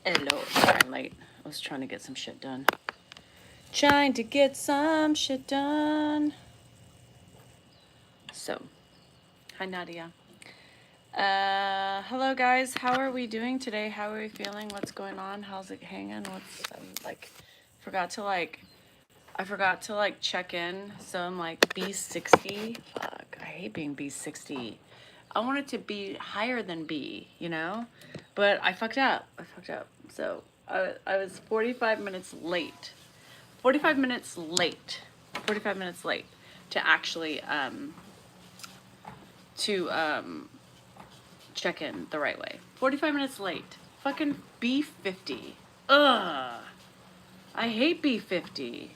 Hello, sorry I'm late. I was trying to get some shit done. Trying to get some shit done. So, hi Nadia. Hello guys, how are we doing today? How are we feeling? What's going on? How's it hanging? I forgot to check in. So I'm like B60. Fuck, I hate being B60. I want it to be higher than B, you know? But I fucked up. So I was 45 minutes late. 45 minutes late. 45 minutes late to actually check in the right way. 45 minutes late. Fucking B50. Ugh. I hate B50.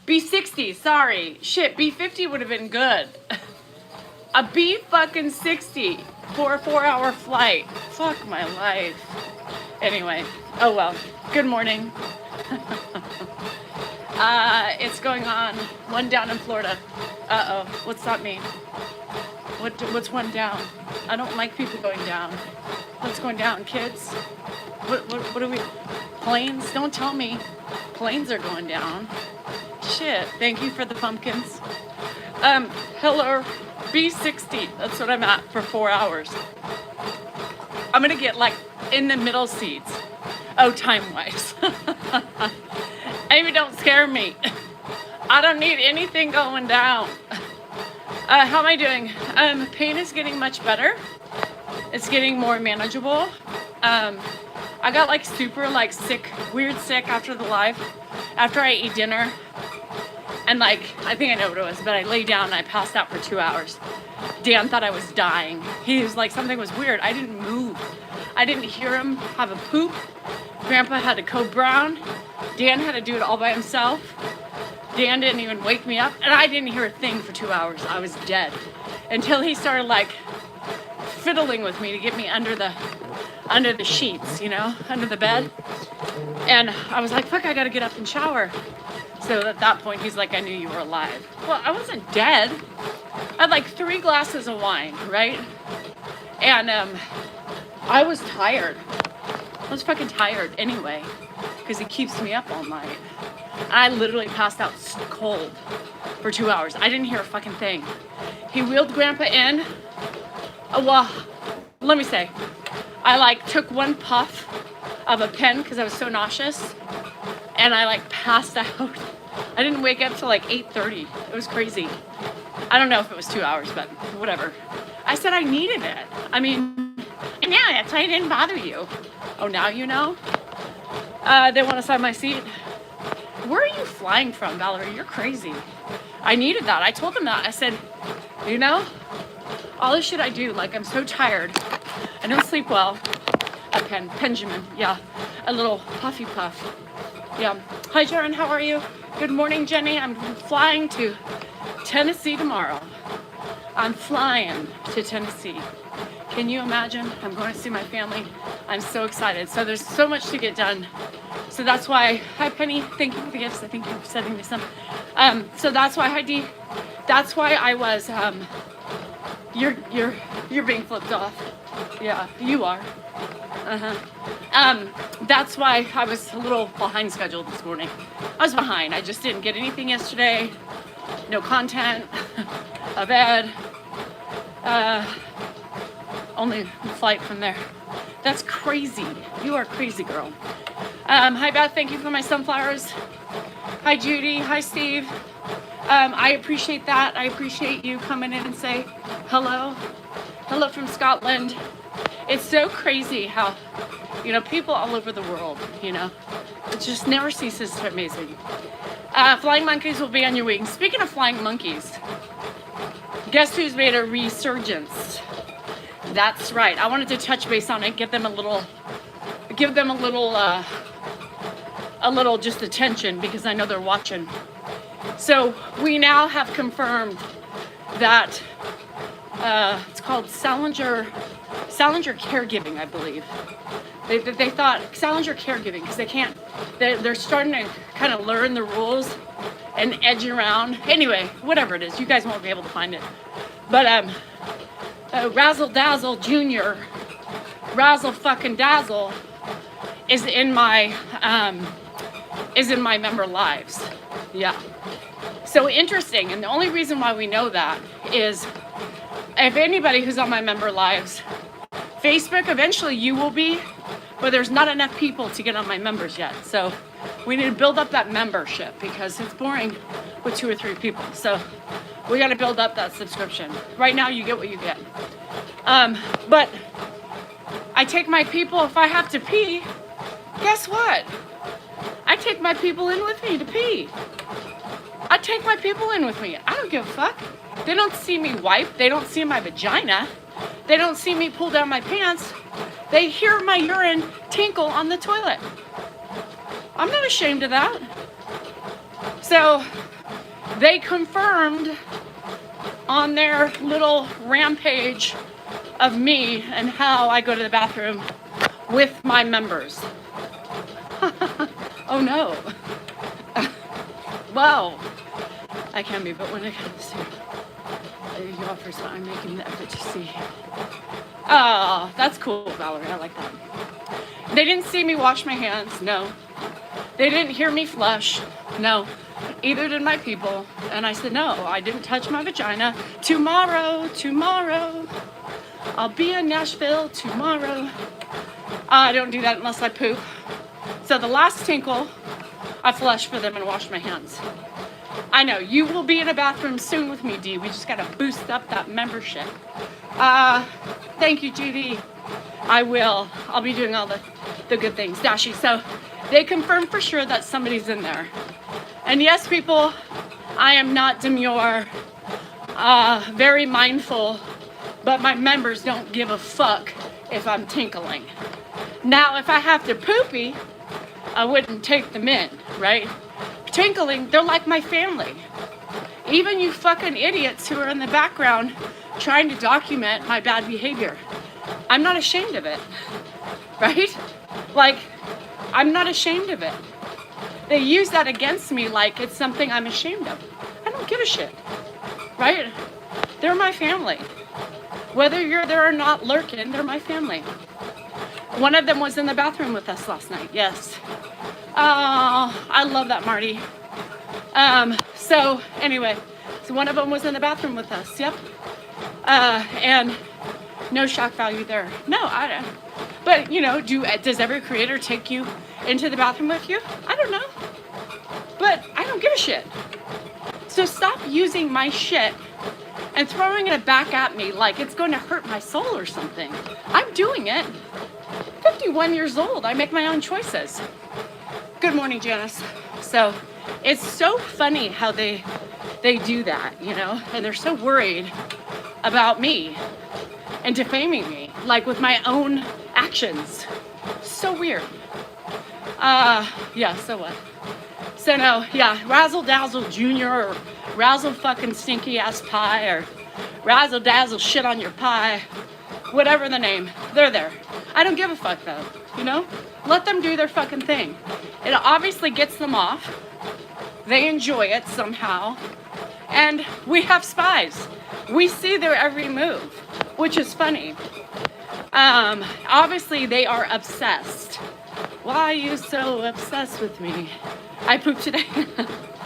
B60, sorry. Shit, B50 would have been good. A B fucking 60 for a 4-hour flight. Fuck my life. Anyway, oh well. Good morning. It's going on. One down in Florida. Uh-oh, what's that mean? What's one down? I don't like people going down. What's going down, kids? What are we? Planes? Don't tell me. Planes are going down. Shit, thank you for the pumpkins. Hello, B60. That's what I'm at for 4 hours. I'm gonna get like in the middle seats. Oh, time-wise. Amy, don't scare me. I don't need anything going down. How am I doing? Pain is getting much better. It's getting more manageable. I got like super like sick, weird sick after the live, after I ate dinner. And like, I think I know what it was, but I lay down and I passed out for 2 hours. Dan thought I was dying. He was like, something was weird. I didn't move. I didn't hear him have a poop. Grandpa had a code brown. Dan had to do it all by himself. Dan didn't even wake me up. And I didn't hear a thing for 2 hours. I was dead. Until he started like fiddling with me to get me under the sheets, you know, under the bed. And I was like, fuck, I gotta get up and shower. So at that point, he's like, I knew you were alive. Well, I wasn't dead. I had like 3 glasses of wine, right? And I was tired. I was fucking tired anyway, because he keeps me up all night. And I literally passed out cold for 2 hours. I didn't hear a fucking thing. He wheeled Grandpa in. Well, let me say, I like took one puff of a pen because I was so nauseous, and I like passed out. I didn't wake up till like 8:30. It was crazy. I don't know if it was 2 hours, but whatever. I said I needed it. I mean, yeah, that's why I didn't bother you. Oh, now you know? They want to sign my seat. Where are you flying from, Valerie? You're crazy. I needed that. I told them that. I said, you know, all the shit I do, like I'm so tired. I don't sleep well. A Benjamin, yeah. A little puffy puff. Yeah. Hi, Sharon, how are you? Good morning, Jenny. I'm flying to Tennessee tomorrow. I'm flying to Tennessee. Can you imagine? I'm going to see my family. I'm so excited. So there's so much to get done. So that's why, hi Penny, thank you for the gifts. I think you're sending me some. So that's why, hi Dee. That's why I was, you're being flipped off. Yeah, you are. That's why I was a little behind schedule this morning. I was behind. I just didn't get anything yesterday. No content of ed. Only flight from there. That's crazy. You are crazy, girl. Hi, Beth. Thank you for my sunflowers. Hi, Judy. Hi, Steve. I appreciate that. I appreciate you coming in and say hello. Hello from Scotland. It's so crazy how, you know, people all over the world, you know, it just never ceases to amaze me. Flying monkeys will be on your wings. Speaking of flying monkeys, guess who's made a resurgence? That's right. I wanted to touch base on it, give them a little just attention because I know they're watching. So we now have confirmed that it's called Salinger Caregiving, I believe. They thought Salinger Caregiving because they're starting to kind of learn the rules and edge around. Anyway, whatever it is, you guys won't be able to find it. But Razzle Dazzle Jr. Razzle fucking Dazzle is in my member lives. Yeah. So interesting, and the only reason why we know that is if anybody who's on my member lives, Facebook, eventually you will be, but there's not enough people to get on my members yet. So we need to build up that membership because it's boring with 2 or 3 people. So we got to build up that subscription. Right now you get what you get. But I take my people, if I have to pee, guess what? I take my people in with me to pee. I take my people in with me. I don't give a fuck. They don't see me wipe. They don't see my vagina. They don't see me pull down my pants. They hear my urine tinkle on the toilet. I'm not ashamed of that. So they confirmed on their little rampage of me and how I go to the bathroom with my members. Oh no. Wow. I can be, but when it comes to you offer, so I'm making the effort to see. Oh, that's cool, Valerie. I like that. They didn't see me wash my hands. No. They didn't hear me flush. No. Either did my people. And I said, no, I didn't touch my vagina. Tomorrow. I'll be in Nashville tomorrow. I don't do that unless I poop. So the last tinkle, I flush for them and wash my hands. I know, you will be in a bathroom soon with me, Dee. We just got to boost up that membership. Thank you, GD. I will. I'll be doing all the good things. Dashi, so they confirmed for sure that somebody's in there. And yes, people, I am not demure, very mindful, but my members don't give a fuck if I'm tinkling. Now, if I have to poopy, I wouldn't take them in, right? Tinkling, they're like my family. Even you fucking idiots who are in the background trying to document my bad behavior. I'm not ashamed of it, right? Like, I'm not ashamed of it. They use that against me like it's something I'm ashamed of. I don't give a shit, right? They're my family. Whether you're there or not lurking, they're my family. One of them was in the bathroom with us last night, yes. Oh, I love that, Marty. So anyway, so one of them was in the bathroom with us, yep. And no shock value there. No, I don't. But, you know, does every creator take you into the bathroom with you? I don't know. But I don't give a shit. So stop using my shit and throwing it back at me like it's going to hurt my soul or something. I'm doing it. 51 years old. I make my own choices. Good morning, Janice. So it's so funny how they do that, you know, and they're so worried about me and defaming me, like with my own actions. So weird. Yeah, so what? So no, yeah, Razzle Dazzle Jr. or Razzle fucking Stinky Ass Pie or Razzle Dazzle Shit on Your Pie, whatever the name, they're there. I don't give a fuck though, you know? Let them do their fucking thing. It obviously gets them off. They enjoy it somehow. And we have spies. We see their every move, which is funny. Obviously they are obsessed. Why are you so obsessed with me? I pooped today.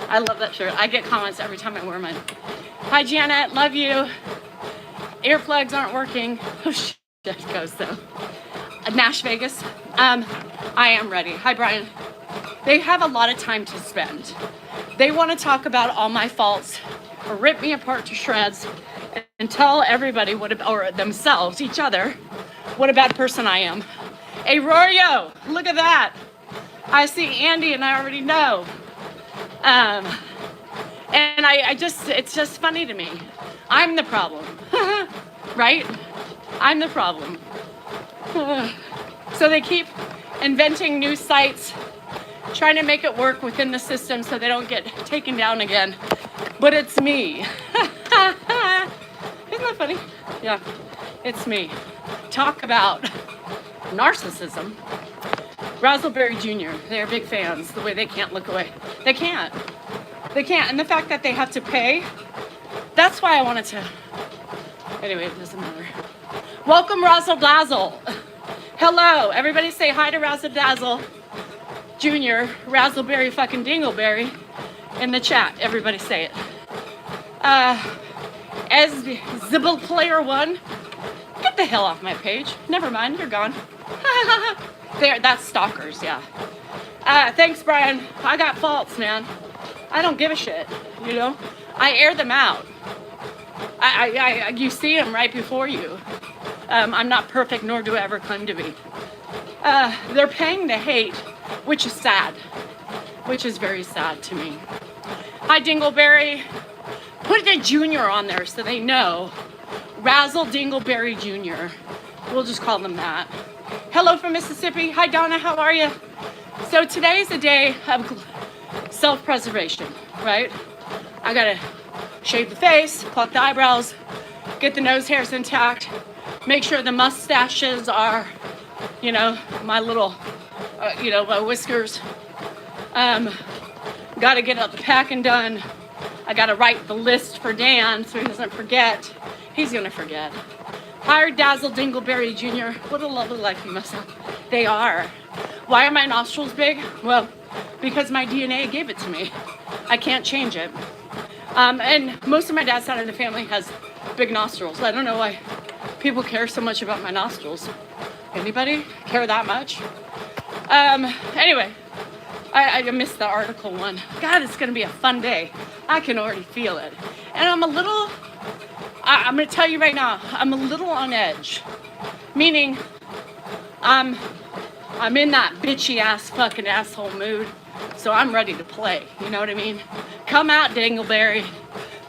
I love that shirt. I get comments every time I wear mine. Hi Janet, love you. Earplugs aren't working. Oh shit, goes though. Nash Vegas. I am ready. Hi Brian. They have a lot of time to spend. They want to talk about all my faults, or rip me apart to shreds, and tell everybody or themselves, each other, what a bad person I am. Hey Rorio, look at that. I see Andy and I already know. And it's just funny to me. I'm the problem, right? I'm the problem. So they keep inventing new sites, trying to make it work within the system so they don't get taken down again. But it's me. Isn't that funny? Yeah, it's me. Talk about narcissism. Razzleberry Jr., they're big fans, the way they can't look away. They can't. They can't. And the fact that they have to pay, that's why I wanted to. Anyway, it doesn't matter. Welcome, Razzle Dazzle. Hello, everybody say hi to Razzle Dazzle Jr., Razzleberry fucking Dingleberry in the chat. Everybody say it. As Zibble Player One, get the hell off my page. Never mind, you're gone. That's stalkers, yeah. Thanks, Brian. I got faults, man. I don't give a shit, you know? I air them out. You see them right before you. I'm not perfect, nor do I ever claim to be. They're paying to hate, which is sad. Which is very sad to me. Hi, Dingleberry. Put the Junior on there so they know. Razzle Dingleberry Jr. We'll just call them that. Hello from Mississippi. Hi, Donna. How are you? So today's a day of self-preservation, right? I gotta shave the face, pluck the eyebrows, get the nose hairs intact, make sure the mustaches are, you know, my little, my whiskers. Gotta get up the packing done. I gotta write the list for Dan so he doesn't forget. He's gonna forget. Hi, Dazzle Dingleberry Jr. What a lovely life you must have. They are. Why are my nostrils big? Well, because my DNA gave it to me. I can't change it. And most of my dad's side of the family has big nostrils. I don't know why people care so much about my nostrils. Anybody care that much? Anyway, I missed the article one. God, it's gonna be a fun day. I can already feel it. And I'm gonna tell you right now, I'm a little on edge. Meaning, I'm in that bitchy ass fucking asshole mood. So I'm ready to play, you know what I mean? Come out, Dingleberry.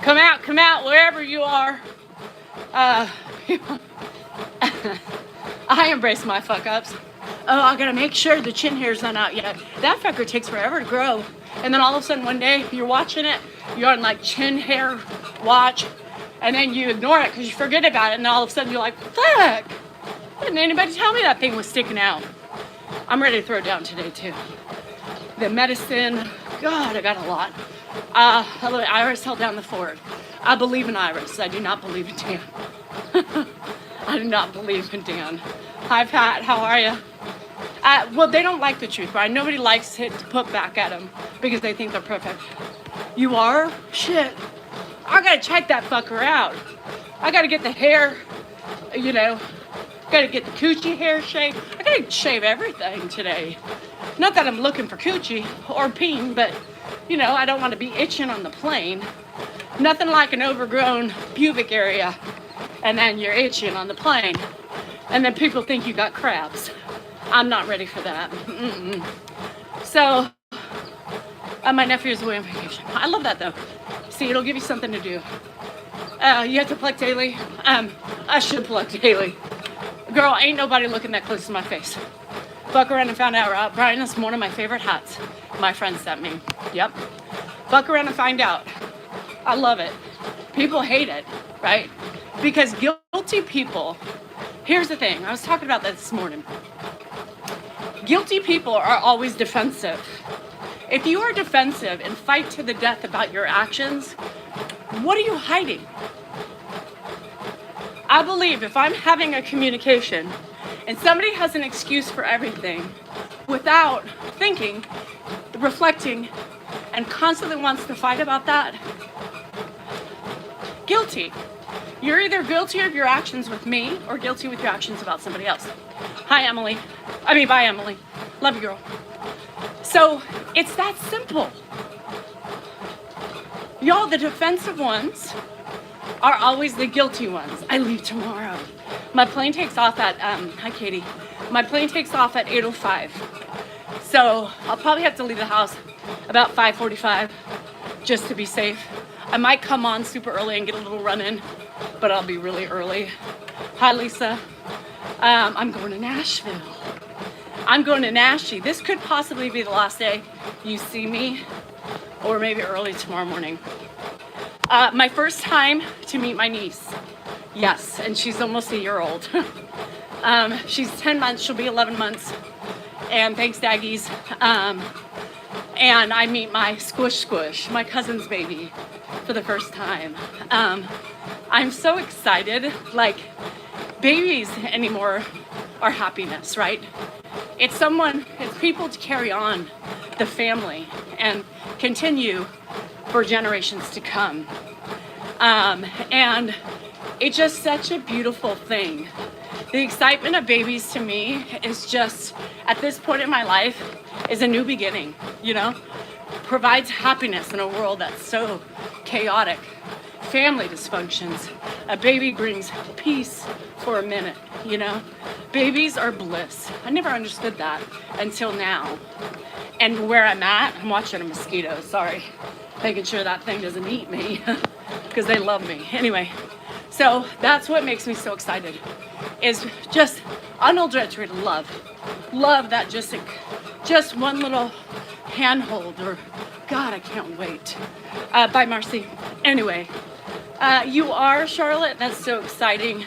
Come out, wherever you are. I embrace my fuck ups. Oh, I gotta make sure the chin hair's not out yet. That fucker takes forever to grow. And then all of a sudden one day you're watching it, you're on like chin hair watch, and then you ignore it because you forget about it, and then all of a sudden you're like, fuck! Didn't anybody tell me that thing was sticking out? I'm ready to throw it down today too. The medicine, God, I got a lot. Iris held down the fort. I believe in Iris. I do not believe in Dan. I do not believe in Dan. Hi, Pat. How are you? Well, they don't like the truth, Brian. Nobody likes it to put back at them because they think they're perfect. You are? Shit. I gotta check that fucker out. I gotta get the hair, gotta get the coochie hair shaved. I gotta shave everything today. Not that I'm looking for coochie or peen, but, I don't want to be itching on the plane. Nothing like an overgrown pubic area, and then you're itching on the plane, and then people think you got crabs. I'm not ready for that. Mm-mm. So, my nephew's away on vacation. I love that, though. See, it'll give you something to do. You have to pluck daily. I should pluck daily. Girl, ain't nobody looking that close to my face. Fuck around and find out, Brian, that's one of my favorite hats my friend sent me. Yep. Fuck around and find out. I love it. People hate it, right? Because guilty people, here's the thing, I was talking about that this morning. Guilty people are always defensive. If you are defensive and fight to the death about your actions, what are you hiding? I believe if I'm having a communication and somebody has an excuse for everything without thinking, reflecting, and constantly wants to fight about that, guilty. You're either guilty of your actions with me or guilty with your actions about somebody else. Hi, Emily. Bye, Emily. Love you, girl. So it's that simple. Y'all, the defensive ones are always the guilty ones. I leave tomorrow. My plane takes off at, hi Katie. My plane takes off at 8:05. So I'll probably have to leave the house about 5:45 just to be safe. I might come on super early and get a little run in, but I'll be really early. Hi Lisa. I'm going to Nashville. I'm going to Nashie. This could possibly be the last day you see me, or maybe early tomorrow morning. My first time to meet my niece. Yes, and she's almost a year old. She's 10 months, she'll be 11 months. And thanks, Daggies. And I meet my Squish, my cousin's baby, for the first time. I'm so excited. Like, babies anymore are happiness, right? It's people to carry on the family and continue for generations to come. And it's just such a beautiful thing. The excitement of babies to me is just, at this point in my life, is a new beginning, you know? Provides happiness in a world that's so chaotic. Family dysfunctions. A baby brings peace for a minute, you know? Babies are bliss. I never understood that until now. And where I'm at, I'm watching a mosquito, sorry. Making sure that thing doesn't eat me because they love me. Anyway, so that's what makes me so excited is just unadulterated love. Love that just one little handhold or God, I can't wait. Bye, Marcy. Anyway, you are Charlotte. That's so exciting.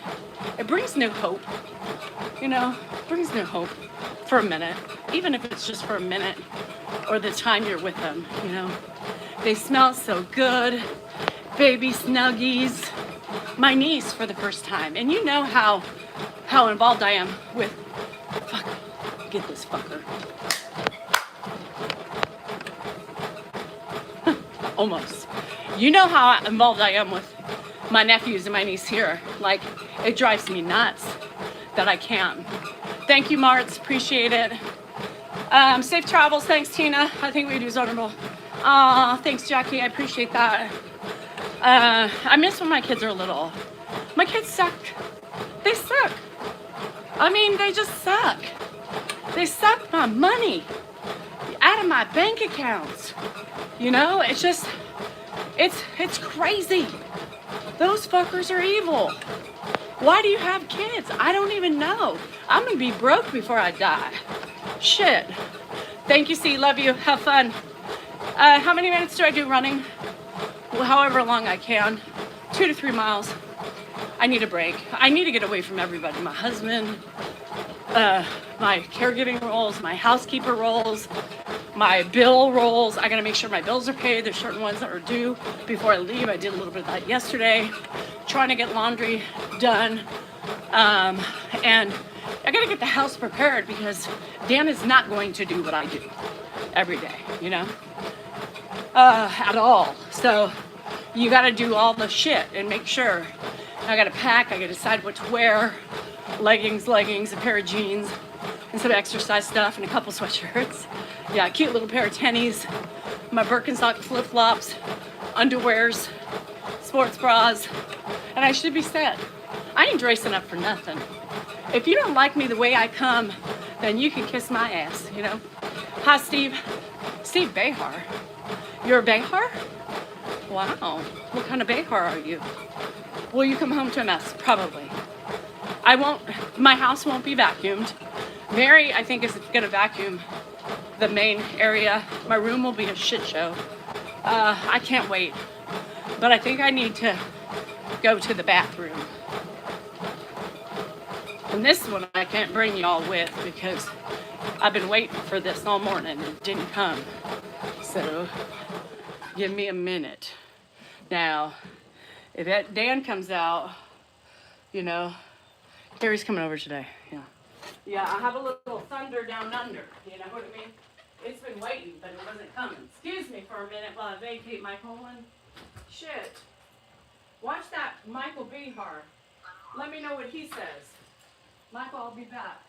It brings new hope. You know, brings new hope for a minute, even if it's just for a minute or the time you're with them, you know. They smell so good. Baby snuggies. My niece for the first time. And you know how involved I am with, fuck, get this fucker. Almost. You know how involved I am with my nephews and my niece here. Like, it drives me nuts that I can. Thank you, Martz. Appreciate it. Safe travels. Thanks, Tina. I think we do honorable. Thanks, Jackie. I appreciate that. I miss when my kids are little. My kids suck. They suck. I mean, they just suck. They suck my money out of my bank accounts. You know, it's just, it's crazy. Those fuckers are evil. Why do you have kids? I don't even know. I'm gonna be broke before I die. Shit. Thank you, C. Love you. Have fun. How many minutes do I do running? Well, however long I can. 2 to 3 miles. I need a break. I need to get away from everybody. My husband, my caregiving roles, my housekeeper roles, my bill rolls. I gotta make sure my bills are paid. There's certain ones that are due before I leave. I did a little bit of that yesterday. Trying to get laundry done. And I gotta get the house prepared because Dan is not going to do what I do every day, you know? At all. So you gotta do all the shit and make sure. I gotta pack, I gotta decide what to wear. Leggings, a pair of jeans, and some exercise stuff, and a couple sweatshirts. Yeah, a cute little pair of tennies, my Birkenstock flip-flops, underwears, sports bras, and I should be set. I ain't dressing up for nothing. If you don't like me the way I come, then you can kiss my ass, you know? Hi, Steve. Steve Behar. You're a Behar? Wow. What kind of Behar are you? Will you come home to a mess? Probably. My house won't be vacuumed. Mary, I think, is gonna vacuum the main area. My room will be a shit show. I can't wait. But I think I need to go to the bathroom. And this one I can't bring y'all with because I've been waiting for this all morning and it didn't come. So give me a minute. Now, if that Dan comes out, you know, Carrie's coming over today. Yeah, I have a little thunder down under, you know what I mean? It's been waiting, but it wasn't coming. Excuse me for a minute while I vacate my colon. Shit. Watch that Michael Behar. Let me know what he says. Michael, I'll be back.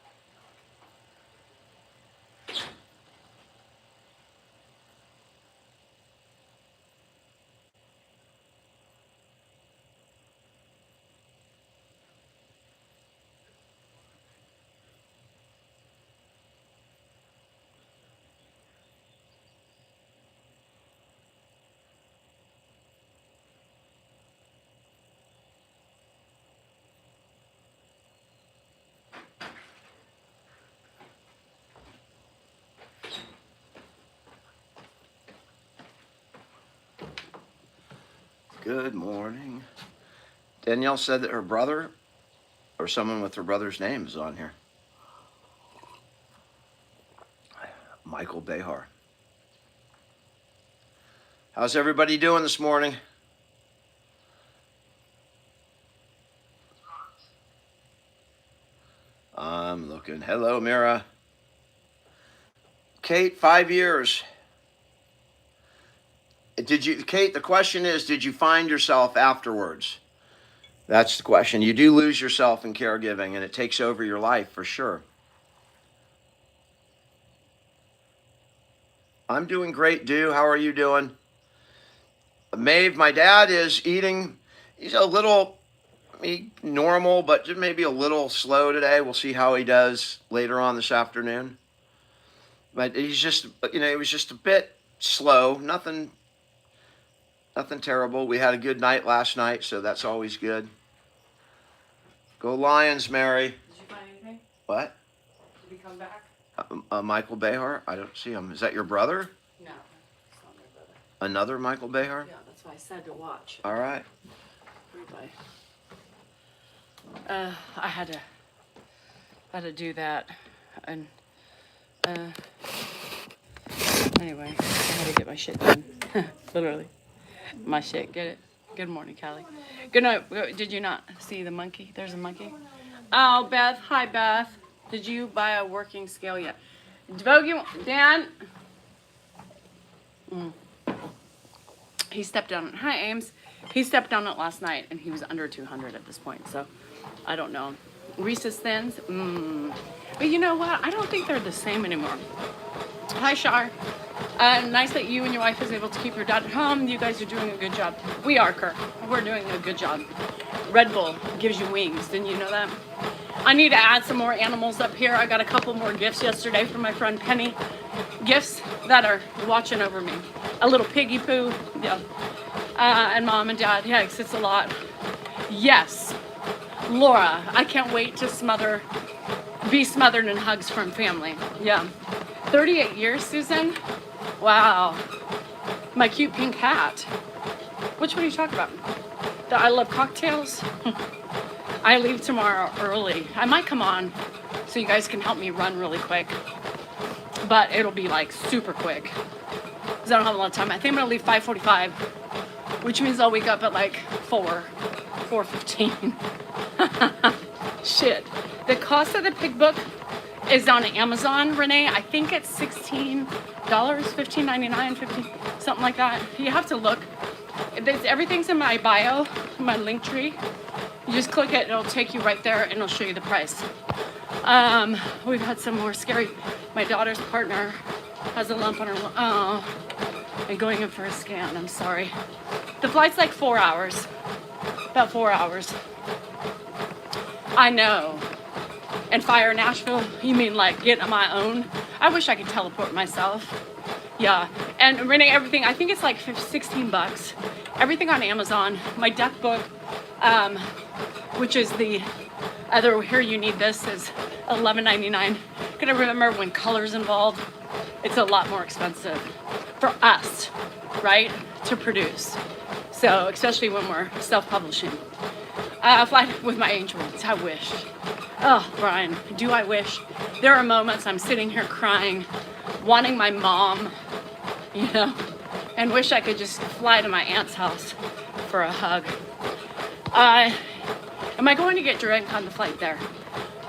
Good morning. Danielle said that her brother or someone with her brother's name is on here. Michael Behar. How's everybody doing this morning? I'm looking. Hello, Mira. Kate, 5 years. Kate, the question is, did you find yourself afterwards? That's the question. You do lose yourself in caregiving, and it takes over your life for sure. I'm doing great, Dew. How are you doing? Maeve, my dad is eating. He's a little normal, but just maybe a little slow today. We'll see how he does later on this afternoon. But he's just, he was just a bit slow. Nothing terrible. We had a good night last night, so that's always good. Go Lions, Mary. Did you find anything? What? Did he come back? Michael Behar? I don't see him. Is that your brother? No, it's not my brother. Another Michael Behar? Yeah, that's why I said to watch. All right. Replay. I had to do that, and anyway, I had to get my shit done. Literally, my shit. Get it? Good morning, Callie. Good night. Did you not see the monkey? There's a monkey. Oh, Beth. Hi, Beth. Did you buy a working scale yet? Bogey, Dan. He stepped down. Hi, Ames. He stepped down it last night, and he was under 200 at this point. So, I don't know. Reese's Thins. But you know what? I don't think they're the same anymore. Hi, Shar. Nice that you and your wife is able to keep your dad at home. You guys are doing a good job. We are, Kirk. We're doing a good job. Red Bull gives you wings. Didn't you know that? I need to add some more animals up here. I got a couple more gifts yesterday from my friend Penny. Gifts that are watching over me. A little piggy poo. Yeah. And mom and dad. Yeah, it's a lot. Yes. Laura, I can't wait to be smothered in hugs from family. Yeah. 38 years, Susan? Wow. My cute pink hat. Which one are you talking about? The I Love Cocktails? I leave tomorrow early. I might come on so you guys can help me run really quick. But it'll be like super quick. Because I don't have a lot of time. I think I'm going to leave 5:45. Which means I'll wake up at like 4:15. Shit. The cost of the pig book is on Amazon, Renee. I think it's $16, $15.99, $15, something like that. You have to look. Everything's in my bio, my link tree. You just click it, it'll take you right there, and it'll show you the price. We've had some more scary. My daughter's partner has a lump on her and going in for a scan. I'm sorry. The flight's like 4 hours. About 4 hours. I know. And Fire Nashville, you mean like get on my own? I wish I could teleport myself. Yeah. And Renee, everything, I think it's like $16. Everything on Amazon. My deck book, which is the other Here You Need This, is $11.99. Gonna remember when color's involved, it's a lot more expensive for us, right, to produce. So, especially when we're self-publishing. Fly with my angels, I wish. Oh, Brian, do I wish? There are moments I'm sitting here crying, wanting my mom, and wish I could just fly to my aunt's house for a hug. Am I going to get drunk on the flight there?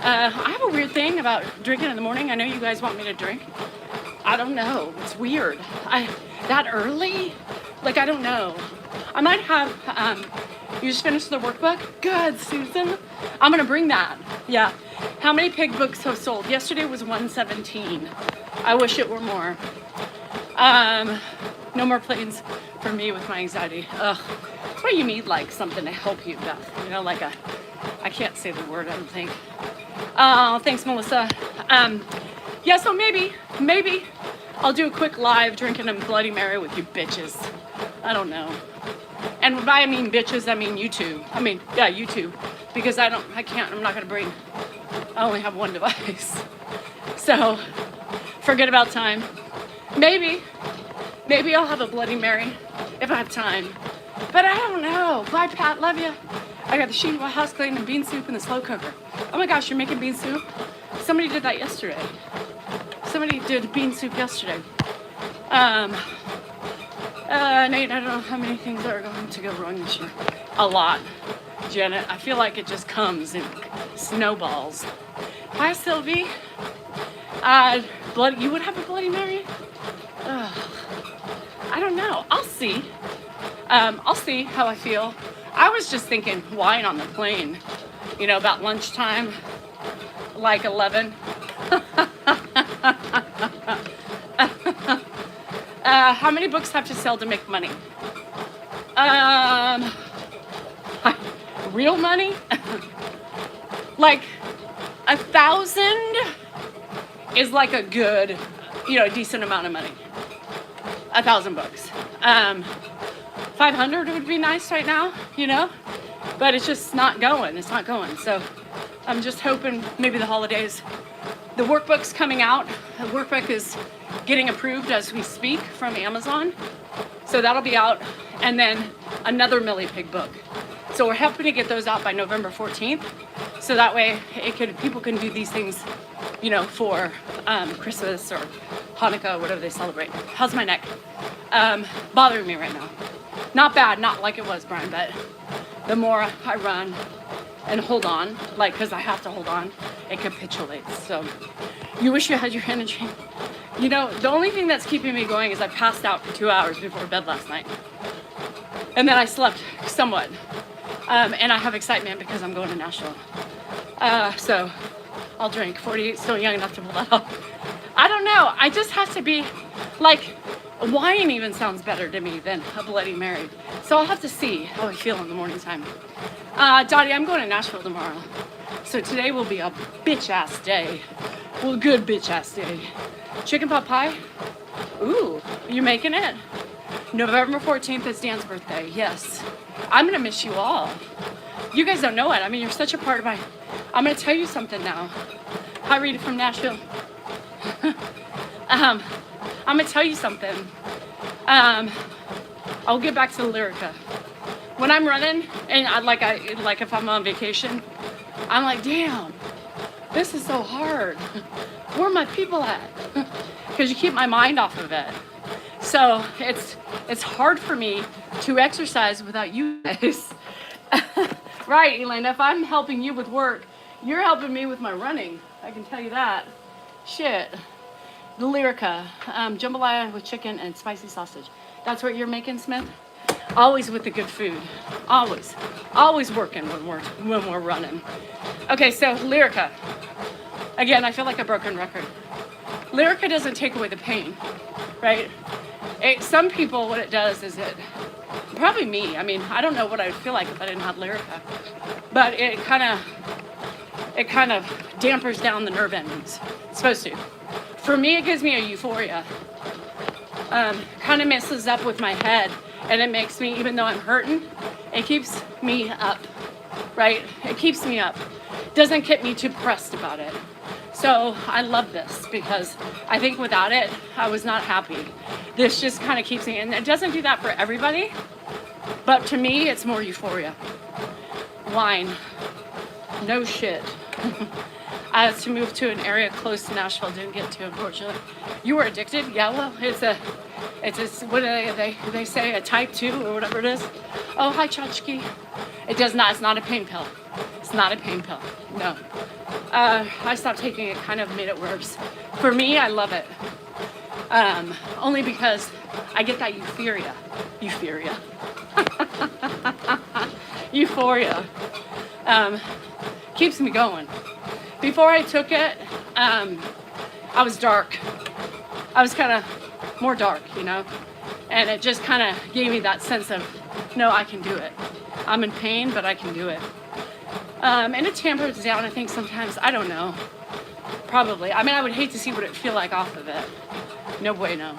I have a weird thing about drinking in the morning. I know you guys want me to drink. I don't know. It's weird. That early? Like, I don't know. I might have, you just finished the workbook? Good, Susan. I'm going to bring that. Yeah. How many pig books have sold? Yesterday was 117. I wish it were more. No more planes for me with my anxiety. Ugh. That's why you need, like, something to help you, Beth. Like I can't say the word, I don't think. Oh, thanks, Melissa. Yeah, so maybe I'll do a quick live drinking a Bloody Mary with you bitches. I don't know. And by I mean bitches, I mean YouTube. YouTube. Because I'm not gonna bring, I only have one device. So, forget about time. Maybe I'll have a Bloody Mary if I have time. But I don't know. Bye, Pat, love you. I got the sheet house cleaned and bean soup in the slow cooker. Oh my gosh, you're making bean soup? Somebody did that yesterday. Somebody did bean soup yesterday. Nate, I don't know how many things are going to go wrong this year. A lot. Janet, I feel like it just comes and snowballs. Hi, Sylvie. You would have a Bloody Mary? Ugh. I don't know. I'll see. I'll see how I feel. I was just thinking wine on the plane, you know, about lunchtime, like 11. How many books have to sell to make money? Real money? Like 1,000 is like a good, you know, decent amount of money. 1,000 books. 500 would be nice right now, you know, but it's just not going. It's not going. So I'm just hoping maybe the holidays. The workbook's coming out. The workbook is getting approved as we speak from Amazon. So that'll be out. And then another Millie Pig book. So we're hoping to get those out by November 14th. So that way people can do these things, you know, for Christmas or Hanukkah, whatever they celebrate. How's my neck? Bothering me right now. Not bad, not like it was, Brian, but the more I run and hold on, like, because I have to hold on, it capitulates. So you wish you had your energy. You know, the only thing that's keeping me going is I passed out for 2 hours before bed last night. And then I slept somewhat. And I have excitement because I'm going to Nashville. So I'll drink. 48, still young enough to pull that off. I don't know. I just have to be, like, wine even sounds better to me than a Bloody Mary. So I'll have to see how I feel in the morning time. Dottie, I'm going to Nashville tomorrow. So today will be a bitch-ass day. Well, good bitch-ass day. Chicken pot pie? Ooh, you making it? November 14th is Dan's birthday. Yes. I'm going to miss you all. You guys don't know it. I mean, you're such a part of my... I'm going to tell you something now. Hi, Rita from Nashville. I'm going to tell you something. I'll get back to Lyrica. When I'm running, and like if I'm on vacation, I'm like, damn, this is so hard. Where are my people at? Because you keep my mind off of it. So it's hard for me to exercise without you guys. Right, Elena, if I'm helping you with work, you're helping me with my running. I can tell you that. Shit. The Lyrica, jambalaya with chicken and spicy sausage. That's what you're making, Smith? Always with the good food. Always. Always working when we're running. Okay, so Lyrica. Again, I feel like a broken record. Lyrica doesn't take away the pain, right? Some people, what it does is probably me. I mean, I don't know what I would feel like if I didn't have Lyrica. But it kind of dampers down the nerve endings. It's supposed to. For me, it gives me a euphoria. Kind of messes up with my head, and it makes me, even though I'm hurting, it keeps me up, right? It keeps me up. Doesn't get me too pressed about it. So I love this because I think without it, I was not happy. This just kind of keeps me, and it doesn't do that for everybody, but to me, it's more euphoria. Wine. No shit. I had to move to an area close to Nashville. Didn't get to, unfortunately. You were addicted? Yeah, well, it's a what do they say, a type 2 or whatever it is. Oh, hi, Chachki. It's not a pain pill. It's not a pain pill. No. I stopped taking it, kind of made it worse. For me, I love it. Only because I get that euphoria. Euphoria. Keeps me going. Before I took it, I was dark. I was kind of more dark, you know? And it just kind of gave me that sense of, no, I can do it. I'm in pain, but I can do it. And it tampers down, I think, sometimes. I don't know. Probably. I mean, I would hate to see what it'd feel like off of it. No bueno.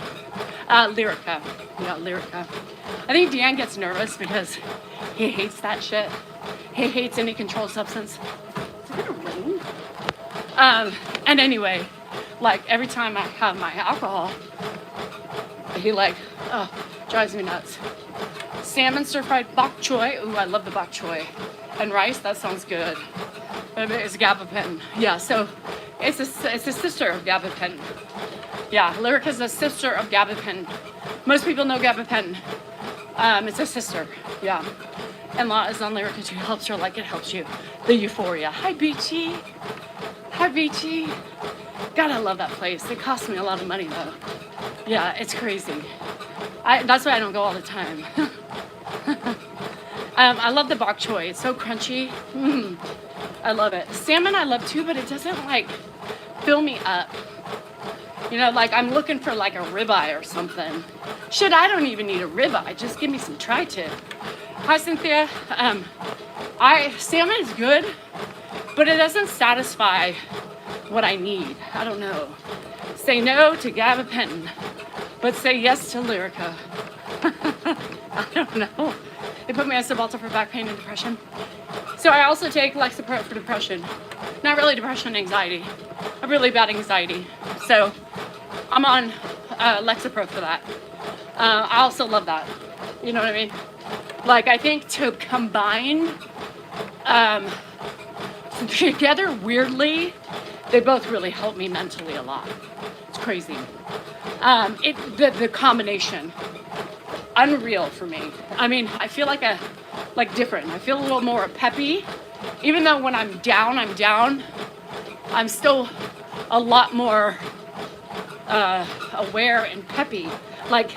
Lyrica. Yeah, Lyrica. I think Dan gets nervous because he hates that shit. He hates any controlled substance. Is it gonna rain? And anyway, like every time I have my alcohol, he drives me nuts. Salmon stir-fried bok choy. Ooh, I love the bok choy. And rice, that sounds good. It's gabapentin. Yeah, so it's a sister of gabapentin. Yeah, Lyrica's a sister of gabapentin. Most people know gabapentin. It's a sister, yeah. And La is on Lyrica too. Helps her like it helps you. The euphoria. Hi, Beachy. Hi, Beachy. God, I love that place. It costs me a lot of money, though. Yeah, it's crazy. That's why I don't go all the time. I love the bok choy. It's so crunchy. I love it. Salmon I love too, but it doesn't like fill me up. You know, like I'm looking for like a ribeye or something. Shit, I don't even need a ribeye. Just give me some tri-tip. Hi, Cynthia. Salmon is good, but it doesn't satisfy what I need. I don't know. Say no to gabapentin, but say yes to Lyrica. I don't know. They put me on Cymbalta for back pain and depression. So I also take Lexapro for depression. Not really depression, anxiety. A really bad anxiety. So I'm on Lexapro for that. I also love that. You know what I mean? Like, I think to combine together weirdly, they both really help me mentally a lot. It's crazy. The combination, unreal for me. I mean, I feel like different. I feel a little more peppy. Even though when I'm down, I'm still a lot more aware and peppy, like,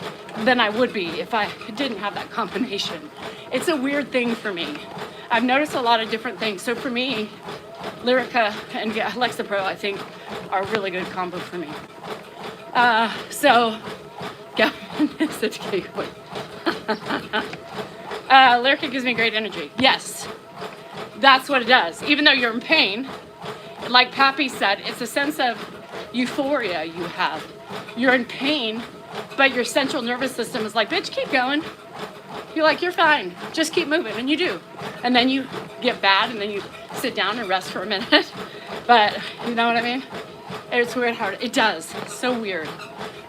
than I would be if I didn't have that combination. It's a weird thing for me. I've noticed a lot of different things. So for me, Lyrica and Lexapro, I think, are a really good combo for me. Lyrica gives me great energy. Yes, that's what it does. Even though you're in pain, like Pappy said, it's a sense of euphoria you have. You're in pain, but your central nervous system is like, bitch, keep going. You're like, you're fine. Just keep moving. And you do. And then you get bad, and then you sit down and rest for a minute. But you know what I mean? It's weird how it does. It's so weird.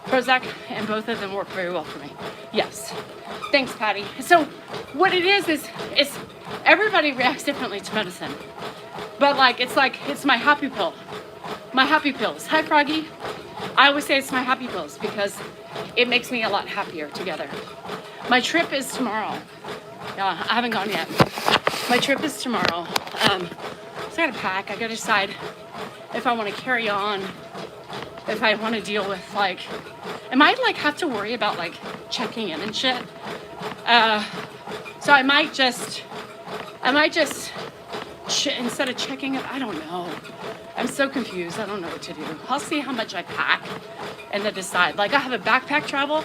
Prozac and both of them work very well for me. Yes. Thanks, Patty. So what it is it's everybody reacts differently to medicine. But it's my happy pill. My happy pills. Hi, Froggy. I always say it's my happy pills because it makes me a lot happier together. My trip is tomorrow. Yeah, I haven't gone yet. My trip is tomorrow. So I gotta pack. I gotta decide if I want to carry on, if I want to deal with am I have to worry about checking in and shit? So I might just instead of checking it, I don't know. I'm so confused. I don't know what to do. I'll see how much I pack and then decide. I have a backpack travel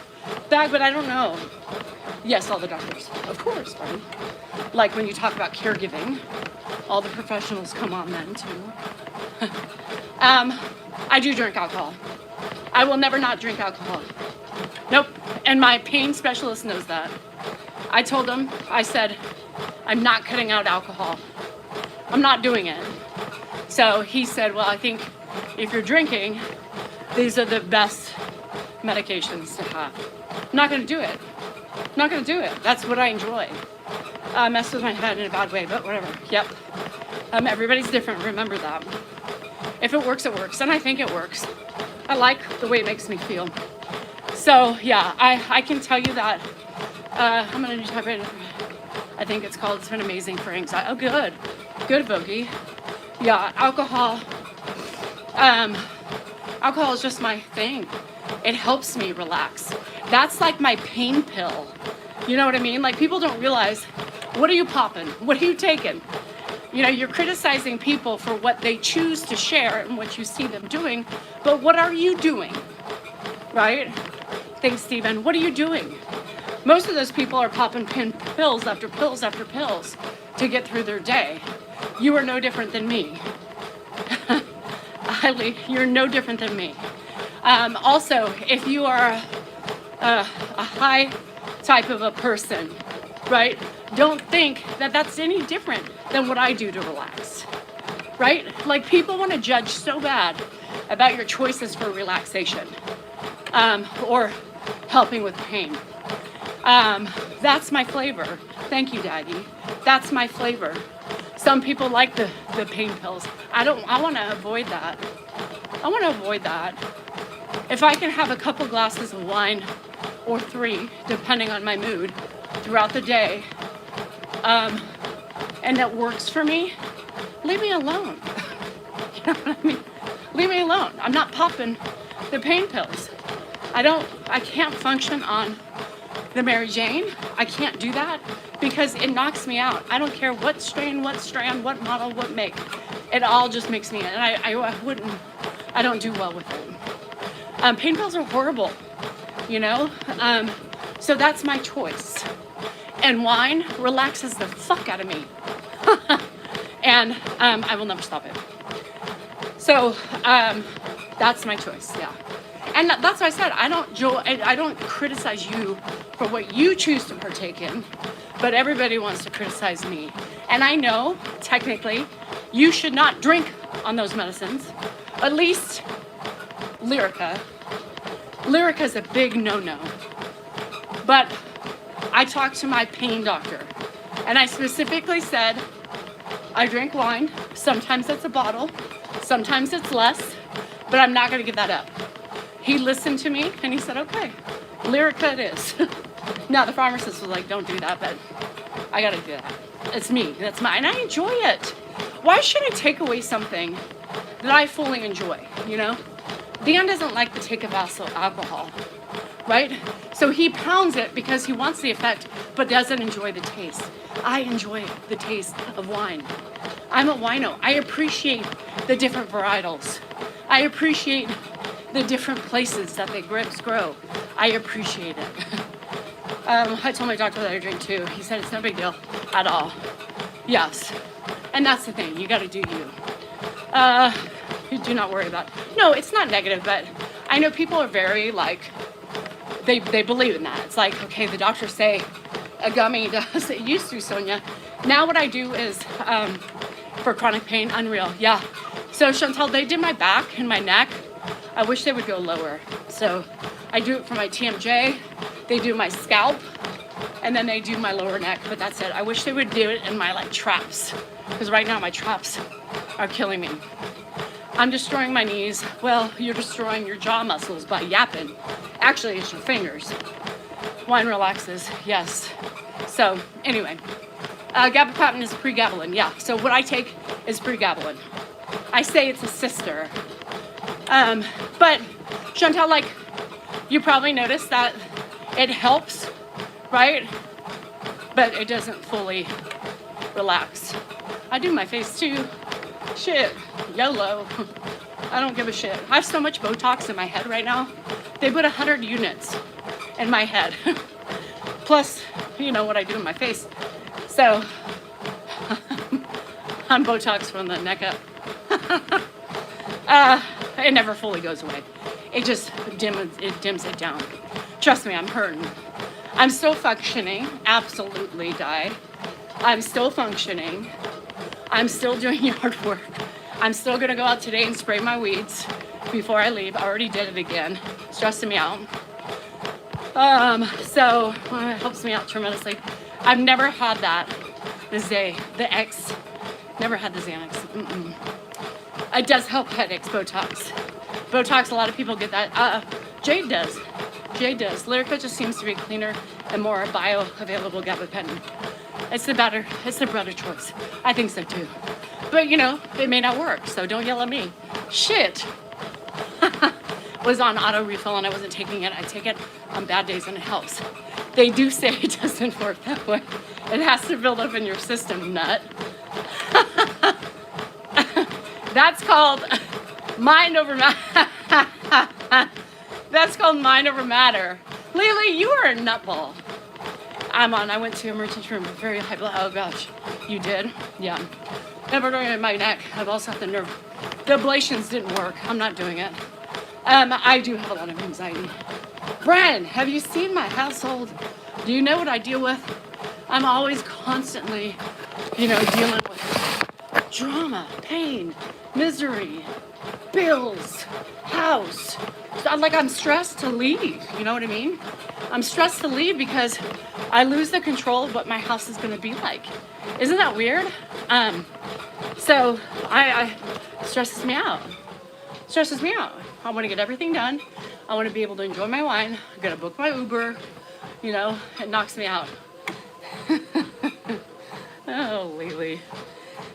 bag, but I don't know. Yes, all the doctors. Of course, Barney. When you talk about caregiving, all the professionals come on then too. I do drink alcohol. I will never not drink alcohol. Nope. And my pain specialist knows that. I told him, I said, I'm not cutting out alcohol. I'm not doing it. So he said, well, I think if you're drinking, these are the best medications to have. I'm not going to do it. I'm not going to do it. That's what I enjoy. Mess with my head in a bad way, but whatever. Yep. Everybody's different. Remember that. If it works, it works. And I think it works. I like the way it makes me feel. So, yeah, I can tell you that I'm going to do typewriter. I think it's called. It's been amazing for anxiety. Oh, good. Good, Bogey. Yeah, alcohol. Alcohol is just my thing. It helps me relax. That's like my pain pill. You know what I mean? People don't realize, what are you popping? What are you taking? You know, you're criticizing people for what they choose to share and what you see them doing, but what are you doing? Right? Thanks, Stephen. What are you doing? Most of those people are popping pills after pills after pills to get through their day. You are no different than me. You're no different than me. Also, if you are a high type of a person, right? Don't think that that's any different than what I do to relax, right? People want to judge so bad about your choices for relaxation or helping with pain. That's my flavor. Thank you, Daddy. That's my flavor. Some people like the pain pills. I want to avoid that. I want to avoid that. If I can have a couple glasses of wine or 3, depending on my mood, throughout the day, and that works for me, leave me alone. know what I mean? Leave me alone. I'm not popping the pain pills. I can't function on the Mary Jane. I can't do that because it knocks me out. I don't care what strain, what strand, what model, what make. It all just makes me, and I don't do well with it. Pain pills are horrible, you know? So that's my choice. And wine relaxes the fuck out of me. And I will never stop it. So that's my choice, yeah. And that's why I said I don't criticize you for what you choose to partake in, but everybody wants to criticize me. And I know, technically, you should not drink on those medicines. At least Lyrica. Lyrica's a big no-no. But I talked to my pain doctor, and I specifically said, I drink wine. Sometimes it's a bottle, sometimes it's less, but I'm not gonna give that up. He listened to me and he said, okay, Lyrica it is. Now the pharmacist was like, don't do that, but I gotta do that. It's me, that's mine, and I enjoy it. Why should I take away something that I fully enjoy, you know? Dan doesn't like the take of alcohol, right? So he pounds it because he wants the effect, but doesn't enjoy the taste. I enjoy the taste of wine. I'm a wino. I appreciate the different varietals. I appreciate the different places that the grapes grow. I appreciate it. I told my doctor that I drink too. He said it's no big deal at all. Yes. And that's the thing. You got to do you. You do not worry about it. No, it's not negative, but I know people are very like, they believe in that. It's like, okay, the doctors say a gummy does. It used to, Sonia. Now what I do is for chronic pain, unreal. Yeah. So Chantel, they did my back and my neck. I wish they would go lower. So I do it for my TMJ. They do my scalp, and then they do my lower neck. But that's it. I wish they would do it in my like traps, because right now my traps are killing me. I'm destroying my knees. Well, you're destroying your jaw muscles by yapping. Actually, it's your fingers. Wine relaxes, yes. So anyway, gabapentin is pregabalin, yeah. So what I take is pregabalin. I say it's a sister. But Chantel, like, you probably noticed that it helps, right? But it doesn't fully relax. I do my face too. Shit, YOLO. I don't give a shit. I have so much Botox in my head right now. They put 100 units in my head. Plus, you know what I do in my face. So, I'm Botox from the neck up. It never fully goes away. It just dims it down. Trust me, I'm hurting. I'm still functioning. Absolutely died. I'm still functioning. I'm still doing yard work. I'm still gonna go out today and spray my weeds before I leave. I already did it again. Stressing me out. So it helps me out tremendously. I've never had that. The X. Never had the Xanax. It does help headaches, Botox. Botox, a lot of people get that. Jade does. Jade does. Lyrica just seems to be cleaner and more bioavailable gabapentin. It's the better choice. I think so too. But you know, it may not work, so don't yell at me. Shit. Was on auto refill and I wasn't taking it. I take it on bad days and it helps. They do say it doesn't work that way. It has to build up in your system, nut. That's called mind over matter. That's called mind over matter. Lily, you are a nutball. I went to emergency room with very high blood. Oh gosh, you did? Yeah. Never doing it in my neck. I've also had the nerve. The ablations didn't work. I'm not doing it. I do have a lot of anxiety. Bren, have you seen my household? Do you know what I deal with? I'm always constantly, dealing with drama, pain, misery, bills, house. I'm stressed to leave, you know what I mean? I'm stressed to leave because I lose the control of what my house is gonna be like. Isn't that weird? So I stresses me out. Stresses me out. I wanna get everything done. I wanna be able to enjoy my wine. I'm gonna book my Uber, it knocks me out. Oh, Lily.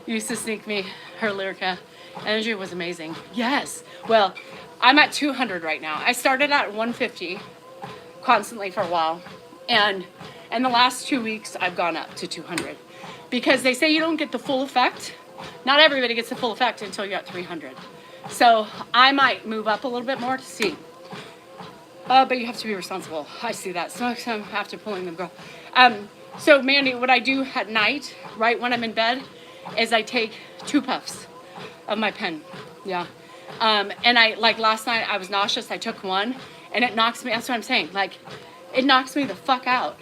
Used to sneak me her Lyrica Energy was amazing. Yes. Well, I'm at 200 right now. I started at 150 constantly for a while. And in the last 2 weeks, I've gone up to 200 because they say you don't get the full effect. Not everybody gets the full effect until you're at 300. So I might move up a little bit more to see. But you have to be responsible. I see that. So after pulling them, girl. So Mandy, what I do at night, right when I'm in bed, is I take 2 puffs of my pen. Yeah. And I, like last night, I was nauseous. I took one, and it knocks me. That's what I'm saying. Like, it knocks me the fuck out.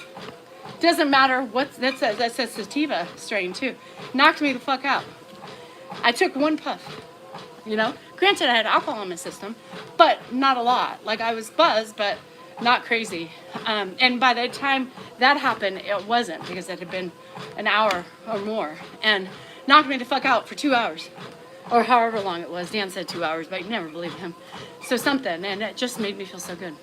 Doesn't matter what. That's a sativa strain too. Knocked me the fuck out. I took 1 puff. You know, granted I had alcohol in my system, but not a lot. Like I was buzzed, but not crazy. And by the time that happened, it wasn't because it had been an hour or more and knocked me the fuck out for 2 hours or however long it was. Dan said 2 hours, but I never believed him. So something, and it just made me feel so good.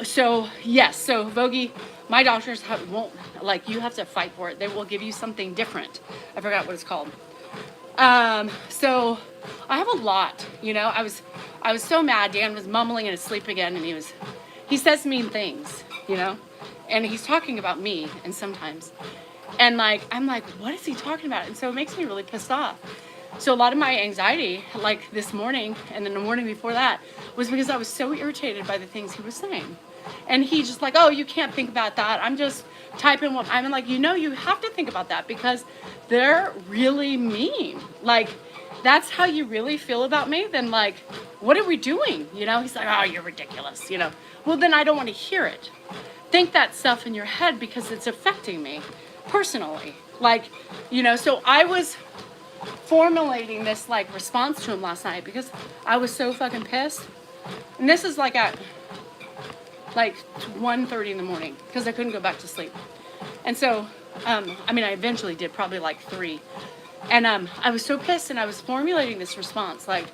So yes, so Vogie, my doctors won't, like, you have to fight for it. They will give you something different. I forgot what it's called. So I have a lot, you know. I was so mad. Dan was mumbling in his sleep again, and he says mean things, you know, and he's talking about me, and sometimes, and like I'm like, what is he talking about? And so it makes me really pissed off. So a lot of my anxiety, like this morning and then the morning before that, was because I was so irritated by the things he was saying. And he just like, oh, you can't think about that. I'm just typing what I'm like, you know, you have to think about that because they're really mean. Like, that's how you really feel about me? Then like, what are we doing? You know, he's like, oh, you're ridiculous, you know. Well, then I don't want to hear it. Think that stuff in your head because it's affecting me personally. Like, you know, so I was formulating this like response to him last night because I was so fucking pissed. And this is like at like 1:30 in the morning because I couldn't go back to sleep. And so, I mean, I eventually did, probably like 3. And I was so pissed and I was formulating this response like,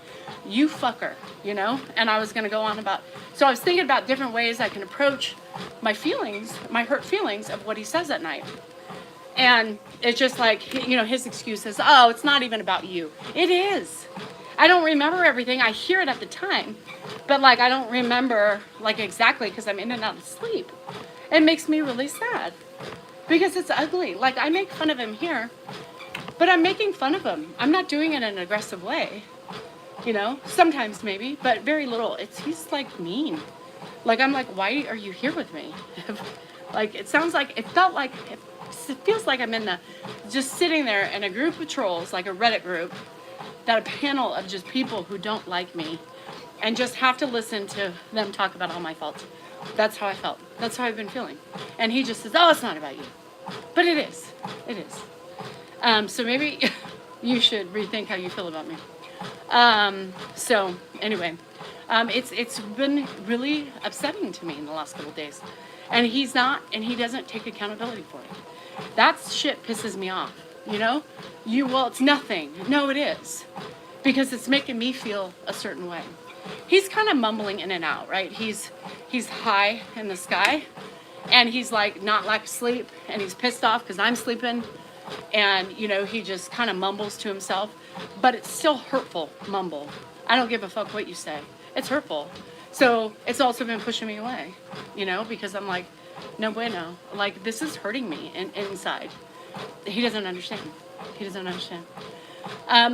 you fucker, you know? And I was going to go on about, so I was thinking about different ways I can approach my feelings, my hurt feelings of what he says at night. And it's just like, you know, his excuse is, oh, it's not even about you. It is. I don't remember everything. I hear it at the time. But, like, I don't remember, like, exactly because I'm in and out of sleep. It makes me really sad. Because it's ugly. Like, I make fun of him here. But I'm making fun of him. I'm not doing it in an aggressive way. You know? Sometimes maybe. But very little. He's, like, mean. Like, I'm like, why are you here with me? Like, it sounds like, it felt like, it feels like I'm just sitting there in a group of trolls, like a Reddit group, that a panel of just people who don't like me and just have to listen to them talk about all my faults. That's how I felt. That's how I've been feeling. And he just says, oh, it's not about you. But it is. It is. So maybe you should rethink how you feel about me. So anyway, it's been really upsetting to me in the last couple of days. And he doesn't take accountability for it. That shit pisses me off, you know? Well, it's nothing. No, it is. Because it's making me feel a certain way. He's kind of mumbling in and out, right? He's high in the sky, and he's like not like sleep, and he's pissed off because I'm sleeping, and, you know, he just kind of mumbles to himself, but it's still hurtful mumble. I don't give a fuck what you say. It's hurtful. So it's also been pushing me away, you know, because I'm like, no bueno. Like, this is hurting me inside. He doesn't understand. He doesn't understand.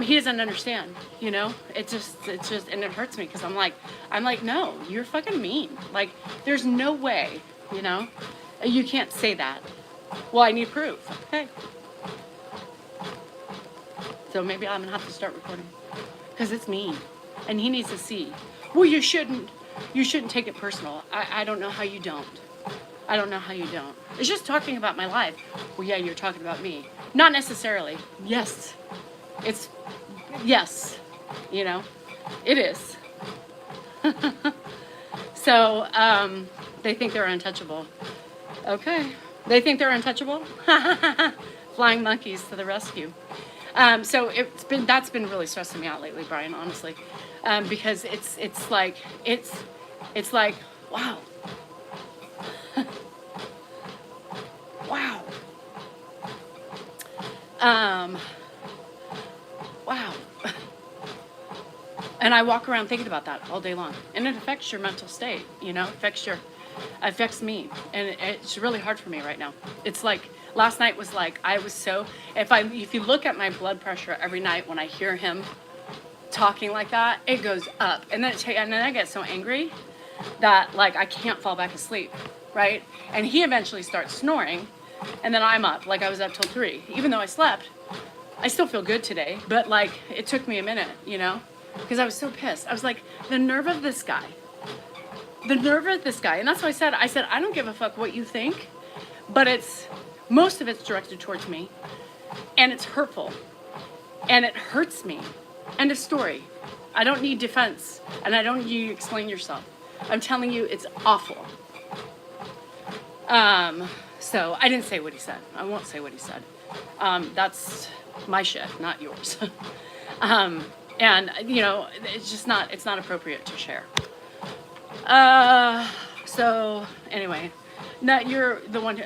He doesn't understand, you know. It's just, and it hurts me because I'm like, no, you're fucking mean. Like, there's no way, you know. You can't say that. Well, I need proof. Okay. So maybe I'm gonna have to start recording because it's mean, and he needs to see. Well, you shouldn't take it personal. I don't know how you don't. I don't know how you don't. It's just talking about my life. Well, yeah, you're talking about me. Not necessarily. Yes. Yes. You know, it is. So, they think they're untouchable. Okay. They think they're untouchable? Flying monkeys to the rescue. So that's been really stressing me out lately, Brian, honestly. Because it's like, wow. Wow. Wow. And I walk around thinking about that all day long. And it affects your mental state, affects me. And it's really hard for me right now. It's like last night was like I was so if you look at my blood pressure every night when I hear him talking like that, it goes up. And then I get so angry that like I can't fall back asleep, right? And he eventually starts snoring, and then I'm up. Like I was up till 3. Even though I slept, I still feel good today, but like it took me a minute, because I was so pissed. I was like, the nerve of this guy. And that's why I said, I don't give a fuck what you think, but most of it's directed towards me, and it's hurtful, and it hurts me. End of story. I don't need defense, and I don't need you to explain yourself. I'm telling you, it's awful. So I didn't say what he said. I won't say what he said. That's my shit, not yours. And it's not appropriate to share. So anyway, you're the one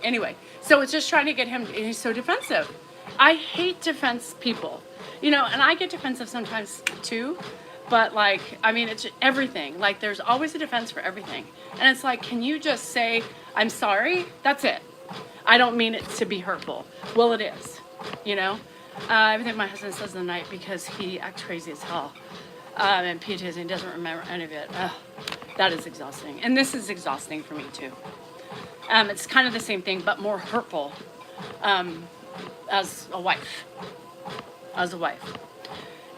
anyway, so it's just trying to get him, he's so defensive. I hate defense people, and I get defensive sometimes too, but it's everything. Like there's always a defense for everything. And it's like, can you just say, I'm sorry? That's it. I don't mean it to be hurtful. Well, it is, everything my husband says in the night because he acts crazy as hell. And PTSD doesn't remember any of it. That is exhausting. And this is exhausting for me too. It's kind of the same thing, but more hurtful as a wife.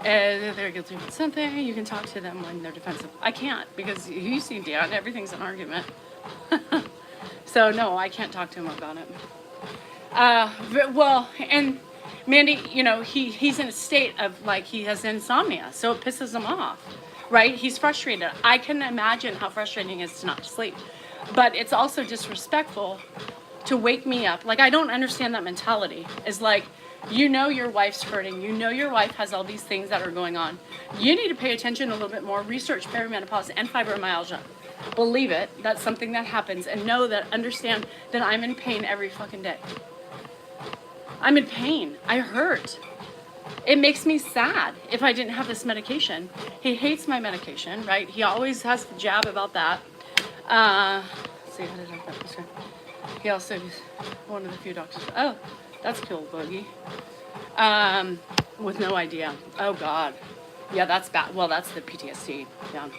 If they're guilty of something, you can talk to them when they're defensive. I can't, because you see Dan, everything's an argument. So no, I can't talk to him about it. And Mandy, he's in a state of he has insomnia, so it pisses him off, right? He's frustrated. I can imagine how frustrating it is to not sleep, but it's also disrespectful to wake me up. Like, I don't understand that mentality. It's like, your wife's hurting. Your wife has all these things that are going on. You need to pay attention a little bit more. Research perimenopause and fibromyalgia. Believe it. That's something that happens. And understand that I'm in pain every fucking day. I'm in pain. I hurt. It makes me sad if I didn't have this medication. He hates my medication, right? He always has the jab about that. Let's see, how did I get this one? He also is one of the few doctors. Oh, that's cool, Boogie. With no idea. Oh, God. Yeah, that's bad. Well, that's the PTSD. Yeah.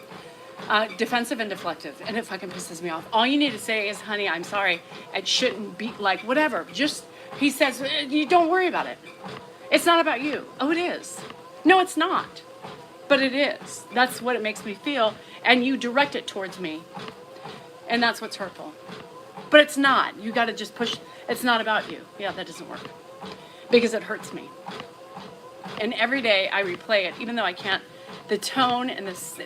Defensive and deflective. And it fucking pisses me off. All you need to say is, honey, I'm sorry. It shouldn't be whatever. He says, you don't worry about it. It's not about you. Oh, it is. No, it's not. But it is. That's what it makes me feel. And you direct it towards me. And that's what's hurtful. But it's not. You got to just push. It's not about you. Yeah, that doesn't work. Because it hurts me. And every day I replay it, even though I can't. The tone and it's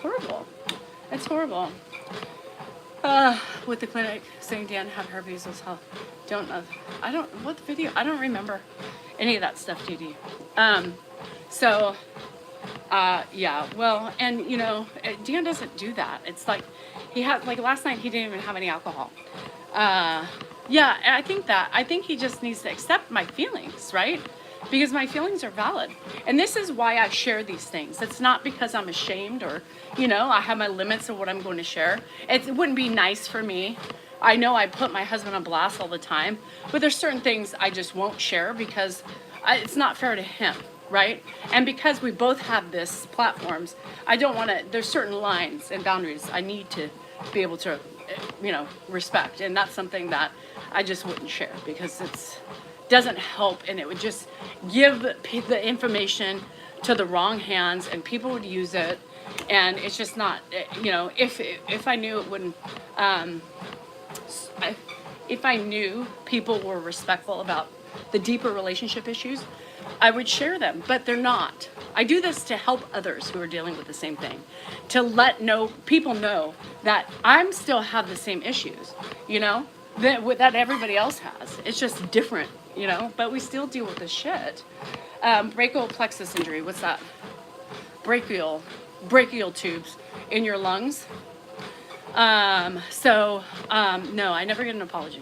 horrible. It's horrible. With the clinic saying Dan had herpes was hell. What video? I don't remember any of that stuff, DD. Yeah, well, and Dan doesn't do that. It's like he had, last night he didn't even have any alcohol. Yeah, I think he just needs to accept my feelings, right? Because my feelings are valid. And this is why I share these things. It's not because I'm ashamed or, I have my limits of what I'm going to share. It wouldn't be nice for me. I know I put my husband on blast all the time, but there's certain things I just won't share because it's not fair to him, right? And because we both have this platforms, I don't want to, there's certain lines and boundaries I need to be able to, respect. And that's something that I just wouldn't share because it's doesn't help, and it would just give the information to the wrong hands and people would use it, and it's just not, if I knew it wouldn't, if I knew people were respectful about the deeper relationship issues, I would share them, but they're not. I do this to help others who are dealing with the same thing, to let people know that I still have the same issues, that everybody else has. It's just different, but we still deal with this shit. Brachial plexus injury, what's that? Brachial tubes in your lungs. No, I never get an apology.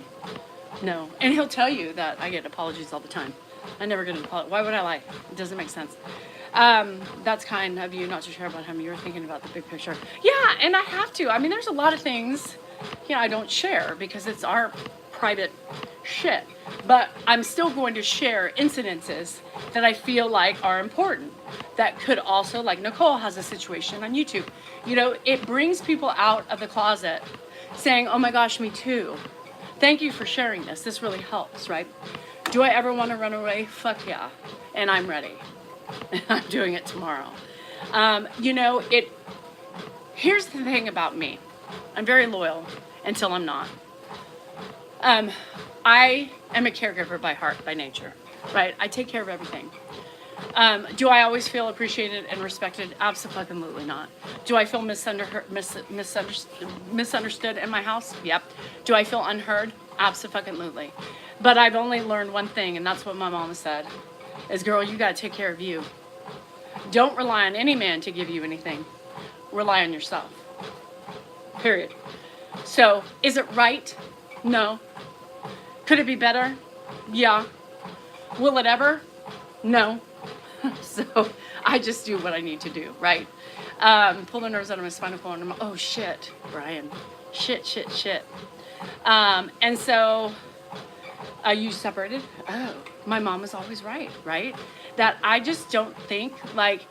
No, and he'll tell you that I get apologies all the time. I never get an apology. Why would I lie? It doesn't make sense. That's kind of you not to share about him. You're thinking about the big picture. Yeah, and I have to. I mean, there's a lot of things, I don't share because it's our private shit. But I'm still going to share incidences that I feel like are important. That could also, like Nicole has a situation on YouTube. It brings people out of the closet saying, oh my gosh, me too. Thank you for sharing this. This really helps, right? Do I ever want to run away? Fuck yeah. And I'm ready. I'm doing it tomorrow. Here's the thing about me. I'm very loyal until I'm not. I am a caregiver by heart, by nature, right? I take care of everything. Do I always feel appreciated and respected? Absolutely not. Do I feel misunderstood in my house? Yep. Do I feel unheard? Absolutely. But I've only learned one thing, and that's what my mama said, is, girl, you gotta take care of you. Don't rely on any man to give you anything. Rely on yourself. Period. So, is it right? No. Could it be better? Yeah. Will it ever? No. So I just do what I need to do, right? Pull the nerves out of my spinal cord. And oh shit, Brian, shit. And so, you separated? Oh, my mom was always right? That I just don't think like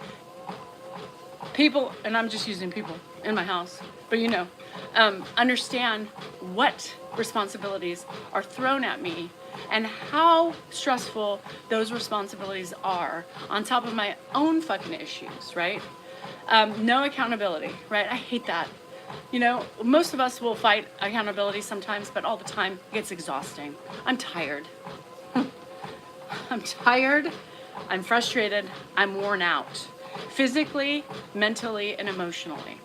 people, and I'm just using people in my house, but understand what responsibilities are thrown at me and how stressful those responsibilities are on top of my own fucking issues, right? No accountability, right? I hate that. Most of us will fight accountability sometimes, but all the time it gets exhausting. I'm tired. I'm tired. I'm frustrated. I'm worn out. Physically, mentally, and emotionally.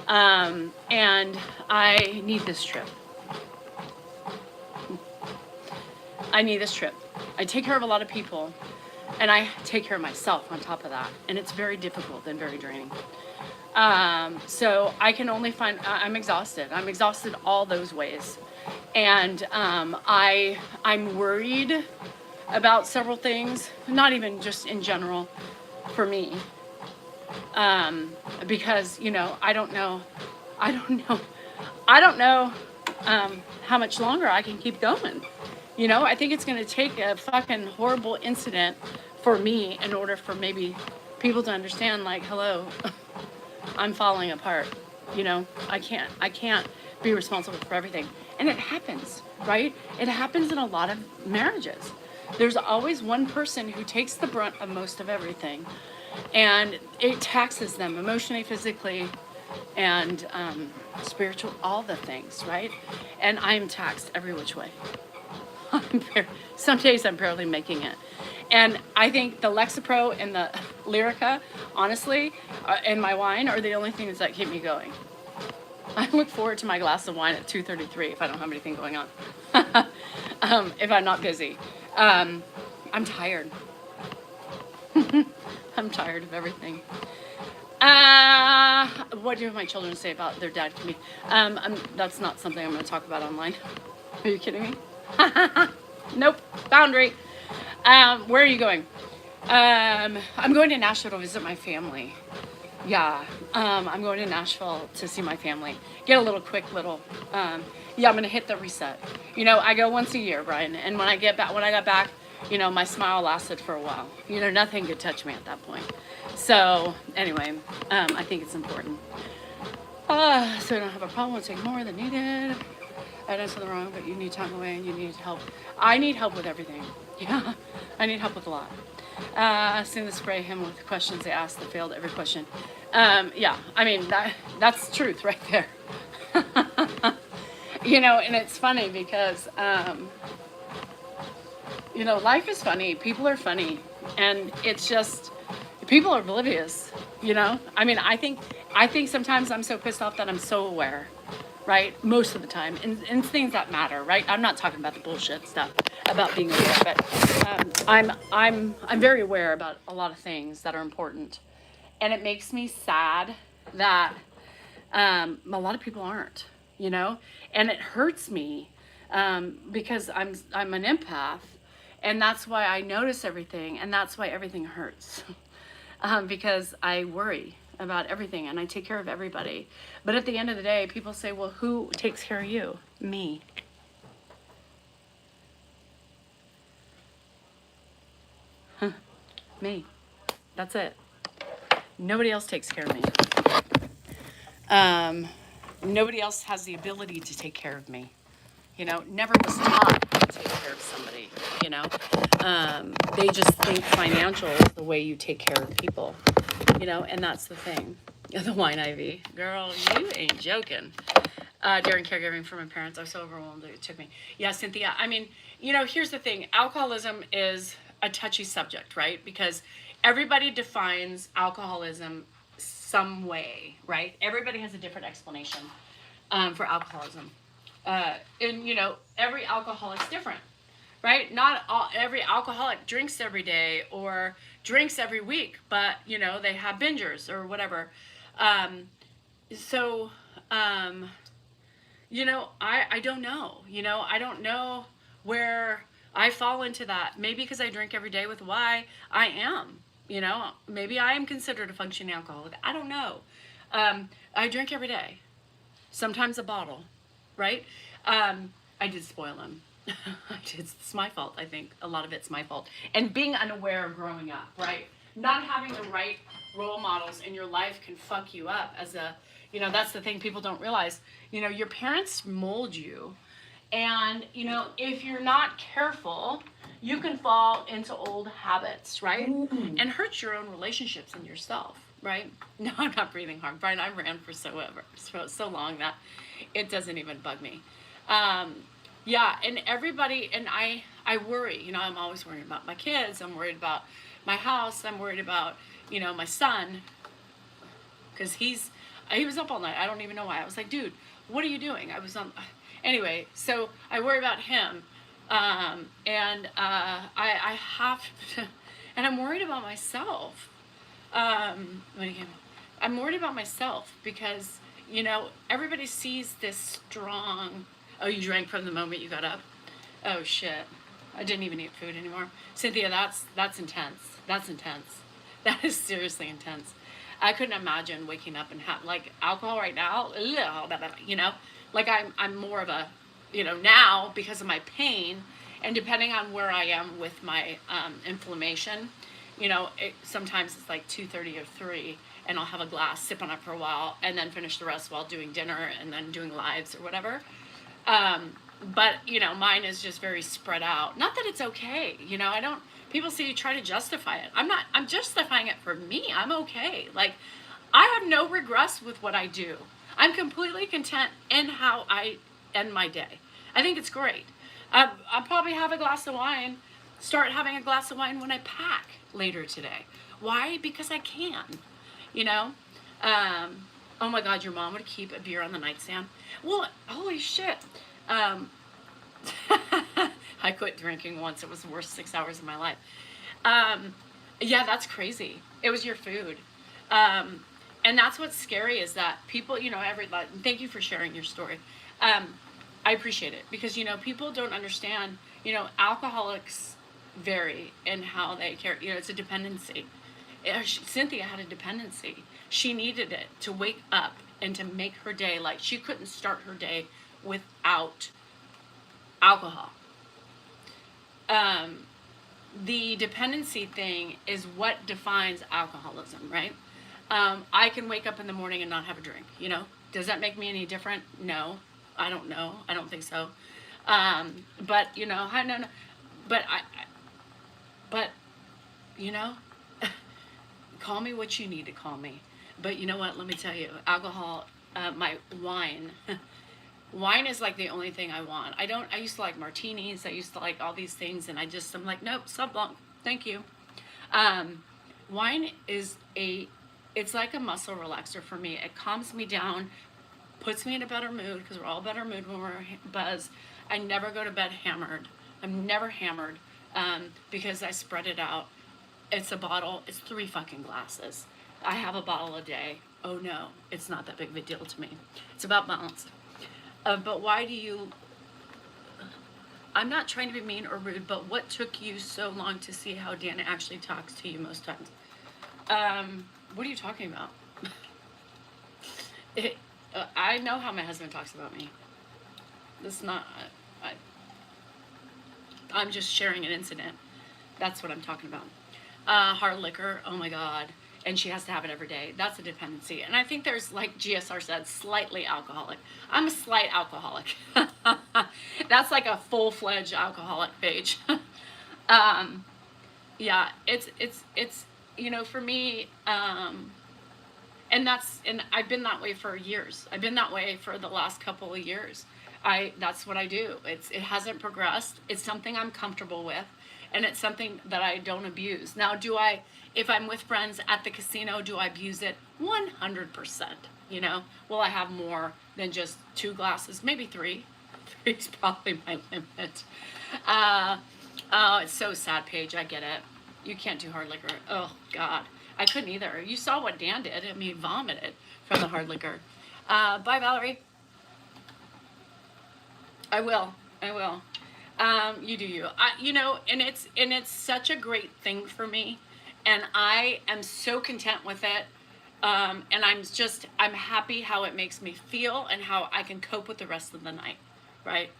And I need this trip. I need this trip. I take care of a lot of people, and I take care of myself on top of that. And it's very difficult and very draining. So I can only find, I'm exhausted. I'm exhausted all those ways. And I'm worried about several things, not even just in general for me. Because, I don't know how much longer I can keep going. I think it's going to take a fucking horrible incident for me in order for maybe people to understand, like, hello, I'm falling apart. I can't be responsible for everything. And it happens, right? It happens in a lot of marriages. There's always one person who takes the brunt of most of everything. And it taxes them emotionally, physically, and spiritual, all the things, right? And I'm taxed every which way. Some days I'm barely making it. And I think the Lexapro and the Lyrica, honestly, and my wine are the only things that keep me going. I look forward to my glass of wine at 2:33 if I don't have anything going on. If I'm not busy. I'm tired. I'm tired of everything. What do my children say about their dad to me? That's not something I'm going to talk about online. Are you kidding me? Nope. Boundary. Where are you going? I'm going to Nashville to visit my family. Yeah. I'm going to Nashville to see my family. Get a little quick little, I'm going to hit the reset. I go once a year, Brian. And when I got back, my smile lasted for a while. Nothing could touch me at that point. So anyway, I think it's important. So I don't have a problem with taking more than needed. I did something wrong, but you need time away and you need help. I need help with everything. Yeah, I need help with a lot. Soon to spray him with questions they ask that failed every question. Yeah, I mean, that's the truth right there. And it's funny because, life is funny. People are funny. And it's just, people are oblivious, I mean, I think sometimes I'm so pissed off that I'm so aware, right? Most of the time, and things that matter, right? I'm not talking about the bullshit stuff about being aware, but I'm very aware about a lot of things that are important, and it makes me sad that a lot of people aren't, and it hurts me because I'm an empath, And that's why I notice everything, and that's why everything hurts. Because I worry about everything and I take care of everybody. But at the end of the day, people say, well, who takes care of you? Me. Me. That's it. Nobody else takes care of me. Nobody else has the ability to take care of me. You know, never was taught to take care of somebody, you know. They just think financial is the way you take care of people, you know, and that's the thing. The wine ivy. Girl, you ain't joking. During caregiving for my parents, I was so overwhelmed it took me. Yeah, Cynthia, I mean, you know, here's the thing. Alcoholism is a touchy subject, right? Because everybody defines alcoholism some way, right? Everybody has a different explanation for alcoholism. And, you know, every alcoholic's different, right? Not every alcoholic drinks every day or drinks every week, but, you know, they have bingers or whatever. So, you know, I don't know. You know, I don't know where I fall into that. Maybe because I drink every day with why I am. You know, maybe I am considered a functioning alcoholic. I don't know. I drink every day. Sometimes a bottle, right? I did spoil him. It's my fault, I think. A lot of it's my fault. And being unaware of growing up, right? Not having the right role models in your life can fuck you up as a, you know, that's the thing people don't realize. You know, your parents mold you. And, you know, if you're not careful, you can fall into old habits, right? And hurt your own relationships and yourself, right? No, I'm not breathing hard. Brian, I ran for so long that it doesn't even bug me. Yeah, and everybody, and I worry, you know, I'm always worried about my kids. I'm worried about my house. I'm worried about, you know, my son, because he was up all night. I don't even know why. I was like, dude, what are you doing? I was on, anyway, so I worry about him. And I have to, and I'm worried about myself. I'm worried about myself because, you know, everybody sees this strong, oh, you drank from the moment you got up? Oh, shit. I didn't even eat food anymore. Cynthia, that's intense. That's intense. That is seriously intense. I couldn't imagine waking up and have, like, alcohol right now, you know? Like, I'm more of a, you know, now, because of my pain, and depending on where I am with my inflammation, you know, sometimes it's like 2:30 or 3, and I'll have a glass, sip on it for a while, and then finish the rest while doing dinner and then doing lives or whatever. But, you know, mine is just very spread out. Not that it's okay, you know, people say you try to justify it. I'm justifying it for me. I'm okay. Like, I have no regrets with what I do. I'm completely content in how I end my day. I think it's great. I'll probably have a glass of wine, start having a glass of wine when I pack later today. Why? Because I can, you know? Oh my God, your mom would keep a beer on the nightstand. Well, holy shit. I quit drinking once. It was the worst 6 hours of my life. Yeah, that's crazy. It was your food. And that's what's scary is that people, you know, thank you for sharing your story. I appreciate it because, you know, people don't understand, you know, alcoholics vary in how they care. You know, it's a dependency. Cynthia had a dependency. She needed it to wake up and to make her day. Like, she couldn't start her day without alcohol. The dependency thing is what defines alcoholism, right? I can wake up in the morning and not have a drink, you know? Does that make me any different? No. I don't know. I don't think so. But, you know, no. But, you know, call me what you need to call me. But you know what? Let me tell you, alcohol, my wine, wine is like the only thing I want. I used to like martinis. I used to like all these things. And I'm like, nope, Sauvignon, thank you. Wine is it's like a muscle relaxer for me. It calms me down, puts me in a better mood, because we're all better mood when we're buzzed. I never go to bed hammered. I'm never hammered because I spread it out. It's a bottle. It's 3 fucking glasses. I have a bottle a day. Oh no, it's not that big of a deal to me. It's about balance. But why do you I'm not trying to be mean or rude, but what took you so long to see how Dan actually talks to you most times? What are you talking about? I know how my husband talks about me. That's not, I, I'm just sharing an incident. That's what I'm talking about. Hard liquor, oh my God. And she has to have it every day. That's a dependency. And I think there's, like GSR said, slightly alcoholic. I'm a slight alcoholic. That's like a full-fledged alcoholic page. Yeah, it's, for me, and I've been that way for years. I've been that way for the last couple of years. That's what I do. It hasn't progressed. It's something I'm comfortable with, and it's something that I don't abuse. Now, if I'm with friends at the casino, do I abuse it? 100%. Will I have more than just 2 glasses? Maybe 3. 3 is probably my limit. Oh, it's so sad, Paige. I get it. You can't do hard liquor. Oh, God. I couldn't either. You saw what Dan did. I mean, vomited from the hard liquor. Bye, Valerie. I will. You do you. And it's such a great thing for me, and I am so content with it. And I'm happy how it makes me feel and how I can cope with the rest of the night, right?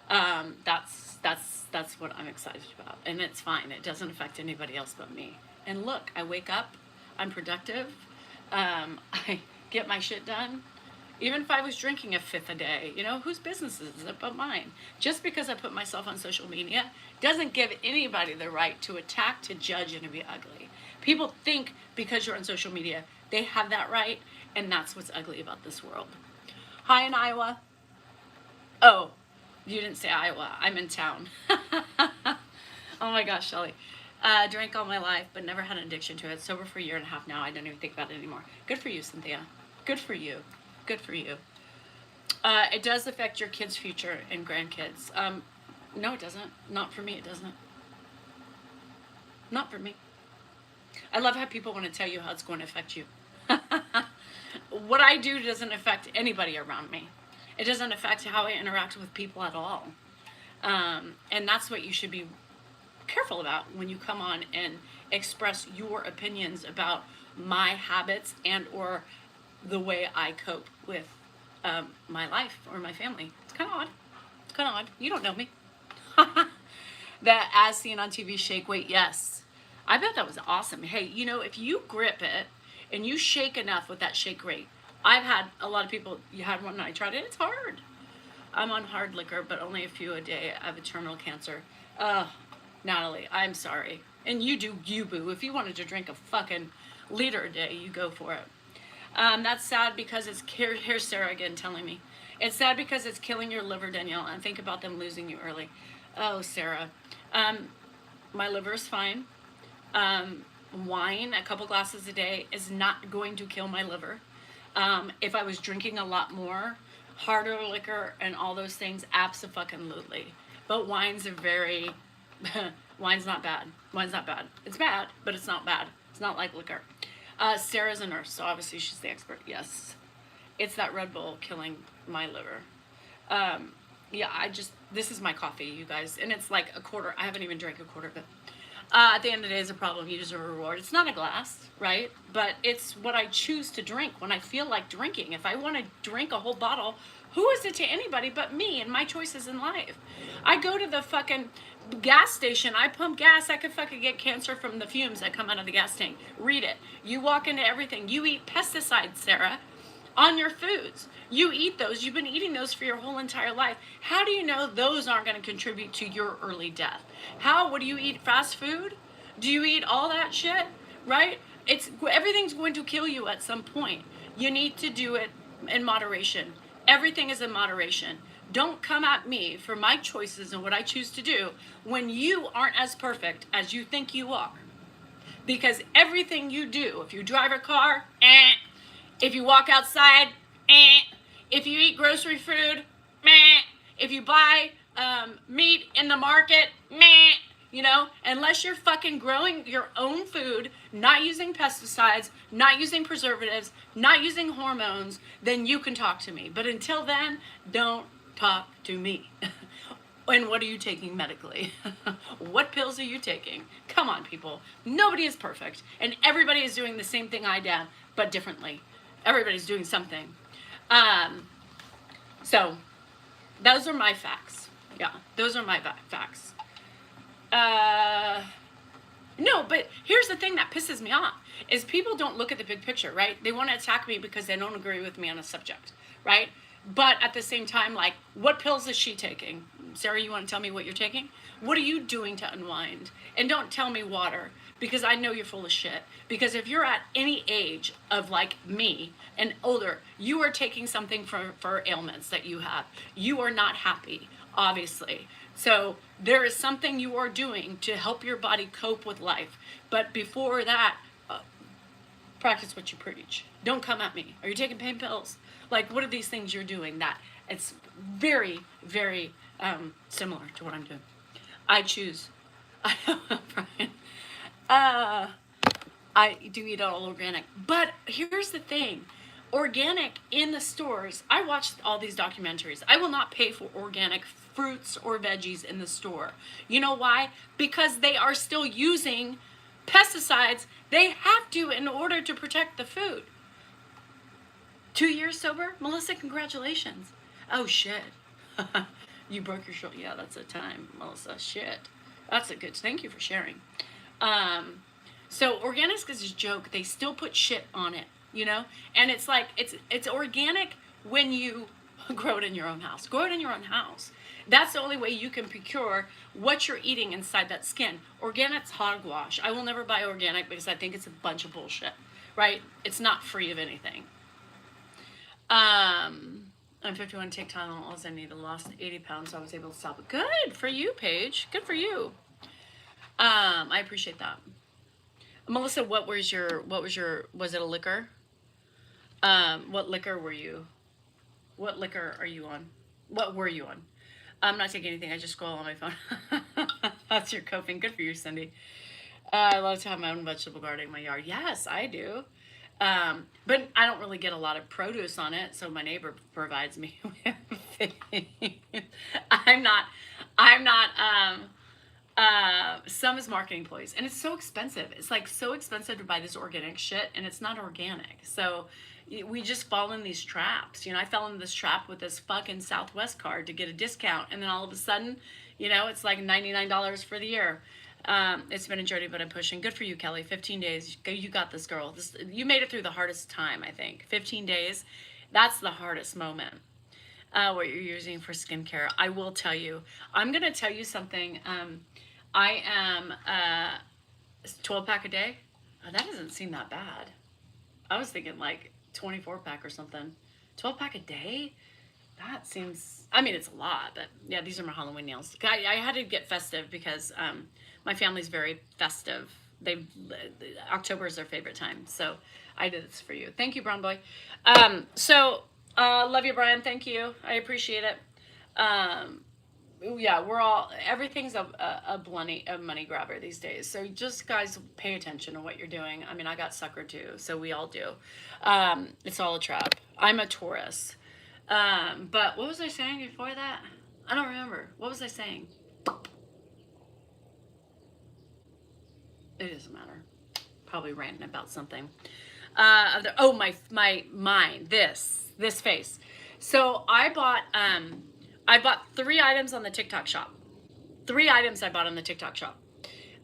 That's what I'm excited about, and it's fine. It doesn't affect anybody else but me. And look, I wake up, I'm productive, I get my shit done. Even if I was drinking a 5th a day, whose business is it but mine? Just because I put myself on social media doesn't give anybody the right to attack, to judge, and to be ugly. People think because you're on social media, they have that right, and that's what's ugly about this world. Hi in Iowa. Oh, you didn't say Iowa. I'm in town. Oh my gosh, Shelly. Drank all my life, but never had an addiction to it. Sober for a year and a half now. I don't even think about it anymore. Good for you, Cynthia. Good for you. Good for you. It does affect your kids' future and grandkids. No, it doesn't. Not for me, it doesn't. Not for me. I love how people want to tell you how it's going to affect you. What I do doesn't affect anybody around me. It doesn't affect how I interact with people at all. And that's what you should be careful about when you come on and express your opinions about my habits and or the way I cope with my life or my family. It's kind of odd. It's kind of odd. You don't know me. That as seen on TV shake weight, yes. I bet that was awesome. Hey, if you grip it and you shake enough with that shake rate, I've had a lot of people, you had one and I tried it, it's hard. I'm on hard liquor, but only a few a day. I have a terminal cancer. Natalie, I'm sorry. And you do you, boo. If you wanted to drink a fucking liter a day, you go for it. That's sad because here's Sarah again telling me. It's sad because it's killing your liver, Danielle, and think about them losing you early. Oh, Sarah. My liver's fine. Wine, a couple glasses a day, is not going to kill my liver. If I was drinking a lot more, harder liquor and all those things, abso-fucking-lutely. But wine's wine's not bad. Wine's not bad. It's bad, but it's not bad. It's not like liquor. Sarah's a nurse, so obviously she's the expert. Yes. It's that Red Bull killing my liver. Yeah, this is my coffee, you guys. And it's like a quarter. I haven't even drank a quarter of it. At the end of the day, it's a problem. You deserve a reward. It's not a glass, right? But it's what I choose to drink when I feel like drinking. If I want to drink a whole bottle, who is it to anybody but me and my choices in life? I go to the fucking gas station. I pump gas. I could fucking get cancer from the fumes that come out of the gas tank. Read it. You walk into everything. You eat pesticides, Sarah, on your foods. You eat those. You've been eating those for your whole entire life. How do you know those aren't going to contribute to your early death? What do you eat? Fast food? Do you eat all that shit? Right? Everything's going to kill you at some point. You need to do it in moderation. Everything is in moderation. Don't come at me for my choices and what I choose to do when you aren't as perfect as you think you are. Because everything you do, if you drive a car, if you walk outside, if you eat grocery food, if you buy meat in the market, unless you're fucking growing your own food, not using pesticides, not using preservatives, not using hormones, then you can talk to me. But until then, don't talk to me. And what are you taking medically? What pills are you taking? Come on, people. Nobody is perfect. And everybody is doing the same thing I did, but differently. Everybody's doing something. So, those are my facts. Yeah, those are my facts. No, but here's the thing that pisses me off is people don't look at the big picture, right? They want to attack me because they don't agree with me on a subject, right? But at the same time, like, what pills is she taking? Sarah, you want to tell me what you're taking? What are you doing to unwind? And don't tell me water, because I know you're full of shit. Because if you're at any age of like me and older, you are taking something for ailments that you have. You are not happy, obviously. So there is something you are doing to help your body cope with life. But before that, practice what you preach. Don't come at me. Are you taking pain pills? Like, what are these things you're doing that it's very, very similar to what I'm doing? I choose. Brian. I do eat all organic. But here's the thing. Organic in the stores, I watched all these documentaries. I will not pay for organic fruits or veggies in the store. You know why? Because they are still using pesticides. They have to in order to protect the food. 2 years sober? Melissa, congratulations. Oh, shit. You broke your shoulder. Yeah, that's a time, Melissa. Shit. That's a good, thank you for sharing. So organics is a joke. They still put shit on it, you know? And it's like, it's organic when you grow it in your own house. Grow it in your own house. That's the only way you can procure what you're eating inside that skin. Organic's hogwash. I will never buy organic because I think it's a bunch of bullshit, right? It's not free of anything. I'm 51, take Tylenol. All I needed, lost 80 pounds, so I was able to stop it. Good for you, Paige. Good for you. I appreciate that. Melissa, was it a liquor? What liquor were you? What liquor are you on? What were you on? I'm not taking anything. I just scroll on my phone. That's your coping. Good for you, Cindy. I love to have my own vegetable garden in my yard. Yes, I do. But I don't really get a lot of produce on it, so my neighbor provides me with it. I'm not, some is marketing employees, and it's so expensive. It's like so expensive to buy this organic shit, and it's not organic. So we just fall in these traps. You know, I fell in this trap with this fucking Southwest card to get a discount, and then all of a sudden, you know, it's like $99 for the year. It's been a journey, but I'm pushing. Good for you, Kelly. 15 days. You got this, girl. You made it through the hardest time, I think. 15 days. That's the hardest moment. What you're using for skincare. I will tell you. I'm going to tell you something. I am 12 pack a day. Oh, that doesn't seem that bad. I was thinking like 24 pack or something. 12 pack a day? That seems, I mean, it's a lot, but yeah, these are my Halloween nails. I had to get festive because my family's very festive. October is their favorite time. So I did this for you. Thank you, Brown Boy. Love you, Brian. Thank you. I appreciate it. Yeah, everything's a money grabber these days. So just guys, pay attention to what you're doing. I mean, I got suckered too, so we all do. It's all a trap. I'm a Taurus. But what was I saying before that? I don't remember. What was I saying? It doesn't matter. Probably ranting about something. My mind. This face. So I bought 3 items on the TikTok shop. 3 items I bought on the TikTok shop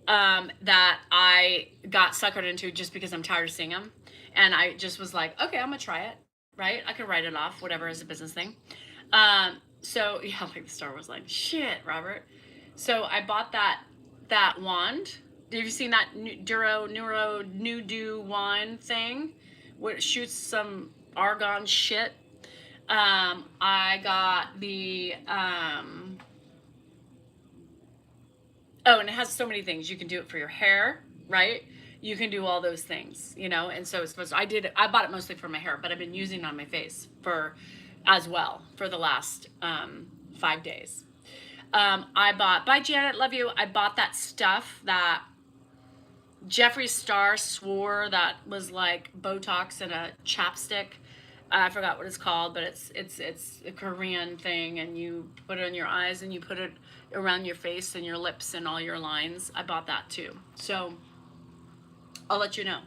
that I got suckered into just because I'm tired of seeing them. And I just was like, okay, I'm going to try it, right? I could write it off, whatever, as a business thing. So, yeah, like the Star Wars line. Shit, Robert. So I bought that wand. Have you seen that Nudu wand thing? Where it shoots some argon shit. I got the, and it has so many things. You can do it for your hair, right? You can do all those things, you know? And so I bought it mostly for my hair, but I've been using it on my face as well for the last, 5 days. Bye Janet, love you. I bought that stuff that Jeffree Star swore that was like Botox and a chapstick. I forgot what it's called, but it's a Korean thing, and you put it on your eyes and you put it around your face and your lips and all your lines. I bought that too. So I'll let you know.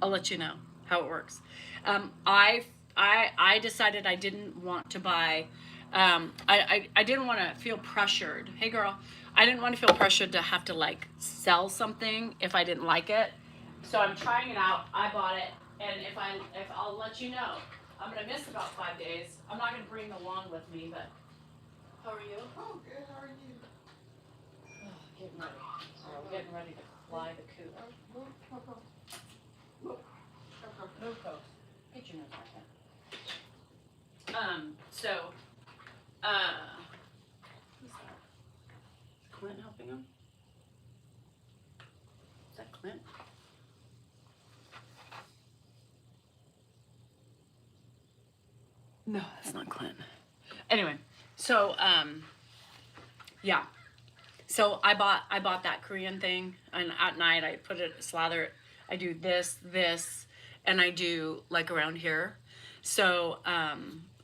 I'll let you know how it works. I decided I didn't want to buy. I didn't want to feel pressured. Hey girl, I didn't want to feel pressured to have to like sell something if I didn't like it. So I'm trying it out. I bought it, and if I'll let you know, I'm gonna miss about 5 days. I'm not gonna bring the wand with me, but how are you? Oh, good. How are you? Getting ready. We're getting ready to fly the coop. Move close. Get your nose back in. So, who's that? Is Clint helping him? Is that Clint? No, that's not Clint. Anyway, so, yeah. So I bought that Korean thing, and at night I put it, slather it. I do this, and I do like around here. So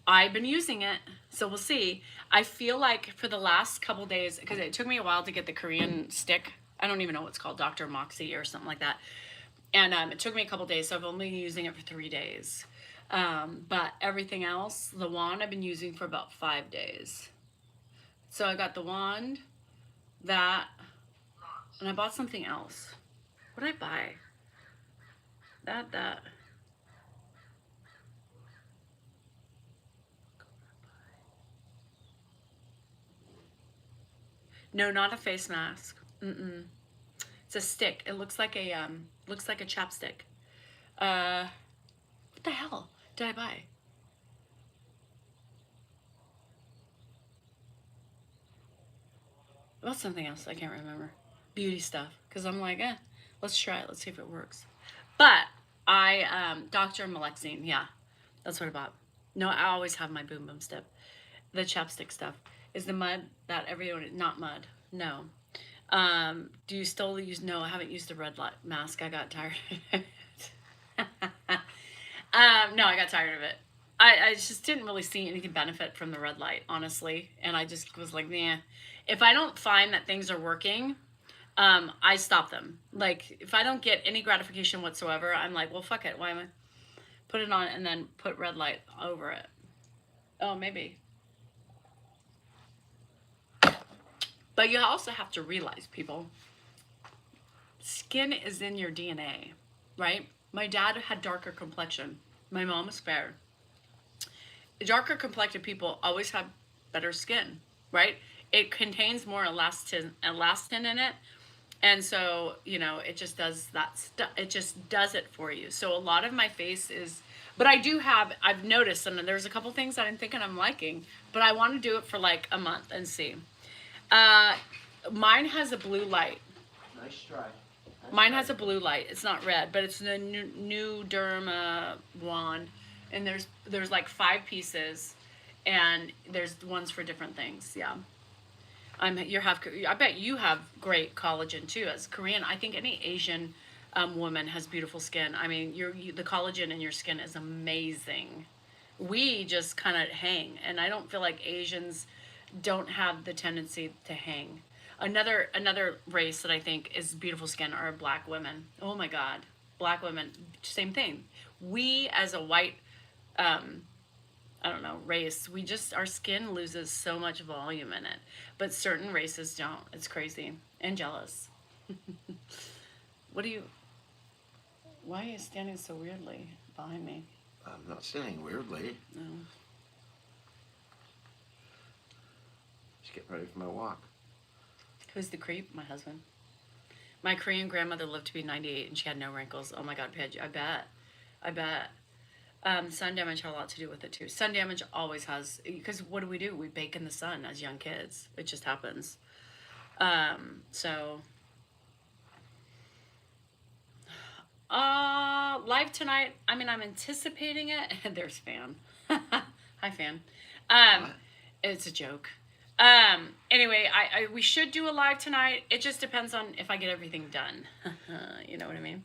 I've been using it. So we'll see. I feel like for the last couple days, because it took me a while to get the Korean stick. I don't even know what it's called, Dr. Moxie or something like that. And it took me a couple days, so I've only been using it for 3 days. But everything else, the wand, I've been using for about 5 days. So I got the wand, that, and I bought something else. What did I buy? That. No, not a face mask. It's a stick. It looks like a chapstick. What the hell did I buy? About something else. I can't remember. Beauty stuff. Because I'm like, let's try it. Let's see if it works. But Dr. Malexine, yeah, that's what I bought. No, I always have my Boom Boom Step. The chapstick stuff. Is the mud that everyone, not mud, no. Do you still use, no, I haven't used the red light mask. I got tired of it. No, I got tired of it. I just didn't really see any benefit from the red light, honestly. And I just was like, nah. If I don't find that things are working, I stop them. Like, if I don't get any gratification whatsoever, I'm like, well, fuck it. Why am I? Put it on and then put red light over it. Oh, maybe. But you also have to realize, people, skin is in your DNA, right? My dad had darker complexion. My mom was fair. Darker complected people always have better skin, right? It contains more elastin in it. And so, it just does that it just does it for you. So a lot of my face is, but I've noticed, and there's a couple things that I'm thinking I'm liking, but I want to do it for like a month and see. Mine has a blue light. Nice try. Mine has a blue light. It's not red, but it's the new Derma wand, and there's like 5 pieces, and there's ones for different things. Yeah. I bet you have great collagen too. As Korean, I think any Asian woman has beautiful skin. I mean, the collagen in your skin is amazing. We just kind of hang, and I don't feel like Asians don't have the tendency to hang. Another race that I think is beautiful skin are black women. Oh my God, black women, same thing. We as a white, race, our skin loses so much volume in it, but certain races don't. It's crazy and jealous. Why are you standing so weirdly behind me? I'm not standing weirdly. No. Just getting ready for my walk. Who's the creep? My husband. My Korean grandmother lived to be 98 and she had no wrinkles. Oh my God, Paige, I bet. Sun damage had a lot to do with it too. Sun damage always has, because what do? We bake in the sun as young kids. It just happens. Live tonight, I'm anticipating it. There's Fan. Hi, Fan. It's a joke. Anyway, we should do a live tonight. It just depends on if I get everything done. You know what I mean?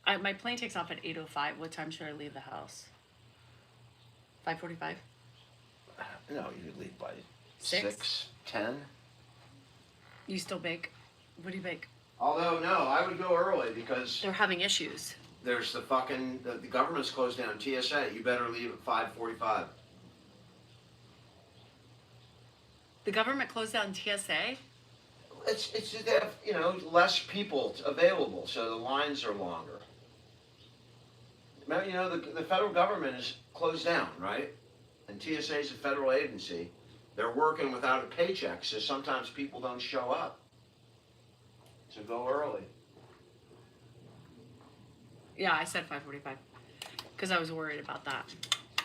My plane takes off at 8:05. What time should I leave the house? 5:45? No, you leave by 6? 6:10. You still bake? What do you bake? Although, no, I would go early because They're having issues. there's the fucking, the government's closed down, TSA. You better leave at 5:45. The government closed down TSA? It's just they have, less people available, so the lines are longer. Remember, the federal government is closed down, right? And TSA is a federal agency. They're working without a paycheck, so sometimes people don't show up. So go early. Yeah, I said 5:45 because I was worried about that.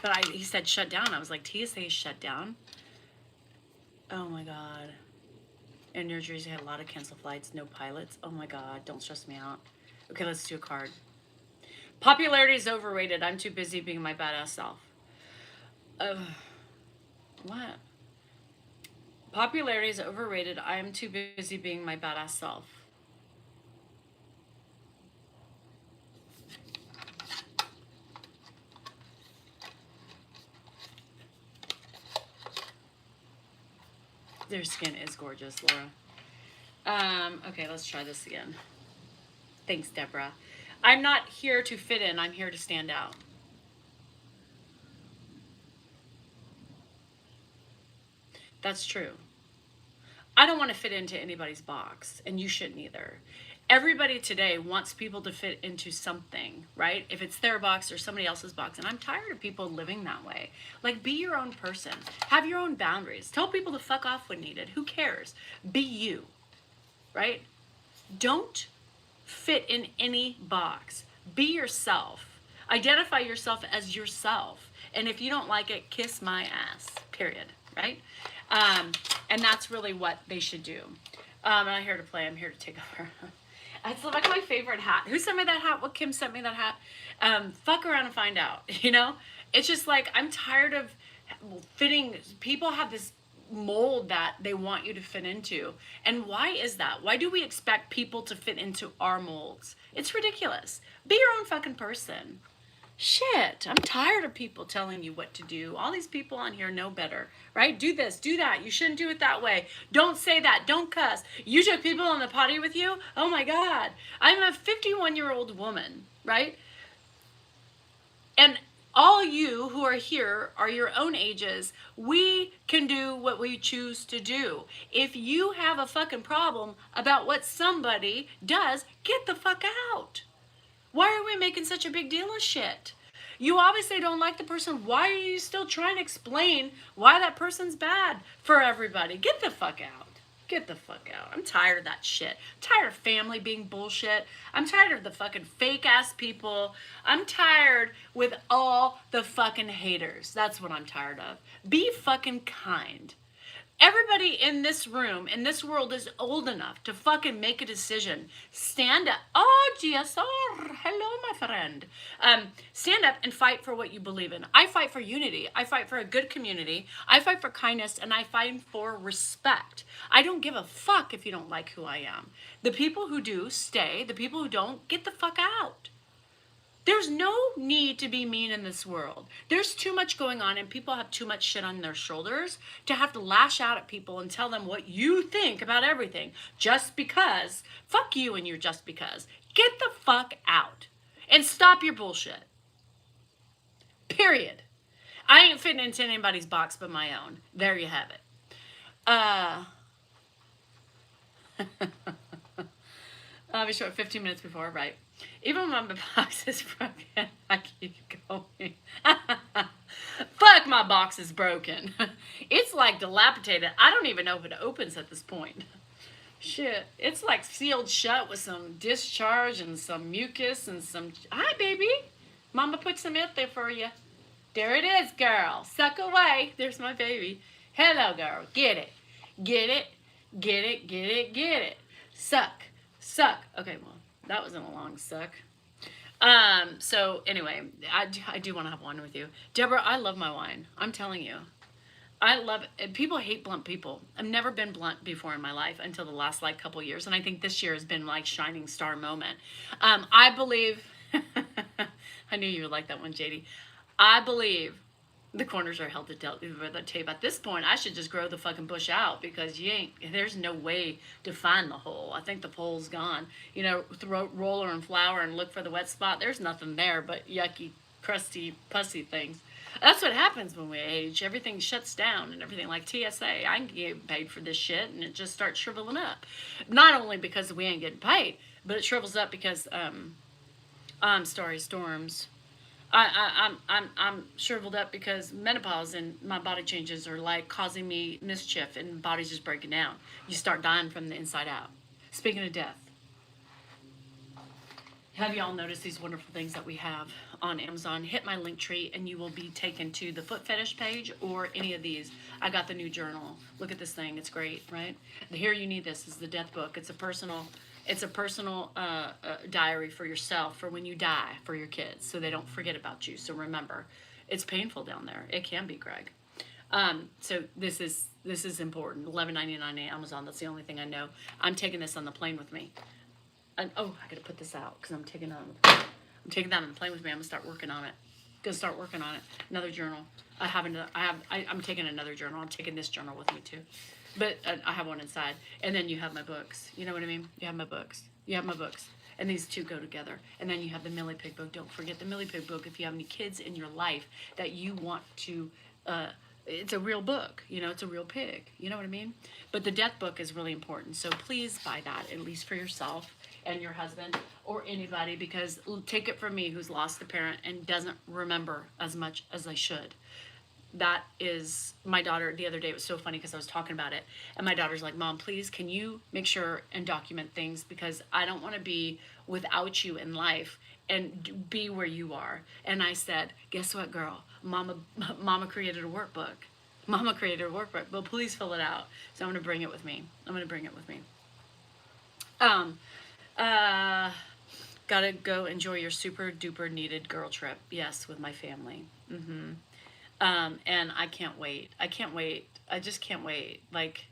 But he said shut down. I was like, TSA is shut down? Oh my God. And New Jersey had a lot of canceled flights, no pilots. Oh my God, don't stress me out. Okay, let's do a card. Popularity is overrated. I'm too busy being my badass self. What? Popularity is overrated. I am too busy being my badass self. Their skin is gorgeous, Laura. Okay, let's try this again. Thanks, Deborah. I'm not here to fit in. I'm here to stand out. That's true. I don't want to fit into anybody's box, and you shouldn't either. Everybody today wants people to fit into something, right? If it's their box or somebody else's box. And I'm tired of people living that way. Like, be your own person. Have your own boundaries. Tell people to fuck off when needed. Who cares? Be you, right? Don't fit in any box. Be yourself. Identify yourself as yourself. And if you don't like it, kiss my ass, period, right? And that's really what they should do. I'm not here to play. I'm here to take over. It's like my favorite hat. Who sent me that hat? What Kim sent me that hat? Fuck around and find out, It's just like, I'm tired of fitting. People have this mold that they want you to fit into. And why is that? Why do we expect people to fit into our molds? It's ridiculous. Be your own fucking person. Shit, I'm tired of people telling you what to do. All these people on here know better, right? Do this, do that. You shouldn't do it that way. Don't say that. Don't cuss. You took people on the potty with you? Oh my God. I'm a 51-year-old woman, right? And all you who are here are your own ages. We can do what we choose to do. If you have a fucking problem about what somebody does, get the fuck out. Why are we making such a big deal of shit? You obviously don't like the person. Why are you still trying to explain why that person's bad for everybody? Get the fuck out. Get the fuck out. I'm tired of that shit. I'm tired of family being bullshit. I'm tired of the fucking fake ass people. I'm tired with all the fucking haters. That's what I'm tired of. Be fucking kind. Everybody in this room, in this world, is old enough to fucking make a decision. Stand up. Oh, GSR. Hello, my friend. Stand up and fight for what you believe in. I fight for unity. I fight for a good community. I fight for kindness, and I fight for respect. I don't give a fuck if you don't like who I am. The people who do, stay. The people who don't, get the fuck out. There's no need to be mean in this world. There's too much going on and people have too much shit on their shoulders to have to lash out at people and tell them what you think about everything just because. Fuck you and your just because. Get the fuck out and stop your bullshit. Period. I ain't fitting into anybody's box but my own. There you have it. I'll be short 15 minutes before, right? Even when my box is broken, I keep going. Fuck, my box is broken. It's like dilapidated. I don't even know if it opens at this point. Shit, it's like sealed shut with some discharge and some mucus and some... Hi, baby. Mama put some in there for you. There it is, girl. Suck away. There's my baby. Hello, girl. Get it. Get it. Get it. Get it. Get it. Suck. Suck. Okay, well, that wasn't a long suck. So anyway, I do want to have wine with you. Deborah, I love my wine. I'm telling you. I love it. People hate blunt people. I've never been blunt before in my life until the last couple years. And I think this year has been like shining star moment. I believe I knew you would like that one, JD. I believe the corners are held to the tape. At this point, I should just grow the fucking bush out because there's no way to find the hole. I think the pole's gone. You know, throw roller and flour and look for the wet spot. There's nothing there but yucky, crusty, pussy things. That's what happens when we age. Everything shuts down and everything like TSA. I ain't getting paid for this shit, and it just starts shriveling up. Not only because we ain't getting paid, but it shrivels up because I'm sorry, storms. I'm shriveled up because menopause and my body changes are like causing me mischief and body's just breaking down. You start dying from the inside out. Speaking of death, have y'all noticed these wonderful things that we have on Amazon? Hit my link tree and you will be taken to the foot fetish page or any of these. I got the new journal. Look at this thing. It's great, right? Here you need this. This is the death book. It's a personal diary for yourself for when you die for your kids so they don't forget about you. So remember, it's painful down there. It can be, Greg. So this is important. $11.99 on Amazon. That's the only thing I know. I'm taking this on the plane with me. And, oh, I gotta put this out because I'm taking that on the plane with me. I'm gonna start working on it. Another journal. I'm taking another journal. I'm taking this journal with me too. But I have one inside. And then you have my books. You know what I mean? You have my books. And these two go together. And then you have the Millie Pig book. Don't forget the Millie Pig book if you have any kids in your life that you want to, it's a real book. You know, it's a real pig. You know what I mean? But the death book is really important. So please buy that, at least for yourself and your husband or anybody, because take it from me who's lost a parent and doesn't remember as much as I should. That is my daughter. The other day, it was so funny because I was talking about it and my daughter's like, Mom, please can you make sure and document things because I don't want to be without you in life and be where you are. And I said, guess what, girl? Mama created a workbook. Well, please fill it out. So I'm going to bring it with me. Gotta go enjoy your super duper needed girl trip. Yes, with my family. And I can't wait. I just can't wait. Like,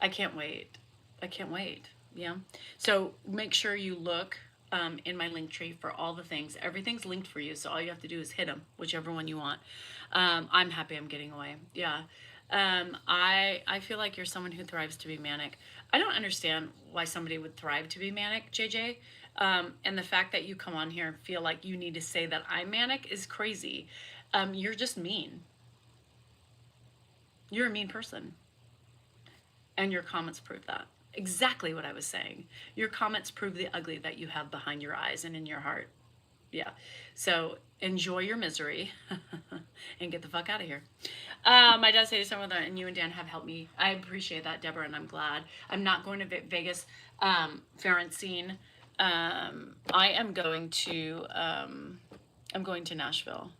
I can't wait. Yeah. So make sure you look in my link tree for all the things. Everything's linked for you. So all you have to do is hit them, whichever one you want. I'm happy I'm getting away. Yeah. I feel like you're someone who thrives to be manic. I don't understand why somebody would thrive to be manic, JJ. And the fact that you come on here and feel like you need to say that I'm manic is crazy. You're just mean. You're a mean person. And your comments prove that. Exactly what I was saying. Your comments prove the ugly that you have behind your eyes and in your heart. Yeah. So enjoy your misery and get the fuck out of here. My dad said someone that, and you and Dan have helped me. I appreciate that, Deborah, and I'm glad. I'm not going to Vegas, Ferencine. I am going to, I'm going to Nashville.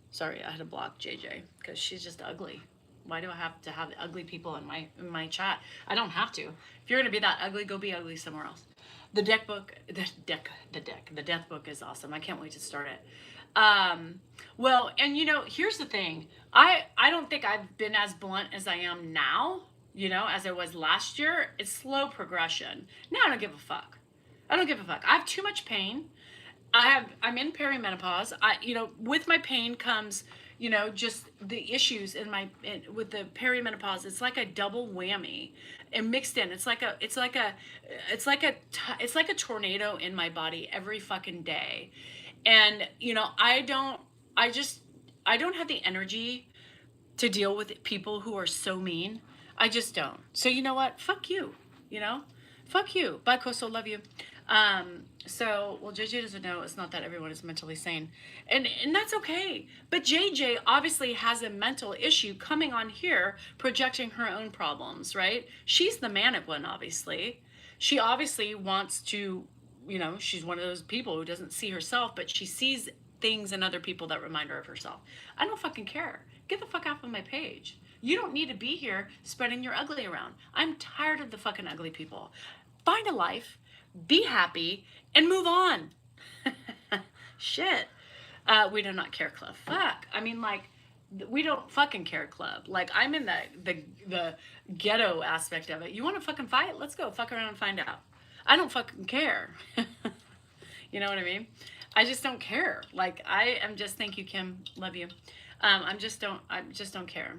Sorry, I had to block JJ because she's just ugly. Why do I have to have ugly people in my chat? I don't have to. If you're gonna be that ugly, go be ugly somewhere else. The death book is awesome. I can't wait to start it. Well, and you know, here's the thing. I don't think I've been as blunt as I am now, you know, as I was last year. It's slow progression. Now I don't give a fuck. I have too much pain. I'm in perimenopause. With my pain comes, you know, just the issues with the perimenopause. It's like a double whammy and mixed in. It's like a tornado in my body every fucking day. And, you know, I don't have the energy to deal with people who are so mean. I just don't. So you know what? Fuck you, you know? Fuck you. Bye, Coastal. Love you. Well, JJ doesn't know it's not that everyone is mentally sane. And that's okay. But JJ obviously has a mental issue coming on here, projecting her own problems, right? She's the manic one, obviously. She obviously wants to, you know, she's one of those people who doesn't see herself, but she sees things in other people that remind her of herself. I don't fucking care. Get the fuck off of my page. You don't need to be here spreading your ugly around. I'm tired of the fucking ugly people. Find a life, be happy, and move on. Shit. We do not care club. Fuck. I mean, like, we don't fucking care club. Like, I'm in the ghetto aspect of it. You want to fucking fight? Let's go fuck around and find out. I don't fucking care. You know what I mean? I just don't care. Like I am just, thank you, Kim. Love you. I just don't care.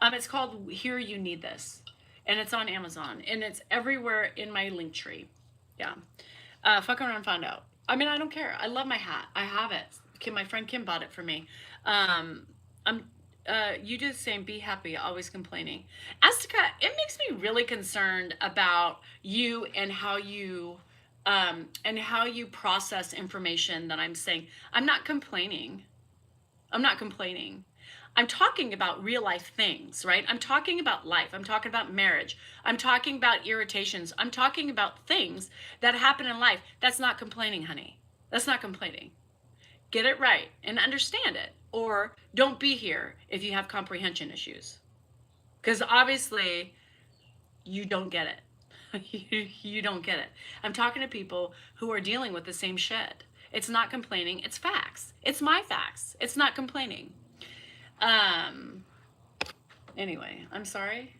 It's called Here You Need This. And it's on Amazon. And it's everywhere in my link tree. Yeah. Fuck around, found out. I mean, I don't care. I love my hat. I have it. Kim, my friend Kim bought it for me. I'm you do the same. Be happy. Always complaining. Astika, it makes me really concerned about you and how you process information that I'm saying. I'm not complaining. I'm not complaining. I'm talking about real life things, right? I'm talking about life. I'm talking about marriage. I'm talking about irritations. I'm talking about things that happen in life. That's not complaining, honey. That's not complaining. Get it right and understand it. Or don't be here if you have comprehension issues. Because obviously you don't get it. You don't get it. I'm talking to people who are dealing with the same shit. It's not complaining, it's facts. It's my facts. It's not complaining. Anyway, I'm sorry.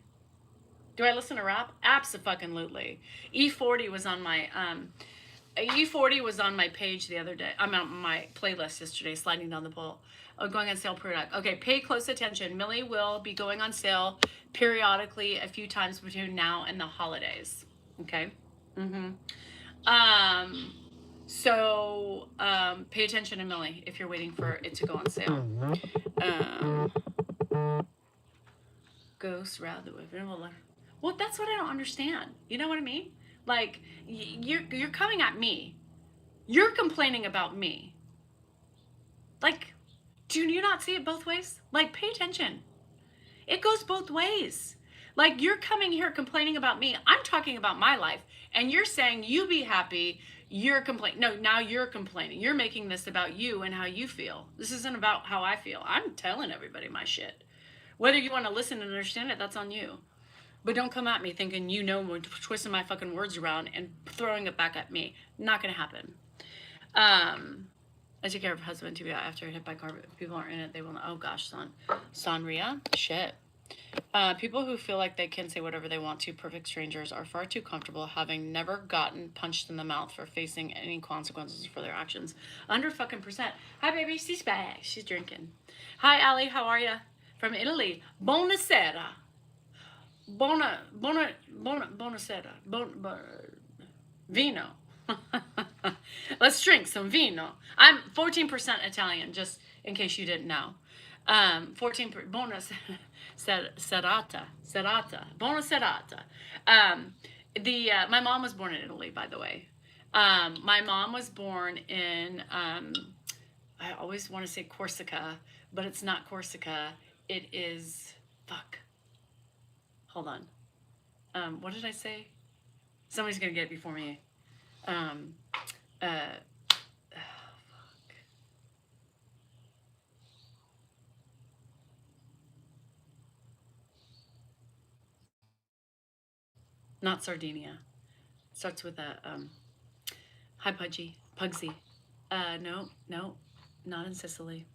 Do I listen to rap? Abso-fucking-lutely. E40 was on my E40 was on my page the other day. I'm on my playlist yesterday, sliding down the pole. Oh, going on sale product. Okay, pay close attention. Millie will be going on sale periodically a few times between now and the holidays. Okay. So pay attention to Millie if you're waiting for it to go on sale. Ghost rather well, that's what I don't understand. You know what I mean? Like you're coming at me. You're complaining about me. Like, do you not see it both ways? Like, pay attention. It goes both ways. Like, you're coming here complaining about me. I'm talking about my life. And you're saying you be happy. You're complaining. No, now you're complaining. You're making this about you and how you feel. This isn't about how I feel. I'm telling everybody my shit. Whether you want to listen and understand it, that's on you. But don't come at me thinking you know we're twisting my fucking words around and throwing it back at me. Not going to happen. I took care of husband to be out after hit by car. If people aren't in it, they will not. Oh gosh, Sanria? Shit. People who feel like they can say whatever they want to perfect strangers are far too comfortable having never gotten punched in the mouth for facing any consequences for their actions. 100%. Hi baby, she's back. She's drinking. Hi Allie, how are ya? From Italy. Buonasera. Buonasera. Vino. Let's drink some vino. I'm 14% Italian, just in case you didn't know. 14 bonus serata. Buona serata. My mom was born in Italy, by the way. My mom was born in I always want to say Corsica, but it's not Corsica. It is hold on. What did I say? Somebody's gonna get it before me. Not Sardinia. Starts with a hi Pugsy. No, not in Sicily.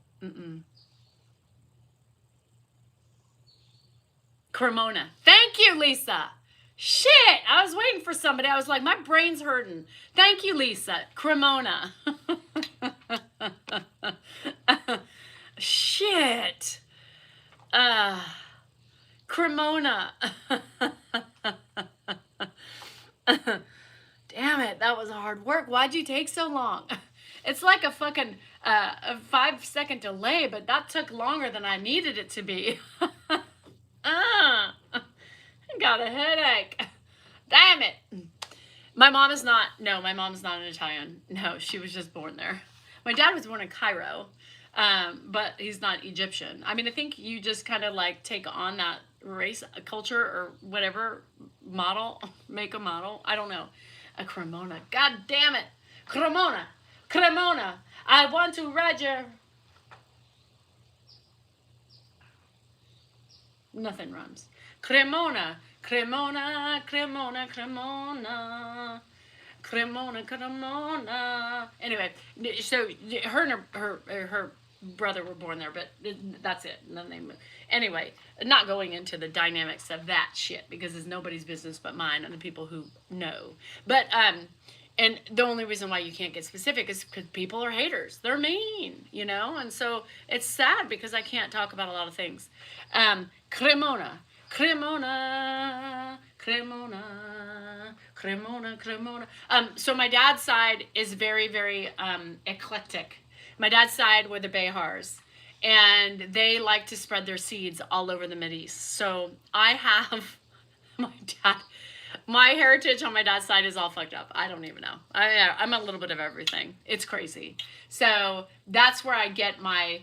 Cremona. Thank you, Lisa. Shit, I was waiting for somebody. I was like, my brain's hurting. Thank you, Lisa. Cremona. Shit. Cremona. Damn it, that was hard work. Why'd you take so long? It's like a fucking a 5-second delay, but that took longer than I needed it to be. I got a headache. Damn it. My mom is not an Italian. No, she was just born there. My dad was born in Cairo, but he's not Egyptian. I mean, I think you just kind of like take on that race, culture, or whatever model, make a model. I don't know. A Cremona. God damn it. Cremona. I want to ride your... Nothing rhymes. Cremona. Anyway, so her and her brother were born there, but that's it. And then they moved. Anyway, not going into the dynamics of that shit because it's nobody's business but mine and the people who know. But And the only reason why you can't get specific is because people are haters. They're mean, you know? And so it's sad because I can't talk about a lot of things. Cremona. Cremona. Cremona. Cremona. Cremona. So my dad's side is very, very eclectic. My dad's side were the Behars. And they like to spread their seeds all over the Mideast. So I have my heritage on my dad's side is all fucked up. I don't even know. I'm a little bit of everything. It's crazy. So that's where I get my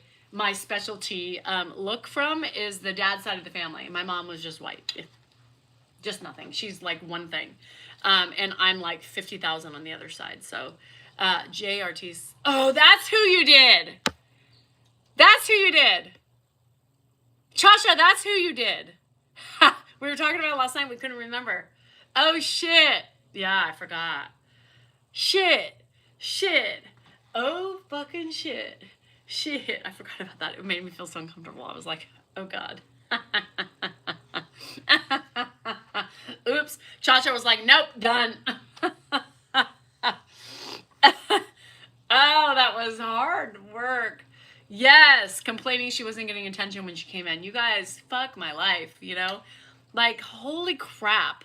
specialty look from, is the dad side of the family. My mom was just white. Just nothing. She's like one thing. And I'm like 50,000 on the other side. So J. Ortiz. Oh, that's who you did. That's who you did. Cha-Cha, that's who you did. We were talking about it last night. We couldn't remember. Oh, shit. Yeah, I forgot. Shit. Oh, fucking shit. Shit. I forgot about that. It made me feel so uncomfortable. I was like, oh, God. Oops. Cha-Cha was like, nope, done. Oh, that was hard work. Yes, complaining she wasn't getting attention when she came in. You guys, fuck my life, you know? Like, holy crap.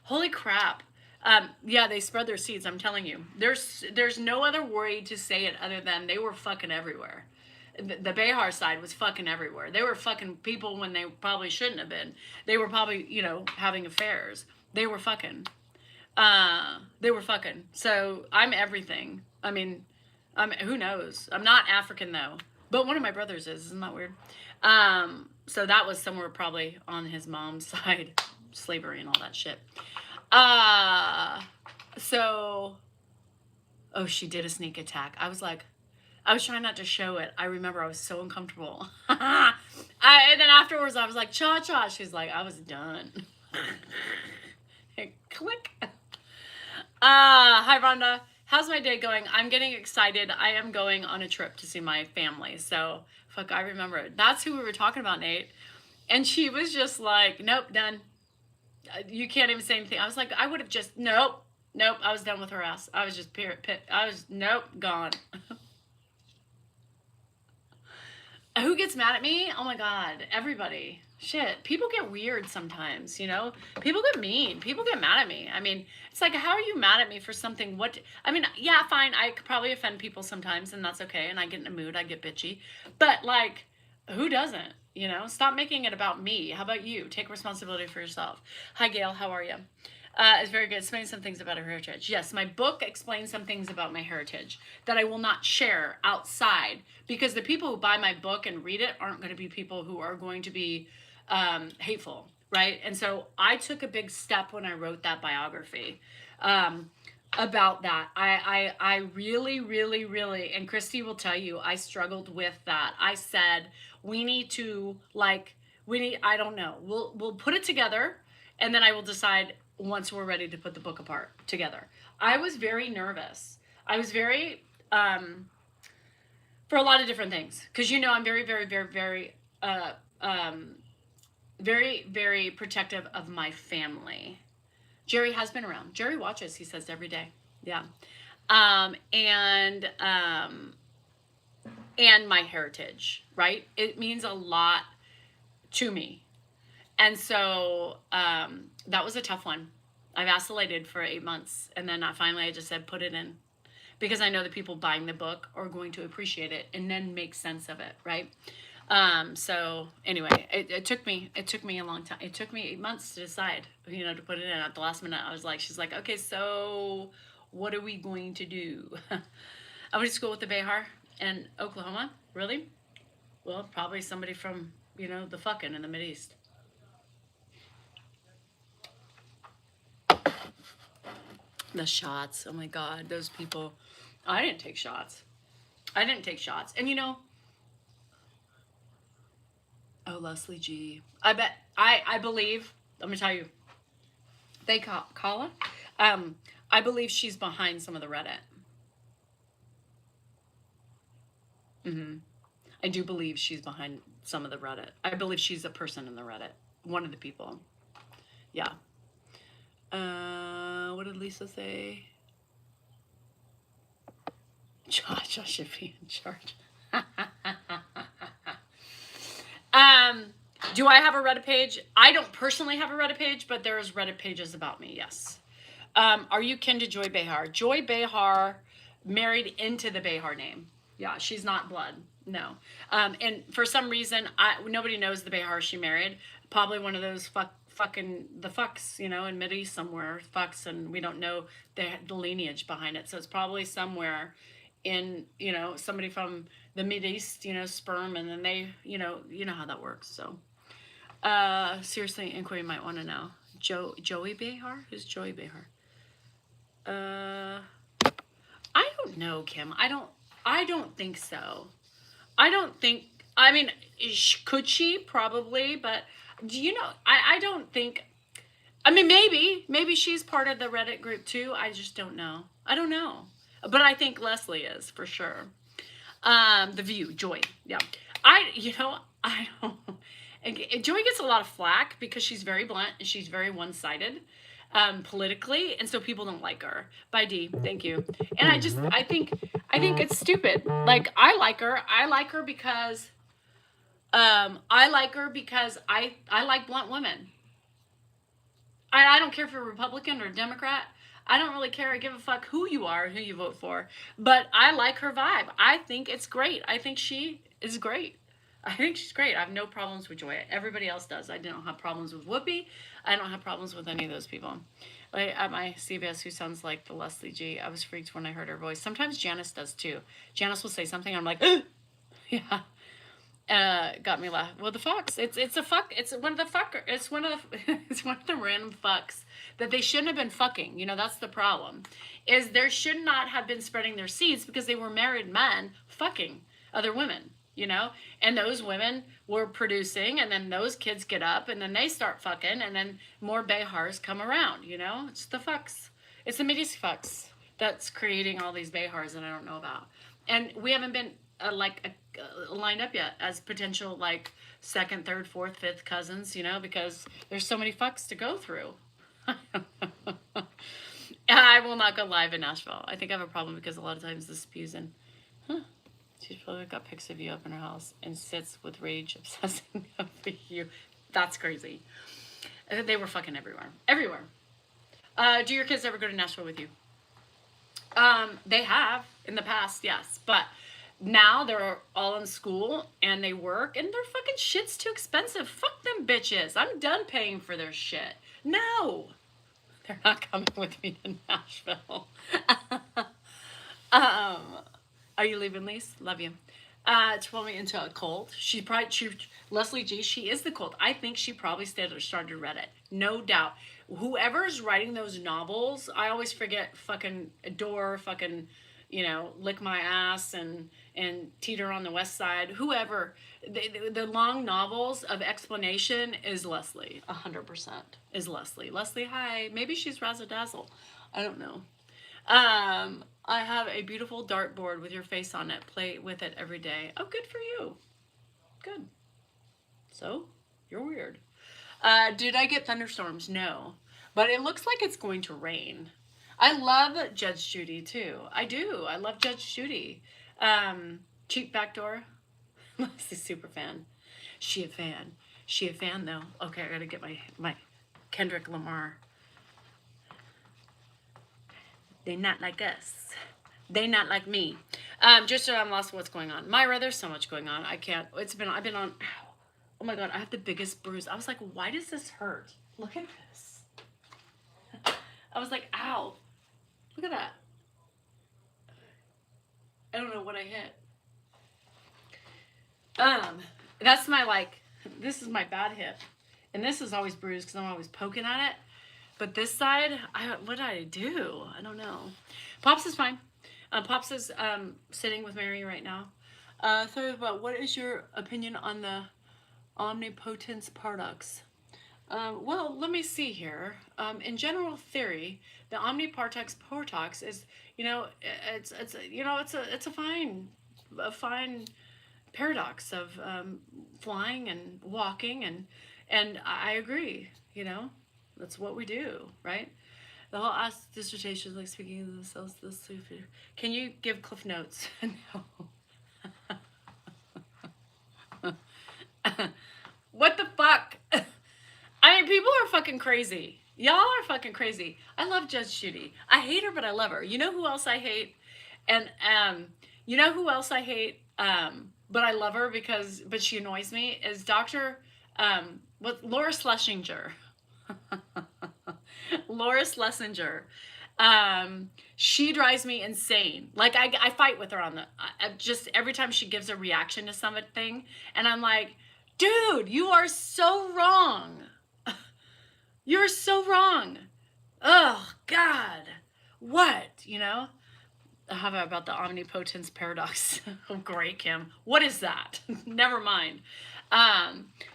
Holy crap. Yeah, they spread their seeds, I'm telling you. There's no other word to say it other than they were fucking everywhere. The Behar side was fucking everywhere. They were fucking people when they probably shouldn't have been. They were probably, you know, having affairs. They were fucking. So I'm everything. I mean, who knows? I'm not African though. But one of my brothers is. Isn't that weird? So that was somewhere probably on his mom's side. Slavery and all that shit. Oh, she did a sneak attack. I was trying not to show it. I remember I was so uncomfortable. And then afterwards I was like, Cha-Cha. She's like, I was done. Click. Hi, Rhonda. How's my day going? I'm getting excited. I am going on a trip to see my family. So, fuck, I remember it. That's who we were talking about, Nate. And she was just like, nope, done. You can't even say anything. I was like, I would have just, nope. I was done with her ass. I was just, nope, gone. Who gets mad at me? Oh my God, everybody. Shit, people get weird sometimes, you know? People get mean. People get mad at me. I mean, it's like, how are you mad at me for something? Yeah, fine. I could probably offend people sometimes, and that's okay. And I get in a mood. I get bitchy. But, like, who doesn't? You know? Stop making it about me. How about you? Take responsibility for yourself. Hi, Gail. How are you? It's very good. Explain some things about her heritage. Yes, my book explains some things about my heritage that I will not share outside, because the people who buy my book and read it aren't going to be people who are going to be hateful, right? And so I took a big step when I wrote that biography about that. I really, really, really, and Christy will tell you, I struggled with that. I said, I don't know. We'll put it together, and then I will decide once we're ready to put the book apart together. I was very nervous. I was very, for a lot of different things. Because, you know, I'm very, very, very, very, very, very protective of my family. Jerry has been around. Jerry watches, he says, every day. Yeah. And my heritage, right? It means a lot to me. And so that was a tough one. I vacillated for 8 months. And then I just said, put it in. Because I know the people buying the book are going to appreciate it and then make sense of it, right? So anyway, it took me a long time. It took me 8 months to decide, you know, to put it in. At the last minute, she's like, okay, so what are we going to do? I went to school with the Behar in Oklahoma. Really? Well, probably somebody from, you know, the fucking in the Mideast. The shots. Oh my God, those people. I didn't take shots. And you know, oh, Leslie G. I believe, let me tell you, Kala, I believe she's behind some of the Reddit. I do believe she's behind some of the Reddit. I believe she's a person in the Reddit. One of the people. Yeah. What did Lisa say? Josh should be in charge. Do I have a Reddit page? I don't personally have a Reddit page, but there's Reddit pages about me, yes. Are you kin to Joy Behar? Joy Behar married into the Behar name. Yeah, she's not blood. No. And for some reason, nobody knows the Behar she married. Probably one of those fucking the fucks, in Mideast somewhere, fucks, and we don't know the lineage behind it. So it's probably somewhere in, somebody from the Mideast, sperm, and then they, you know how that works. So, seriously, inquiry might want to know. Joey Behar? Who's Joey Behar? I don't know, Kim. I don't think so. I mean, could she? Probably, but I don't think, I mean, maybe she's part of the Reddit group too. I just don't know. I don't know. But I think Leslie is for sure. The View, Joy. Yeah. I don't, Joy gets a lot of flack because she's very blunt and she's very one-sided. Politically, and so people don't like her. Bye, D. Thank you. And I think it's stupid. Like, I like her because I like blunt women. I don't care if you're a Republican or a Democrat. I don't really care. I give a fuck who you are, who you vote for. But I like her vibe. I think it's great. I think she is great. I think she's great. I have no problems with Joy. Everybody else does. I don't have problems with Whoopi. I don't have problems with any of those people. Like at my CVS, who sounds like the Leslie G, I was freaked when I heard her voice. Sometimes Janice does too. Janice will say something, I'm like, yeah. Got me laughing. Well, the fucks. It's a fuck. It's one of the fucker. It's one of the random fucks that they shouldn't have been fucking. That's the problem. Is there should not have been spreading their seeds because they were married men fucking other women. And those women were producing, and then those kids get up, and then they start fucking, and then more Behars come around, It's the fucks. It's the Mideast fucks that's creating all these Behars that I don't know about. And we haven't been, lined up yet as potential, second, third, fourth, fifth cousins, because there's so many fucks to go through. I will not go live in Nashville. I think I have a problem because a lot of times this spews in. She's probably got pics of you up in her house and sits with rage obsessing over you. That's crazy. They were fucking everywhere. Everywhere. Do your kids ever go to Nashville with you? They have in the past, yes. But now they're all in school and they work and their fucking shit's too expensive. Fuck them bitches. I'm done paying for their shit. No. They're not coming with me to Nashville. Are you leaving, Lise? Love you. To pull me into a cult. Leslie G, she is the cult. I think she probably started Reddit. No doubt. Whoever's writing those novels, I always forget fucking Adore, fucking, Lick My Ass and Teeter on the West Side. Whoever. The long novels of explanation is Leslie. 100% is Leslie. Leslie, hi. Maybe she's Razzle Dazzle. I don't know. I have a beautiful dartboard with your face on it. Play with it every day. Oh, good for you. Good. So, you're weird. Did I get thunderstorms? No. But it looks like it's going to rain. I love Judge Judy, too. I do. I love Judge Judy. Cheap backdoor. She's a super fan. She a fan, though. Okay, I gotta get my Kendrick Lamar. They not like us. They not like me. Just so I'm lost what's going on. Myra, there's so much going on. I can't. I've been on. Oh my God, I have the biggest bruise. I was like, why does this hurt? Look at this. I was like, ow. Look at that. I don't know what I hit. That's my this is my bad hip. And this is always bruised because I'm always poking at it. But this side, what did I do? I don't know. Pops is fine. Pops is sitting with Mary right now. So, what is your opinion on the omnipotence paradox? Well, let me see here. In general theory, the omnipartex paradox is, it's a fine paradox of flying and walking, and I agree. That's what we do, right? The whole ask dissertation is like speaking of themselves. Can you give Cliff Notes? No. What the fuck? I mean, people are fucking crazy. Y'all are fucking crazy. I love Judge Judy. I hate her, but I love her. You know who else I hate? And you know who else I hate? But I love her but she annoys me. Is Dr. Laura Schlesinger. Laura Schlesinger. She drives me insane. Like I fight with her on just every time she gives a reaction to something, and I'm like, dude, you are so wrong. You're so wrong. Oh God, what, you know? How about the omnipotence paradox? Oh, great, Kim. What is that? Never mind.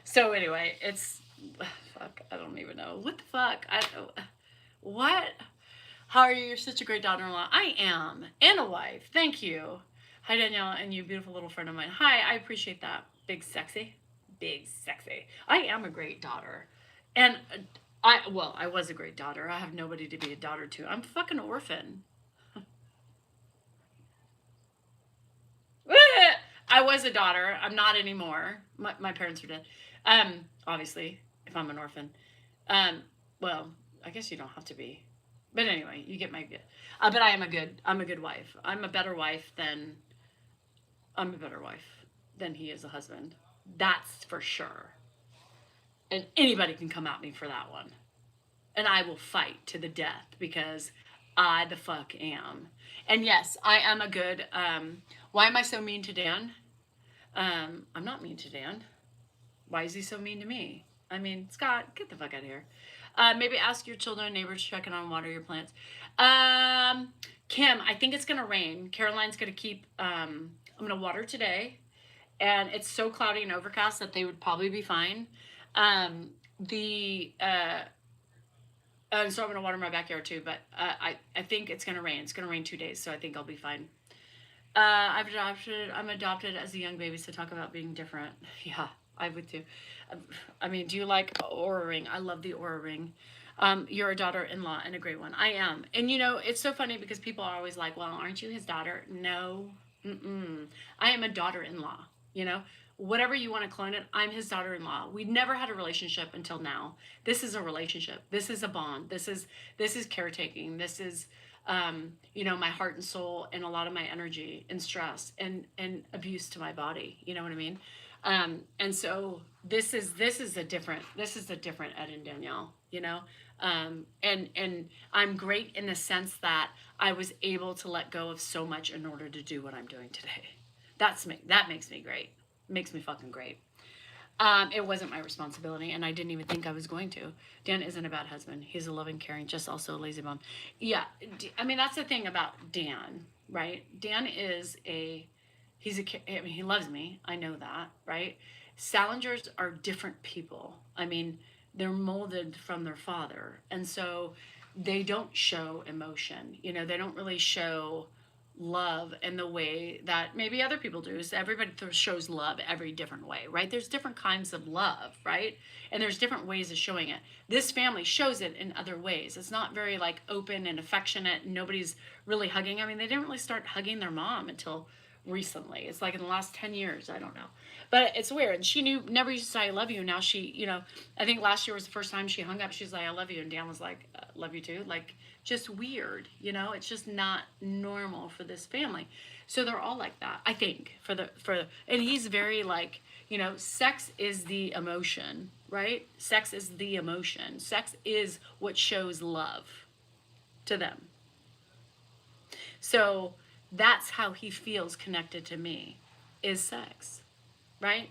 So anyway, it's fuck. I don't even know what the fuck. What? How are you? You're such a great daughter-in-law. I am, and a wife. Thank you. Hi, Danielle, and you beautiful little friend of mine. Hi, I appreciate that. Big sexy. Big sexy. I am a great daughter. And I was a great daughter. I have nobody to be a daughter to. I'm a fucking orphan. I was a daughter. I'm not anymore. My parents are dead. Obviously, if I'm an orphan. Well, I guess you don't have to be. But anyway, you get my good. But I'm a good wife. I'm a better wife than he is a husband. That's for sure. And anybody can come at me for that one. And I will fight to the death because I the fuck am. And yes, I am a good, why am I so mean to Dan? I'm not mean to Dan. Why is he so mean to me? I mean, Scott, get the fuck out of here. Maybe ask your children and neighbors to check in on water your plants. Kim, I think it's going to rain. Caroline's going to keep, I'm going to water today. And it's so cloudy and overcast that they would probably be fine. So I'm going to water my backyard too, but I think it's going to rain. It's going to rain 2 days, so I think I'll be fine. I'm adopted as a young baby, so talk about being different. Yeah, I would too. I mean, do you like Oura Ring? I love the Oura Ring. You're a daughter-in-law and a great one. I am. And you know, it's so funny because people are always like, well, aren't you his daughter? No. I am a daughter-in-law, you know? Whatever you want to clone it, I'm his daughter-in-law. We never had a relationship until now. This is a relationship. This is a bond. This is caretaking. This is, you know, my heart and soul and a lot of my energy and stress and abuse to my body. You know what I mean? And so this is a different Ed and Danielle, you know? And I'm great in the sense that I was able to let go of so much in order to do what I'm doing today. That makes me great. Makes me fucking great. It wasn't my responsibility, and I didn't even think I was going to. Dan isn't a bad husband. He's a loving, caring, just also a lazy bum. Yeah, I mean, that's the thing about Dan, right? Dan is he loves me. I know that, right? Salingers are different people. I mean, they're molded from their father, and so they don't show emotion. You know, they don't really show love in the way that maybe other people do. So everybody shows love every different way, right? There's different kinds of love, right? And there's different ways of showing it. This family shows it in other ways. It's not very like open and affectionate. And nobody's really hugging. I mean, they didn't really start hugging their mom until recently. It's like in the last 10 years, I don't know. But it's weird. She never used to say, I love you. Now she, you know, I think last year was the first time she hung up. She's like, I love you. And Dan was like, love you too. Like, just weird, you know? It's just not normal for this family. So they're all like that, I think, and he's very like, you know, sex is the emotion, right? Sex is the emotion. Sex is what shows love to them. So that's how he feels connected to me, is sex, right?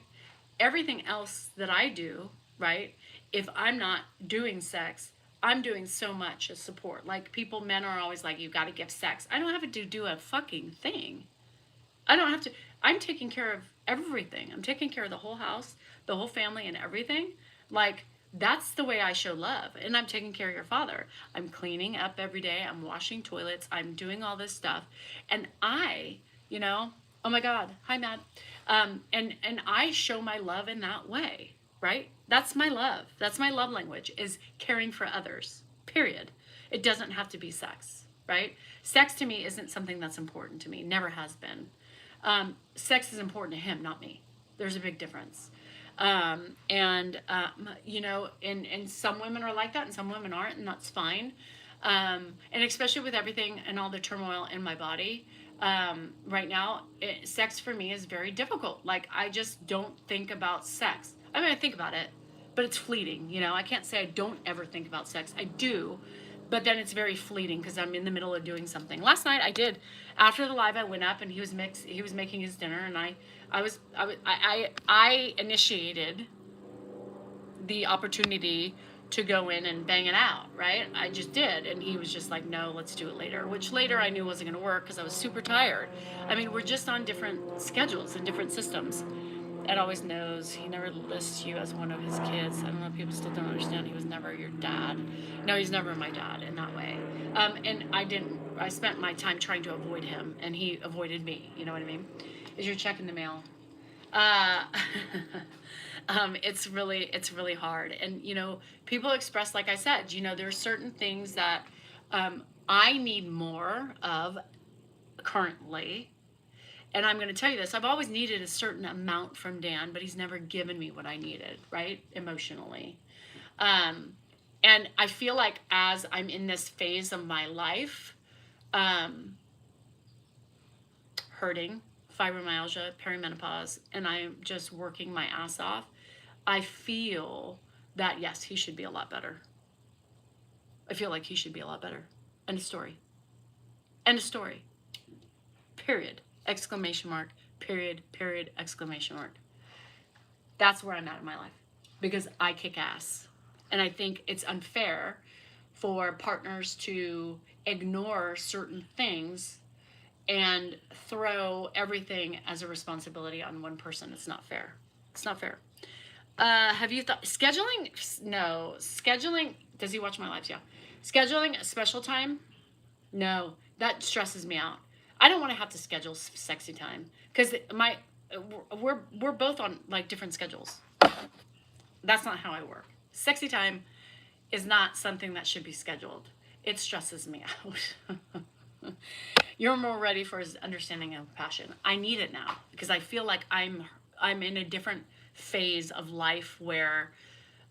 Everything else that I do, right? If I'm not doing sex, I'm doing so much as support. Like men are always like, you got to give sex. I don't have to do a fucking thing. I don't have to. I'm taking care of everything. I'm taking care of the whole house, the whole family and everything. Like, that's the way I show love. And I'm taking care of your father. I'm cleaning up every day. I'm washing toilets. I'm doing all this stuff. And I, you know, oh my God, hi, Matt. And I show my love in that way, right? That's my love. That's my love language, is caring for others, period. It doesn't have to be sex, right? Sex to me isn't something that's important to me, never has been. Sex is important to him, not me. There's a big difference. You know, and some women are like that and some women aren't, and that's fine. And especially with everything and all the turmoil in my body right now, sex for me is very difficult. Like, I just don't think about sex. I mean, I think about it, but it's fleeting. You know, I can't say I don't ever think about sex. I do, but then it's very fleeting because I'm in the middle of doing something. Last night I did. After the live, I went up and he was making his dinner, and I initiated the opportunity to go in and bang it out, right? I just did. And he was just like, no, let's do it later, which later I knew wasn't going to work because I was super tired. I mean, we're just on different schedules and different systems. Ed always knows. He never lists you as one of his kids. I don't know if people still don't understand. He was never your dad. No, he's never my dad in that way. And I spent my time trying to avoid him, and he avoided me. You know what I mean? Is your check in the mail? It's really hard. And, you know, people express, like I said, you know, there's certain things that I need more of currently. And I'm going to tell you this, I've always needed a certain amount from Dan, but he's never given me what I needed, right? Emotionally. And I feel like as I'm in this phase of my life, hurting, fibromyalgia, perimenopause, and I'm just working my ass off, I feel that, yes, he should be a lot better. I feel like he should be a lot better. End of story. End of story. Period. Exclamation mark. Period. Period. Exclamation mark. That's where I'm at in my life. Because I kick ass. And I think it's unfair for partners to ignore certain things and throw everything as a responsibility on one person. It's not fair. It's not fair. Have you thought scheduling? No. Scheduling. Does he watch my lives? Yeah. Scheduling a special time? No. That stresses me out. I don't want to have to schedule sexy time because we're both on like different schedules. That's not how I work. Sexy time is not something that should be scheduled. It stresses me out. You're more ready for his understanding of passion. I need it now because I feel like I'm in a different phase of life where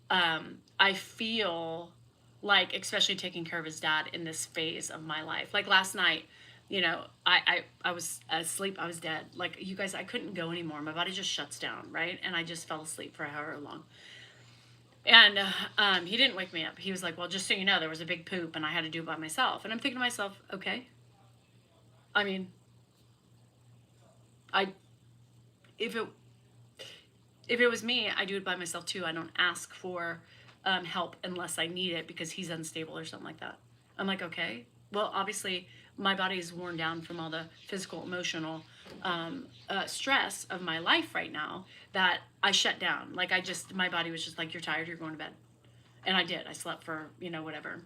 I feel like, especially taking care of his dad in this phase of my life. Like last night, you know, I was asleep. I was dead. Like, you guys, I couldn't go anymore. My body just shuts down, right? And I just fell asleep for however long. And he didn't wake me up. He was like, well, just so you know, there was a big poop and I had to do it by myself. And I'm thinking to myself, okay. I mean, if it was me, I do it by myself too. I don't ask for help unless I need it because he's unstable or something like that. I'm like, okay. Well, obviously, my body is worn down from all the physical, emotional stress of my life right now that I shut down. Like, my body was just like, you're tired, you're going to bed. And I did. I slept for, you know, whatever.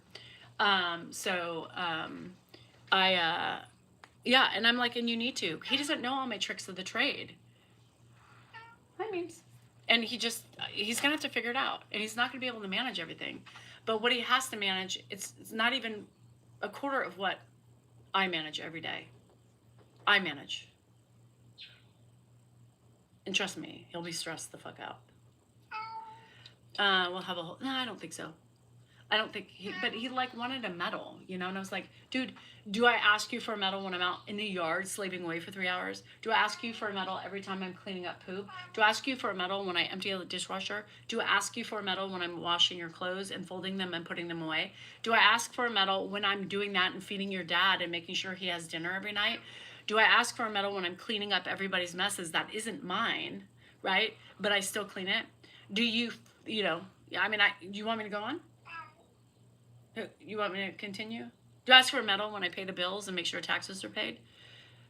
Yeah, and I'm like, and you need to. He doesn't know all my tricks of the trade. Hi, memes. And he's going to have to figure it out. And he's not going to be able to manage everything. But what he has to manage, it's not even a quarter of what I manage every day. I manage. And trust me, he'll be stressed the fuck out. We'll have a whole... No, I don't think so. I don't think... But he, like, wanted a medal, you know? And I was like, dude, do I ask you for a medal when I'm out in the yard slaving away for 3 hours? Do I ask you for a medal every time I'm cleaning up poop? Do I ask you for a medal when I empty the dishwasher? Do I ask you for a medal when I'm washing your clothes and folding them and putting them away? Do I ask for a medal when I'm doing that and feeding your dad and making sure he has dinner every night? Do I ask for a medal when I'm cleaning up everybody's messes that isn't mine, right? But I still clean it? Do you, you know, I mean, do you want me to go on? You want me to continue? Do I ask for a medal when I pay the bills and make sure taxes are paid?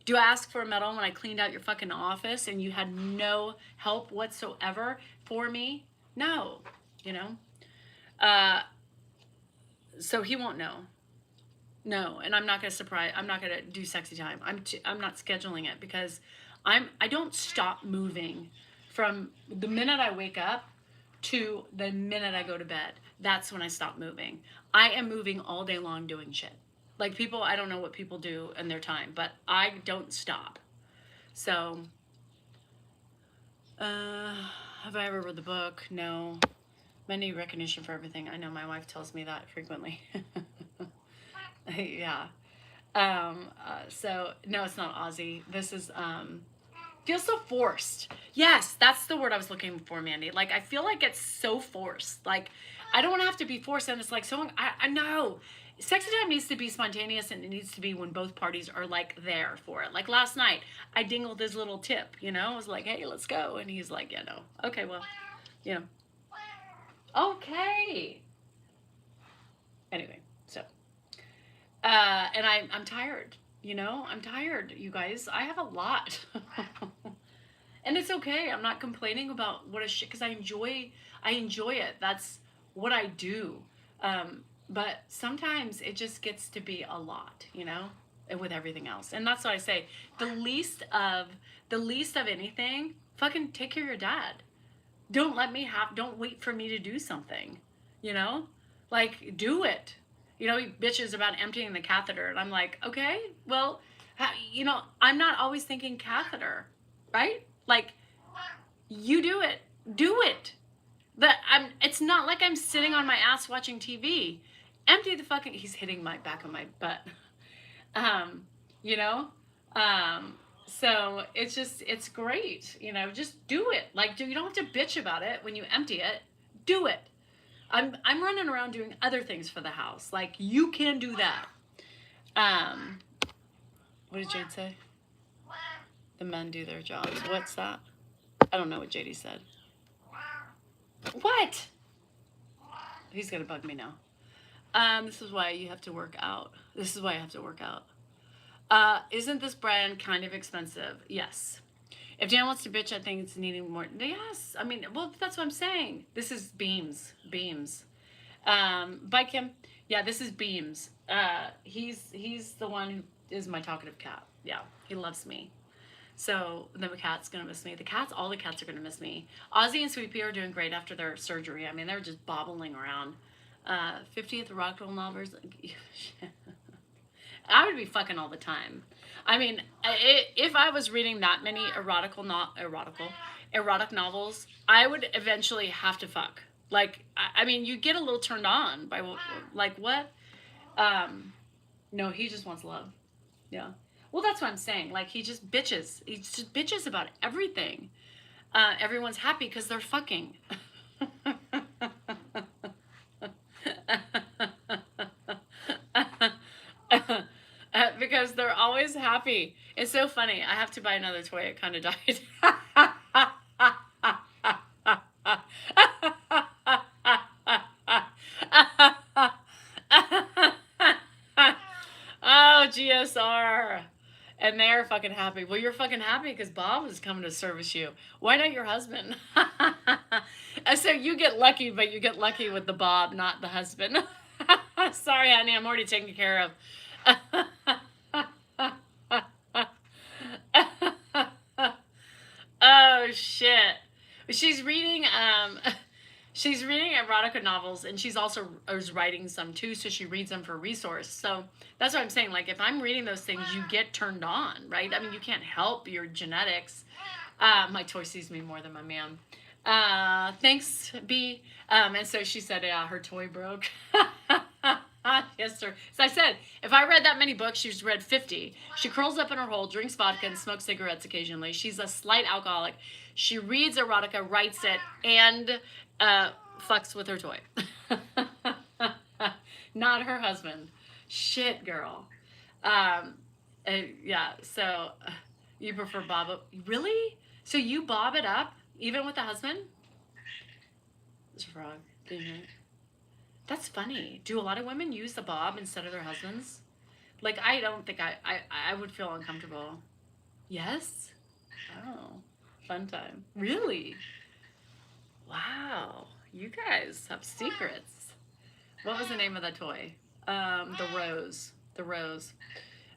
Do I ask for a medal when I cleaned out your fucking office and you had no help whatsoever for me? No, you know? So he won't know. No, and I'm not going to do sexy time. I'm not scheduling it because I don't stop moving from the minute I wake up to the minute I go to bed. That's when I stop moving. I am moving all day long doing shit. Like people, I don't know what people do in their time, but I don't stop. So, have I ever read the book? No. I need recognition for everything. I know my wife tells me that frequently. Yeah. So no, it's not Aussie. This is feels so forced. Yes, that's the word I was looking for, Mandy. Like I feel like it's so forced. Like I don't want to have to be forced, and it's like so. I know. Sexy time needs to be spontaneous, and it needs to be when both parties are like there for it. Like last night, I dingled his little tip. You know, I was like, "Hey, let's go," and he's like, "Yeah, no, okay, well, you know, okay." Anyway, so. And I'm tired, you know, I'm tired, you guys. I have a lot. And it's okay. I'm not complaining about what a shit, because I enjoy it. That's what I do. But sometimes it just gets to be a lot, you know, and with everything else. And that's what I say. The least of anything, fucking take care of your dad. Don't wait for me to do something, you know, like do it. You know, he bitches about emptying the catheter, and I'm like, okay, well, you know, I'm not always thinking catheter, right? Like, you do it. It's not like I'm sitting on my ass watching TV. Empty the fucking. He's hitting my back of my butt. You know, so it's great. You know, just do it. Like, you don't have to bitch about it when you empty it. Do it. I'm running around doing other things for the house. Like, you can do that. What did Jade say? The men do their jobs. What's that? I don't know what JD said. What? He's gonna bug me now. This is why you have to work out. This is why I have to work out. Isn't this brand kind of expensive? Yes. If Dan wants to bitch, I think it's needing more. Yes. I mean, well, that's what I'm saying. This is Beams. Bye, Kim. Yeah, this is Beams. He's the one who is my talkative cat. Yeah, he loves me. So the cat's gonna miss me. All the cats are gonna miss me. Ozzy and Sweet Pea are doing great after their surgery. I mean, they're just bobbling around. 50th Rockville novels. I would be fucking all the time. I mean, if I was reading that many erotic novels, I would eventually have to fuck. Like, I mean, you get a little turned on by, like, what? No, he just wants love. Yeah. Well, that's what I'm saying. Like, he just bitches. He just bitches about everything. Everyone's happy because they're fucking. Because they're always happy. It's so funny. I have to buy another toy. It kind of died. Oh, GSR. And they're fucking happy. Well, you're fucking happy because Bob is coming to service you. Why not your husband? So you get lucky, but you get lucky with the Bob, not the husband. Sorry, honey, I'm already taken care of. Oh shit. She's reading erotica novels, and she's also is writing some too, so she reads them for resource. So that's what I'm saying. Like, if I'm reading those things, you get turned on, right? I mean, you can't help your genetics. My toy sees me more than my man. Thanks, B. And so she said, yeah, her toy broke. Yes, sir. So I said, if I read that many books, she's read 50. She curls up in her hole, drinks vodka, and smokes cigarettes occasionally. She's a slight alcoholic. She reads erotica, writes it, and fucks with her toy. Not her husband. Shit, girl. Yeah, so you prefer bob up. Really? So you bob it up, even with the husband? It's a frog. Did you hear it? That's funny. Do a lot of women use the bob instead of their husbands? Like, I don't think I would feel uncomfortable. Yes? Oh, fun time. Really? Wow. You guys have secrets. What was the name of that toy? The Rose. The Rose.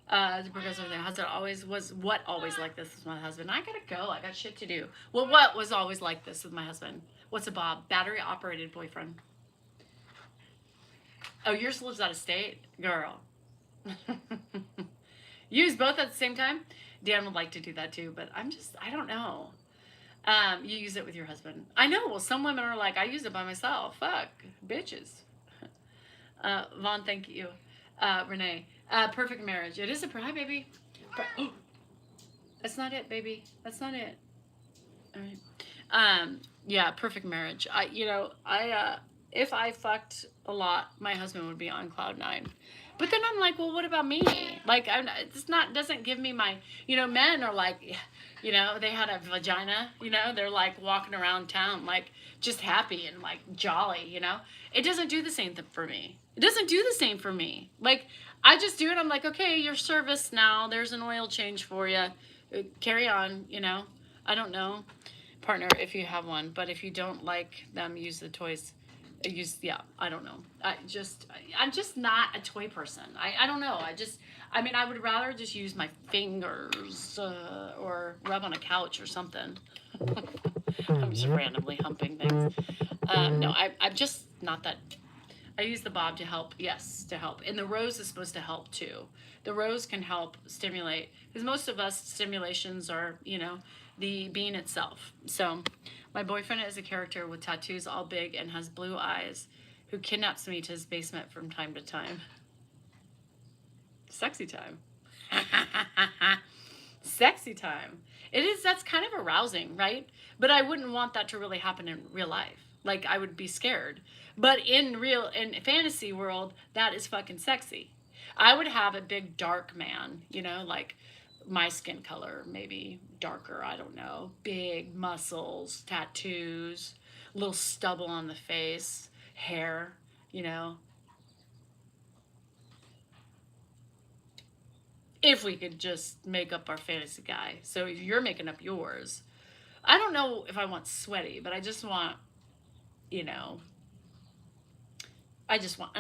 The progressive thing. Husband always was what always like this with my husband. I gotta go. I got shit to do. Well, what was always like this with my husband? What's a Bob? Battery operated boyfriend. Oh, yours lives out of state, girl. Use both at the same time. Dan would like to do that too, but I don't know. You use it with your husband. I know. Well, some women are like, I use it by myself. Fuck, bitches. Vaughn, thank you. Renee, perfect marriage. It is a hi, baby. Oh, that's not it, baby. That's not it. All right. Yeah, perfect marriage. If I fucked a lot, my husband would be on cloud nine. But then I'm like, well, what about me? Like, it's not doesn't give me my, men are like, they had a vagina, they're like walking around town like just happy and like jolly, It doesn't do the same thing for me. It doesn't do the same for me. Like, I just do it. I'm like, okay, your service now. There's an oil change for you. Carry on, I don't know, partner, if you have one. But if you don't like them, use the toys. I don't know. I'm just not a toy person. I don't know. I would rather just use my fingers or rub on a couch or something. I'm just randomly humping things. No, I'm just not that. I use the Bob to help. Yes, to help. And the rose is supposed to help too. The rose can help stimulate, because most of us stimulations are, the being itself. So my boyfriend is a character with tattoos all big and has blue eyes who kidnaps me to his basement from time to time. Sexy time. Sexy time. That's kind of arousing, right? But I wouldn't want that to really happen in real life. Like, I would be scared. But in fantasy world, that is fucking sexy. I would have a big dark man, like my skin color, maybe darker, I don't know. Big muscles, tattoos, little stubble on the face, hair, If we could just make up our fantasy guy. So if you're making up yours, I don't know if I want sweaty, but I just want, and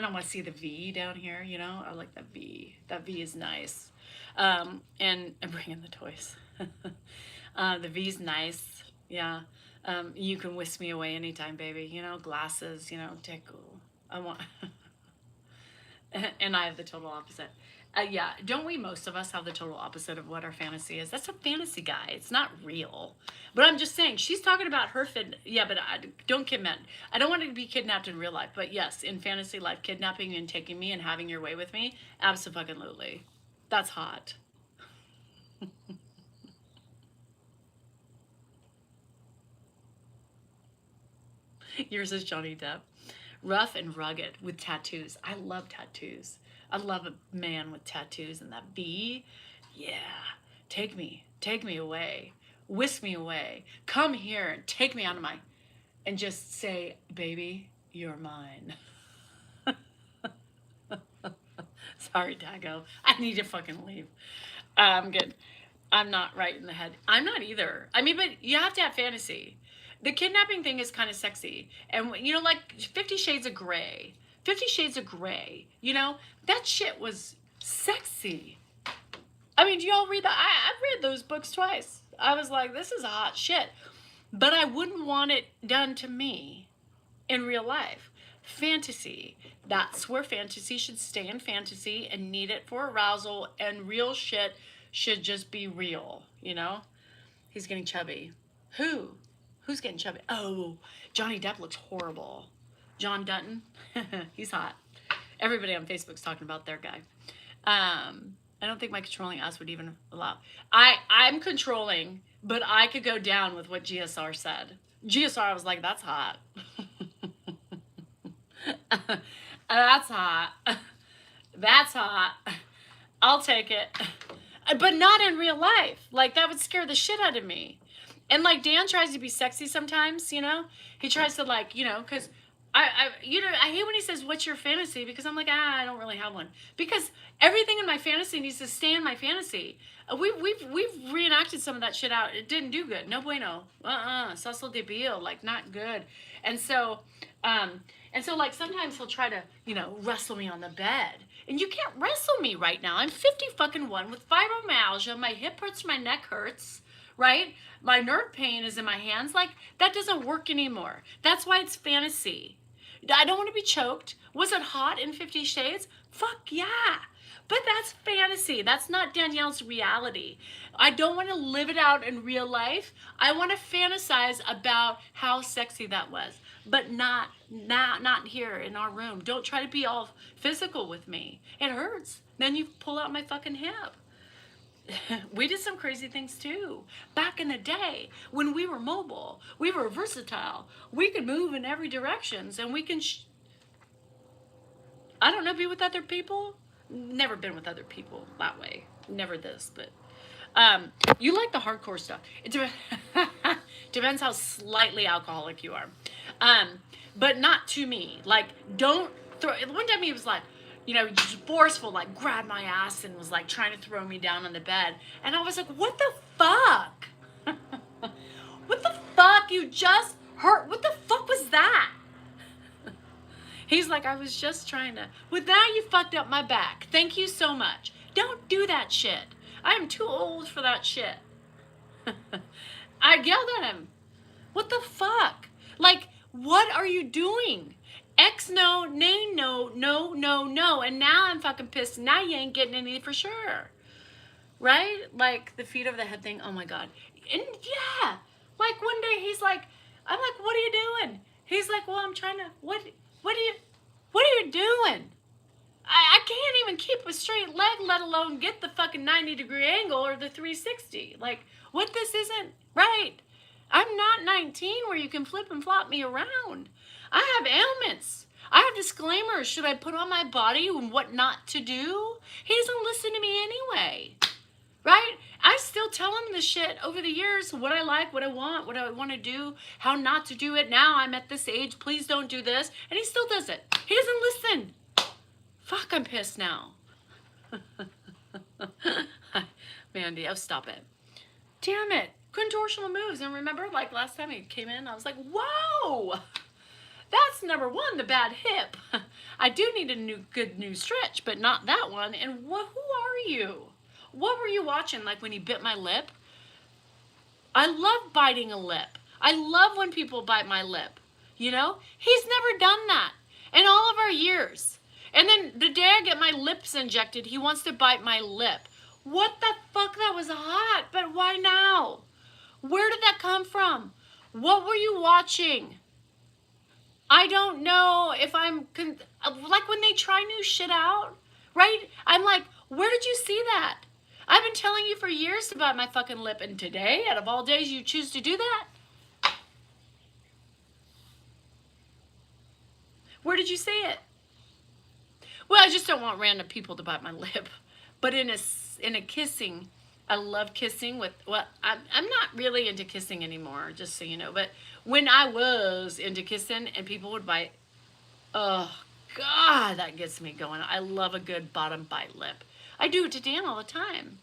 I want to see the V down here, I like that V. That V is nice. And bring in the toys. The V's nice. Yeah. You can whisk me away anytime, baby. Glasses, tickle. I want, and I have the total opposite. Yeah, don't we, most of us, have the total opposite of what our fantasy is? That's a fantasy guy. It's not real. But I'm just saying, she's talking about her yeah, but don't kidnap. I don't want to be kidnapped in real life. But yes, in fantasy life, kidnapping and taking me and having your way with me, absolutely. That's hot. Yours is Johnny Depp. Rough and rugged with tattoos. I love tattoos. I love a man with tattoos and that V. Yeah. Take me away. Whisk me away. Come here and take me out of my, and just say, baby, you're mine. Sorry, Dago. I need to fucking leave. I'm good. I'm not right in the head. I'm not either. But you have to have fantasy. The kidnapping thing is kind of sexy. And, like 50 Shades of Grey. 50 Shades of Grey. That shit was sexy. Do y'all read that? I've read those books twice. I was like, this is hot shit. But I wouldn't want it done to me in real life. Fantasy. That's where fantasy should stay in fantasy and need it for arousal, and real shit should just be real, He's getting chubby. Who's getting chubby? Oh, Johnny Depp looks horrible. John Dutton, he's hot. Everybody on Facebook's talking about their guy. I don't think my controlling ass would even allow. I'm controlling, but I could go down with what GSR said. GSR was like, that's hot. That's hot. That's hot. I'll take it. But not in real life. Like, that would scare the shit out of me. And like, Dan tries to be sexy sometimes, He tries to because I hate when he says, what's your fantasy? Because I'm like, I don't really have one. Because everything in my fantasy needs to stay in my fantasy. We've reenacted some of that shit out. It didn't do good. No bueno. Cecil DeBille, like, not good. And so like, sometimes he'll try to, wrestle me on the bed. And you can't wrestle me right now. I'm 50 fucking one with fibromyalgia. My hip hurts, my neck hurts, right? My nerve pain is in my hands. Like, that doesn't work anymore. That's why it's fantasy. I don't want to be choked. Was it hot in 50 Shades? Fuck yeah. But that's fantasy. That's not Danielle's reality. I don't want to live it out in real life. I want to fantasize about how sexy that was, but not here in our room. Don't try to be all physical with me. It hurts. Then you pull out my fucking hip. We did some crazy things too. Back in the day, when we were mobile, we were versatile. We could move in every directions, and we can, I don't know, be with other people. Never been with other people that way. Never this, but you like the hardcore stuff. It depends how slightly alcoholic you are. But not to me. Like, don't throw. One time he was like, you know, just forceful, like grabbed my ass and was like trying to throw me down on the bed. And I was like, what the fuck? What the fuck? You just hurt. What the fuck was that? He's like, I was just trying to. With that, you fucked up my back. Thank you so much. Don't do that shit. I am too old for that shit. I yelled at him. What the fuck? Like, what are you doing? X no, nay no, no, no, no. And now I'm fucking pissed. Now you ain't getting any for sure. Right? Like the feet over the head thing. Oh my God. And yeah. Like one day he's like, I'm like, what are you doing? He's like, well, I'm trying to, what are you doing? I can't even keep a straight leg, let alone get the fucking 90-degree angle or the 360. Like, what, this isn't right. I'm not 19 where you can flip and flop me around. I have ailments. I have disclaimers. Should I put on my body and what not to do? He doesn't listen to me anyway. Right? I still tell him this shit over the years, what I like, what I want to do, how not to do it. Now I'm at this age, please don't do this. And he still does it. He doesn't listen. Fuck, I'm pissed now. Mandy, oh, stop it. Damn it. Contortional moves. And remember, like last time he came in, I was like, whoa. That's number one, the bad hip. I do need a good new stretch, but not that one. And who are you? What were you watching? Like when he bit my lip? I love biting a lip. I love when people bite my lip. You know? He's never done that in all of our years. And then the day I get my lips injected, he wants to bite my lip. What the fuck? That was hot. But why now? Where did that come from? What were you watching? I don't know if I'm... like when they try new shit out, right? I'm like, where did you see that? I've been telling you for years about my fucking lip, and today, out of all days, you choose to do that? Where did you see it? Well, I just don't want random people to bite my lip. But in a kissing, I love kissing with, well, I'm not really into kissing anymore, just so you know. But when I was into kissing and people would bite, oh, God, that gets me going. I love a good bottom bite lip. I do it to Dan all the time.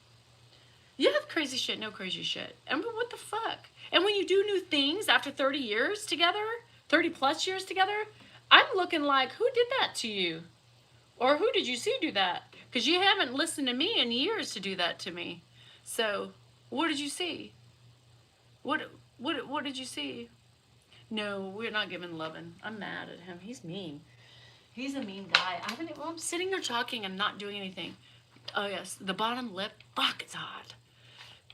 You have crazy shit, no crazy shit. And what the fuck? And when you do new things after 30 years together, 30 plus years together, I'm looking like, who did that to you? Or who did you see do that? Because you haven't listened to me in years to do that to me. So, what did you see? What did you see? No, we're not giving loving. I'm mad at him. He's mean. He's a mean guy. I'm sitting there talking and not doing anything. Oh, yes. The bottom lip. Fuck, it's hot.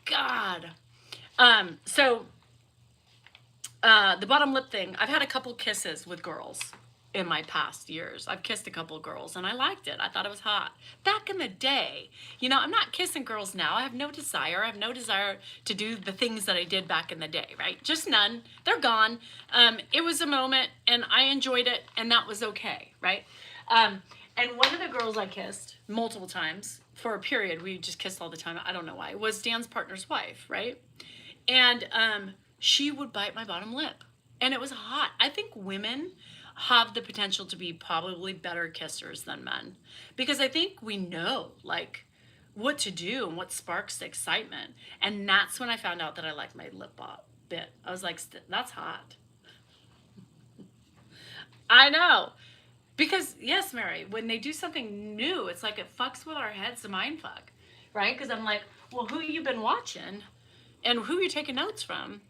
God. The bottom lip thing. I've had a couple kisses with girls in my past years. I've kissed a couple girls and I liked it. I thought it was hot. Back in the day, you know, I'm not kissing girls now. I have no desire. I have no desire to do the things that I did back in the day, right? Just none. They're gone. It was a moment and I enjoyed it and that was okay, right? And one of the girls I kissed multiple times for a period, we just kissed all the time. I don't know why. Was Dan's partner's wife, right? And she would bite my bottom lip and it was hot. I think women have the potential to be probably better kissers than men because I think we know like what to do and what sparks the excitement. And that's when I found out that I liked my lip bit. I was like, that's hot. I know. Because yes, Mary, when they do something new, it's like it fucks with our heads, the mind fuck, right? Because I'm like, well, who you been watching, and who you taking notes from?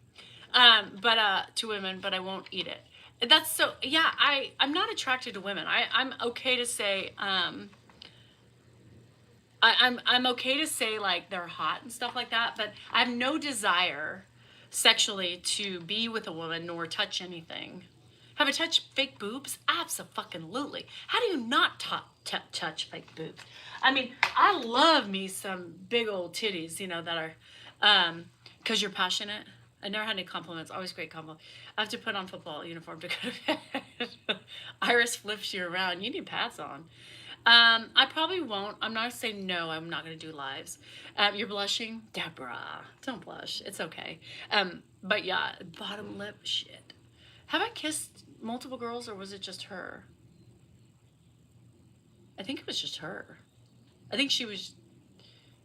But to women, but I won't eat it. That's so yeah. I'm not attracted to women. I'm okay to say I'm okay to say like they're hot and stuff like that, but I have no desire sexually to be with a woman nor touch anything. Have I touched fake boobs? Absolutely. How do you not touch fake boobs? I mean, I love me some big old titties, you know, that are, because you're passionate. I never had any compliments. Always great compliments. I have to put on football uniform to go to bed. Iris flips you around. You need pads on. I probably won't. I'm not gonna say no. I'm not gonna do lives. You're blushing, Deborah. Don't blush. It's okay. But yeah, bottom lip shit. Have I kissed multiple girls or was it just her? I think it was just her. I think she was.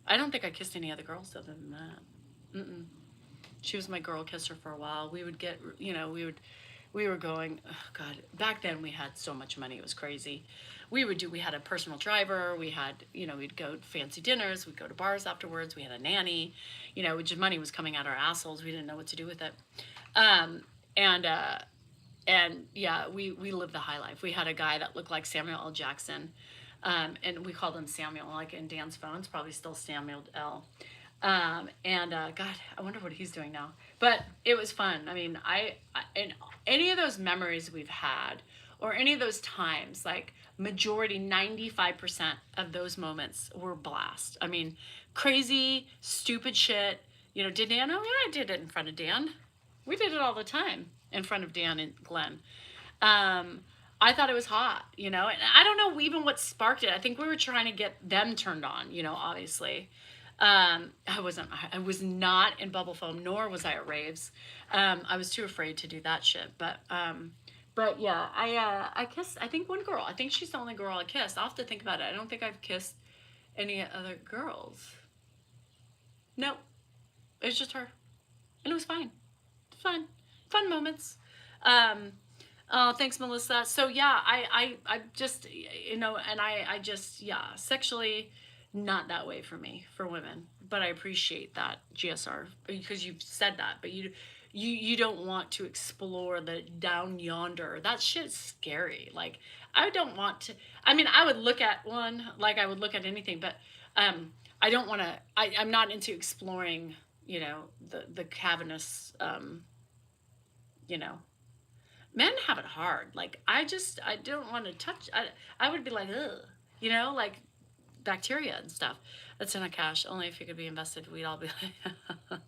I don't think I kissed any other girls other than that. Mm-mm. She was my girl kisser for a while. We would get, you know, we were going, oh God, back then we had so much money. It was crazy. We had a personal driver. We had, you know, we'd go to fancy dinners. We'd go to bars afterwards. We had a nanny, you know, which money was coming out our assholes. We didn't know what to do with it. Um, and, uh, and yeah, we lived the high life. We had a guy that looked like Samuel L. Jackson. And we called him Samuel, like in Dan's phone. It's probably still Samuel L. God, I wonder what he's doing now. But it was fun. I mean, and any of those memories we've had, or any of those times, like majority, 95% of those moments were blast. I mean, crazy, stupid shit. You know, did Dan? Oh yeah, I did it in front of Dan. We did it all the time in front of Dan and Glenn. I thought it was hot, you know, and I don't know even what sparked it. I think we were trying to get them turned on, you know, obviously. I was not in bubble foam, nor was I at raves. I was too afraid to do that shit. But yeah, I kissed, I think one girl. I think she's the only girl I kissed. I'll have to think about it. I don't think I've kissed any other girls. No, it was just her. And it was fine. Fun. Fun moments. Oh, thanks, Melissa. So yeah, I just, you know, and I just, yeah, sexually, not that way for me, for women. But I appreciate that, GSR, because you've said that. But you don't want to explore the down yonder. That shit's scary. Like, I don't want to. I mean, I would look at one like I would look at anything, but I don't want to. I'm not into exploring, you know, the cavernous, you know. Men have it hard. Like, I don't want to touch. I would be like, ugh, you know, like bacteria and stuff. That's in a cash. Only if you could be invested, we'd all be like,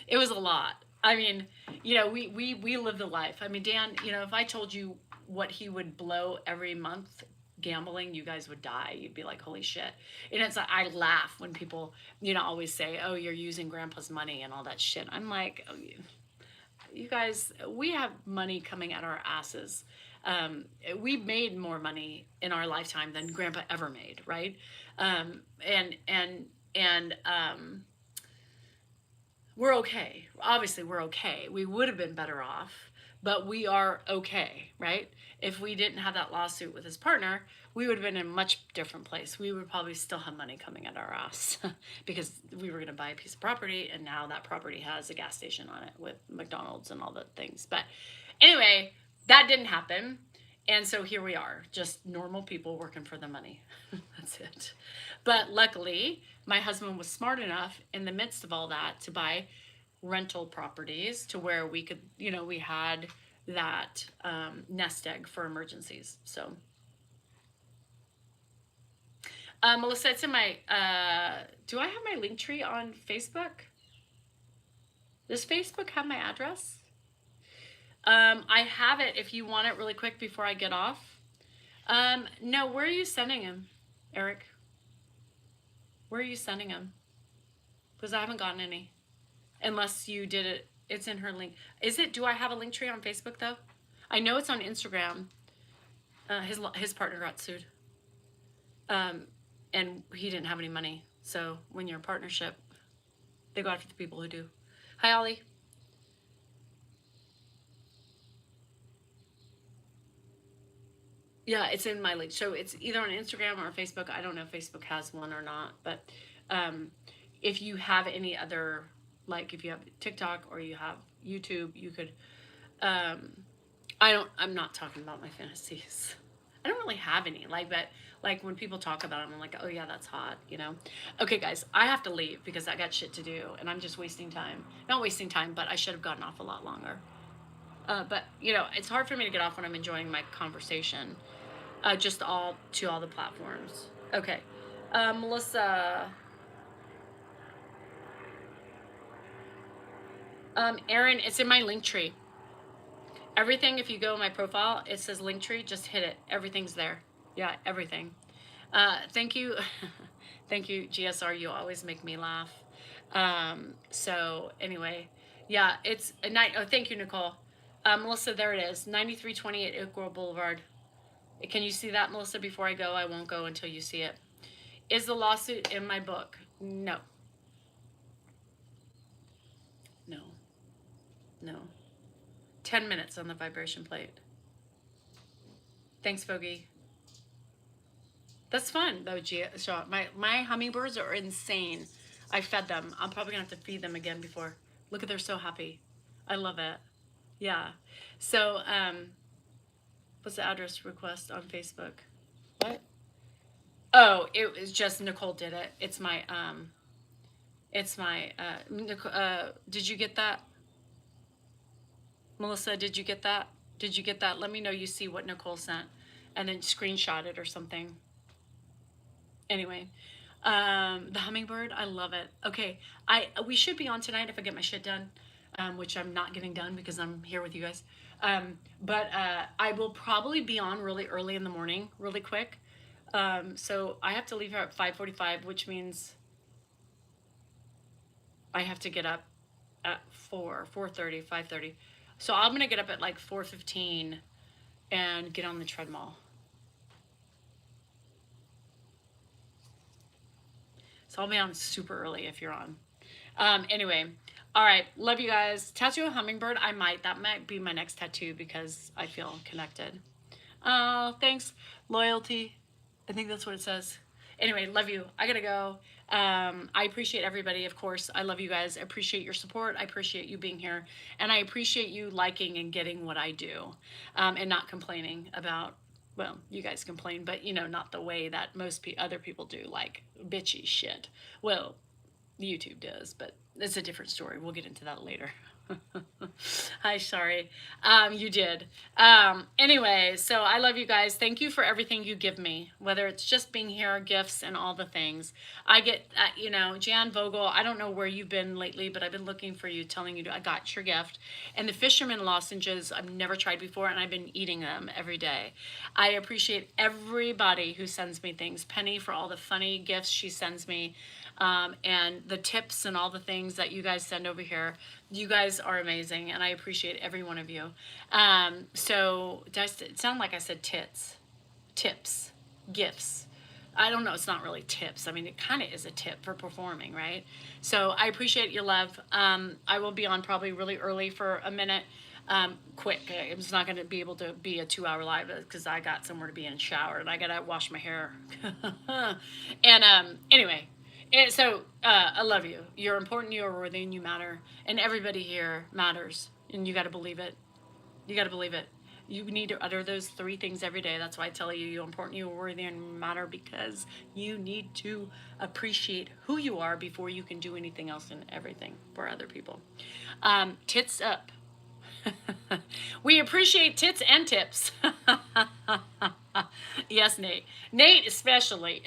it was a lot. I mean, you know, we live the life. I mean, Dan, you know, if I told you what he would blow every month gambling, you guys would die. You'd be like, holy shit. And it's like, I laugh when people, you know, always say, oh, you're using grandpa's money and all that shit. I'm like, oh, you guys, we have money coming out our asses. We made more money in our lifetime than grandpa ever made, right? And we're okay. Obviously, we're okay. We would have been better off, but we are okay, right? If we didn't have that lawsuit with his partner, we would have been in a much different place. We would probably still have money coming out our ass because we were going to buy a piece of property, and now that property has a gas station on it with McDonald's and all the things. But anyway, that didn't happen. And so here we are, just normal people working for the money. That's it. But luckily, my husband was smart enough in the midst of all that to buy rental properties to where we could, you know, we had that nest egg for emergencies. So, Melissa, it's in my, do I have my link tree on Facebook? Does Facebook have my address? I have it if you want it really quick before I get off. No, where are you sending him, Eric? Where are you sending him? Because I haven't gotten any. Unless you did it. It's in her link. Is it? Do I have a link tree on Facebook, though? I know it's on Instagram. His partner got sued. And he didn't have any money. So when you're in a partnership, they go after the people who do. Hi, Ollie. Yeah, it's in my link. So it's either on Instagram or Facebook. I don't know if Facebook has one or not, but um, if you have any other, like if you have TikTok or you have YouTube, you could. Um, I'm not talking about my fantasies. I don't really have any like, but like when people talk about them, I'm like, oh yeah, that's hot, you know. Okay, guys, I have to leave because I got shit to do, and I'm just wasting time. Not wasting time, but I should have gotten off a lot longer. But you know, it's hard for me to get off when I'm enjoying my conversation. Just all the platforms. Okay, Melissa, Aaron, it's in my link tree. Everything. If you go in my profile, it says link tree. Just hit it. Everything's there. Yeah, everything. Thank you, thank you, GSR. You always make me laugh. So anyway, yeah, it's a night. Oh, thank you, Nicole. Melissa, there it is, 9328 Oak Grove Boulevard. Can you see that, Melissa? Before I go, I won't go until you see it. Is the lawsuit in my book? No. No. No. 10 minutes on the vibration plate. Thanks, Bogey. That's fun, though, Gia. My hummingbirds are insane. I fed them. I'm probably going to have to feed them again before. Look at, they're so happy. I love it. Yeah. So, what's the address request on Facebook? What? Oh, it was just Nicole did it. It's my, did you get that? Melissa, did you get that? Did you get that? Let me know you see what Nicole sent and then screenshot it or something. Anyway, the hummingbird, I love it. Okay, we should be on tonight if I get my shit done, which I'm not getting done because I'm here with you guys. But I will probably be on really early in the morning, really quick. So I have to leave here at 5:45, which means I have to get up at 4:30, 5:30. So I'm gonna get up at like 4:15 and get on the treadmill. So I'll be on super early if you're on. Anyway, all right, love you guys. Tattoo a hummingbird. That might be my next tattoo because I feel connected. Oh, thanks. Loyalty. I think that's what it says. Anyway, love you. I gotta go. I appreciate everybody, of course. I love you guys. I appreciate your support. I appreciate you being here. And I appreciate you liking and getting what I do, and not complaining about, well, you guys complain, but you know, not the way that most other people do, like bitchy shit. Well, YouTube does, but it's a different story. We'll get into that later. Hi, sorry. You did. Anyway, so I love you guys. Thank you for everything you give me, whether it's just being here, gifts, and all the things. I get, you know, Jan Vogel, I don't know where you've been lately, but I've been looking for you, telling you I got your gift. And the fisherman lozenges I've never tried before, and I've been eating them every day. I appreciate everybody who sends me things. Penny for all the funny gifts she sends me. And the tips and all the things that you guys send over here. You guys are amazing, and I appreciate every one of you. So it sound like I said tits, tips, gifts. I don't know. It's not really tips. I mean, it kind of is a tip for performing, right? So I appreciate your love. I will be on probably really early for a minute. Quick. It's not going to be able to be a 2-hour live because I got somewhere to be in the shower and I got to wash my hair. And anyway. And so I love you. You're important, you're worthy, and you matter. And everybody here matters. And you got to believe it. You got to believe it. You need to utter those 3 things every day. That's why I tell you you're important, you're worthy, and matter, because you need to appreciate who you are before you can do anything else and everything for other people. Tits up. We appreciate tits and tips. Yes, Nate. Nate especially.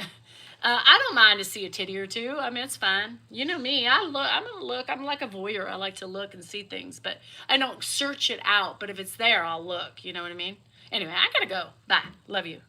I don't mind to see a titty or two. I mean, it's fine. You know me. I'm gonna look. I'm like a voyeur. I like to look and see things, but I don't search it out. But if it's there, I'll look. You know what I mean? Anyway, I gotta go. Bye. Love you.